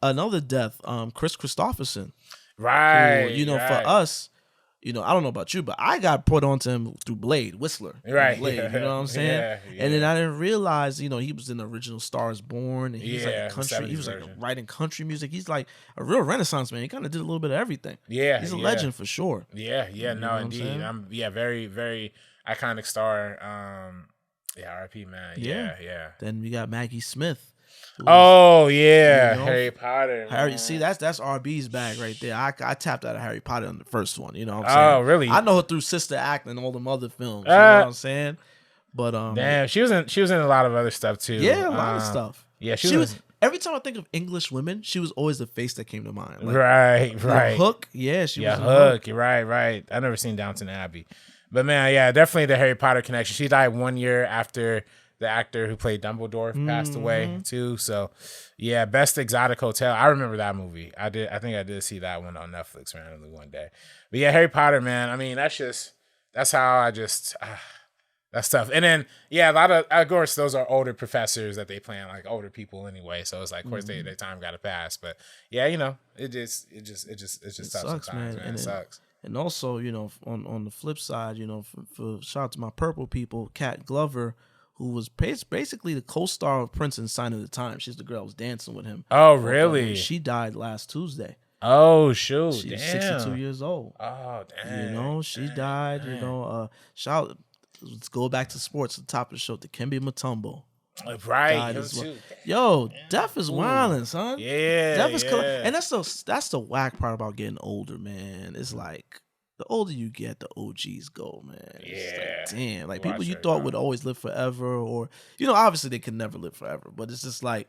Another death. Chris Christopherson. Right. Who, you know, for us. You know, I don't know about you, but I got put onto him through Blade, Whistler. Right. Blade, you know what I'm saying? Yeah. And then I didn't realize, you know, he was in the original Stars Born. And he's like a country. 70s He was like version. writing country music. He's like a real Renaissance man. He kind of did a little bit of everything. Yeah. He's a legend for sure. Yeah. You know No, what indeed. Very, very iconic star. R.I.P. man. Yeah. Then we got Maggie Smith. Oh yeah, you know, Harry Potter. Harry, see that's RB's bag right there. I tapped out of Harry Potter in the first one. You know what I'm Oh saying? really? I know her through Sister Act and all them other films. You know what I'm saying? But damn, she was in a lot of other stuff too. Yeah, a lot of stuff. Yeah, she was. Every time I think of English women, she was always the face that came to mind. Like, right. Hook, yeah, she was. Hook. You're right. I never seen Downton Abbey, but man, yeah, definitely the Harry Potter connection. She died 1 year after the actor who played Dumbledore passed away too. So yeah, Best Exotic Hotel. I remember that movie. I think I did see that one on Netflix randomly one day. But yeah, Harry Potter, man. I mean, that's how I just that's tough. And then a lot of course those are older professors that they plan, like older people anyway. So it's like, of course their time got to pass. But yeah, you know, it just tough sucks, sometimes, man. It sucks. And also, you know, on the flip side, you know, for shout out to my purple people, Kat Glover, who was basically the co-star of Prince and Sign of the Times. She's the girl who was dancing with him. Oh, really? She died last Tuesday. Oh, shoot. She's damn. 62 years old. Oh, damn. You know, she died. You know, let's go back to sports. The top of the show, Dikembe Mutombo. Right. Yo, death is wilding, son. Yeah. Death is and that's the whack part about getting older, man. It's like, the older you get, the OGs go, man. It's like, damn. Like people you thought would always live forever, or, you know, obviously they can never live forever, but it's just like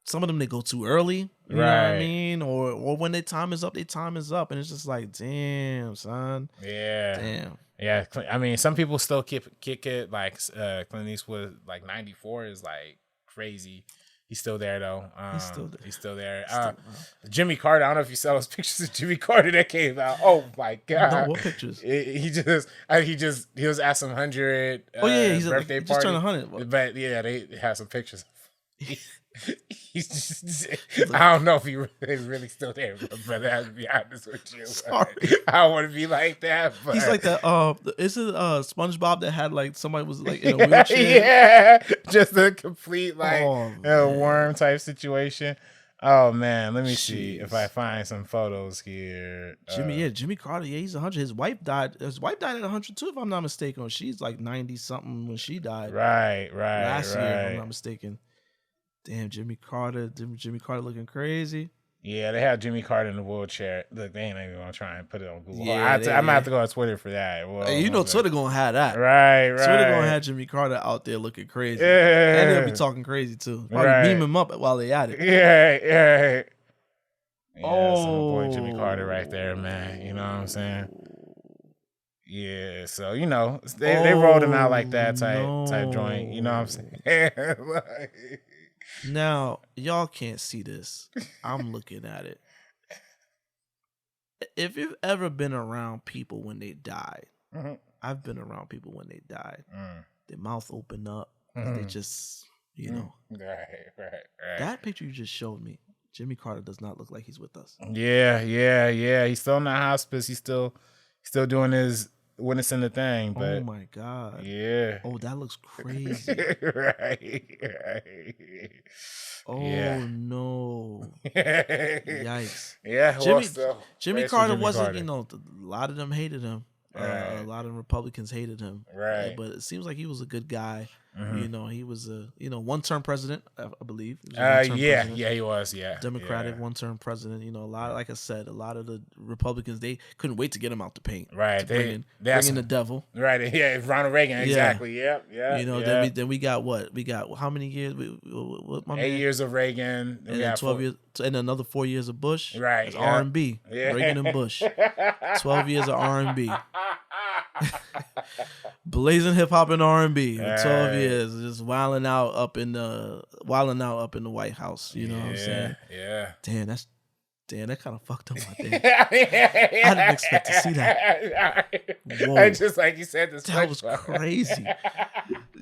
some of them, they go too early. You know what I mean? Or when their time is up, their time is up. And it's just like, damn, son. Yeah. Damn. Yeah. I mean, some people still kick it. Like Clint Eastwood, like 94 is like crazy. He's still there though. He's still there. Jimmy Carter. I don't know if you saw those pictures of Jimmy Carter that came out. Oh my god! No, what pictures? He was at some 100. He's birthday just party. turned 100. But yeah, they have some pictures. He's just, I don't know if he really still there, but I have to be honest with you. Sorry. I don't want to be like that. But. He's like that. Is it SpongeBob that had like somebody was like in a wheelchair? Yeah, just a complete like worm type situation. Oh man, let me see if I find some photos here. Jimmy Carter. Yeah, he's 100. His wife died. His wife died at 102, if I'm not mistaken. She's like 90 something when she died. Right. Last year, if I'm not mistaken. Damn, Jimmy Carter looking crazy. Yeah, they have Jimmy Carter in the wheelchair. Look, they ain't even gonna try and put it on Google. Yeah, I'm gonna have to go on Twitter for that. Well, hey, you know Twitter gonna have that. Right. Twitter gonna have Jimmy Carter out there looking crazy. Yeah. And they'll be talking crazy too. Probably meme him up while they at it. Yeah. That's my boy Jimmy Carter right there, man. You know what I'm saying? Yeah, so you know they rolled him out like that type joint. You know what I'm saying? Now, y'all can't see this. I'm looking at it. If you've ever been around people when they died, I've been around people when they died. Their mouth opened up. They just, you know. Right. That picture you just showed me, Jimmy Carter does not look like he's with us. Yeah. He's still in the hospice. He's still doing his witnessing the thing. But oh my god, yeah. Oh, that looks crazy. right. Oh no! Yikes! Yeah, Jimmy Carter wasn't. You know, a lot of them hated him. A lot of Republicans hated him. Right. But it seems like he was a good guy. You know, he was a one-term president, I believe. He was. Yeah. Democratic one-term president. You know, a lot. Like I said, a lot of the Republicans, they couldn't wait to get him out the paint. Right. Bring in the devil. Right. Yeah. Ronald Reagan. Exactly. Yeah. You know, then we got what? We got how many years? 8 years of Reagan. And then 12 years, and another 4 years of Bush. Right. It's R&B. Yeah. Reagan and Bush. 12 years of R&B. Blazing hip hop and R&B for 12 years, just wilding out up in the White House. You know what I'm saying? Yeah. Damn, that kind of fucked up my day. I didn't expect to see that. Whoa. Just like you said, that was crazy.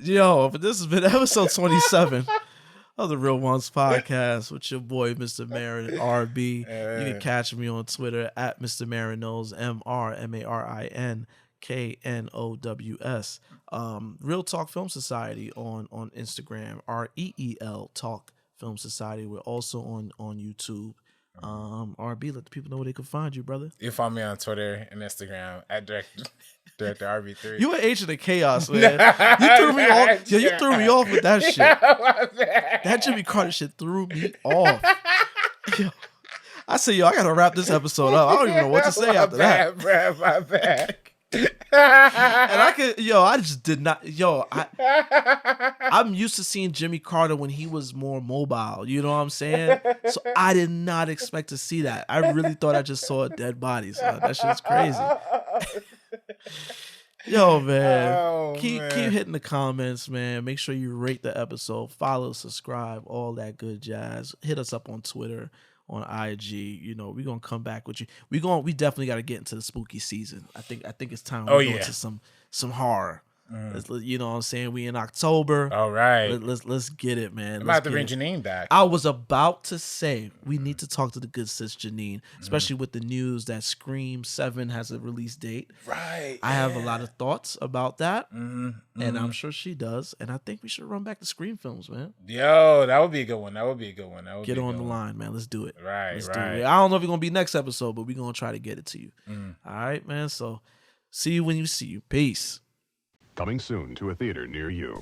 Yo, but this has been episode 27 of the Real Ones Podcast with your boy, Mr. Marin RB. You can catch me on Twitter at MrMarinKnows, MrMarinKnows. Real Talk Film Society on Instagram, REEL Talk Film Society. We're also on YouTube. RB, let the people know where they can find you, brother. You follow me on Twitter and Instagram at Director RB3. You an agent of chaos, man. You threw me off. Yo, you threw me off with that shit. That Jimmy Carter shit threw me off. Yo, I said, I gotta wrap this episode up. I don't even know what to say after that. Bro, my bad. And I just did not. I'm used to seeing Jimmy Carter when he was more mobile. You know what I'm saying? So I did not expect to see that. I really thought I just saw a dead body. So that shit's crazy. Yo, man. Keep hitting the comments, man. Make sure you rate the episode, follow, subscribe, all that good jazz. Hit us up on Twitter, on IG. You know, we're gonna come back with you. We definitely got to get into the spooky season. I think it's time we go into some horror. You know what I'm saying? We in October. All right. Let's get it, man. I'm about to bring Janine back. I was about to say we need to talk to the good sis Janine, especially with the news that Scream 7 has a release date. Right. I have a lot of thoughts about that, and I'm sure she does. And I think we should run back to Scream films, man. Yo, that would be a good one. Get on the line, man. Let's do it. Right. I don't know if it's gonna be next episode, but we're gonna try to get it to you. All right, man. So see you when you see you. Peace. Coming soon to a theater near you.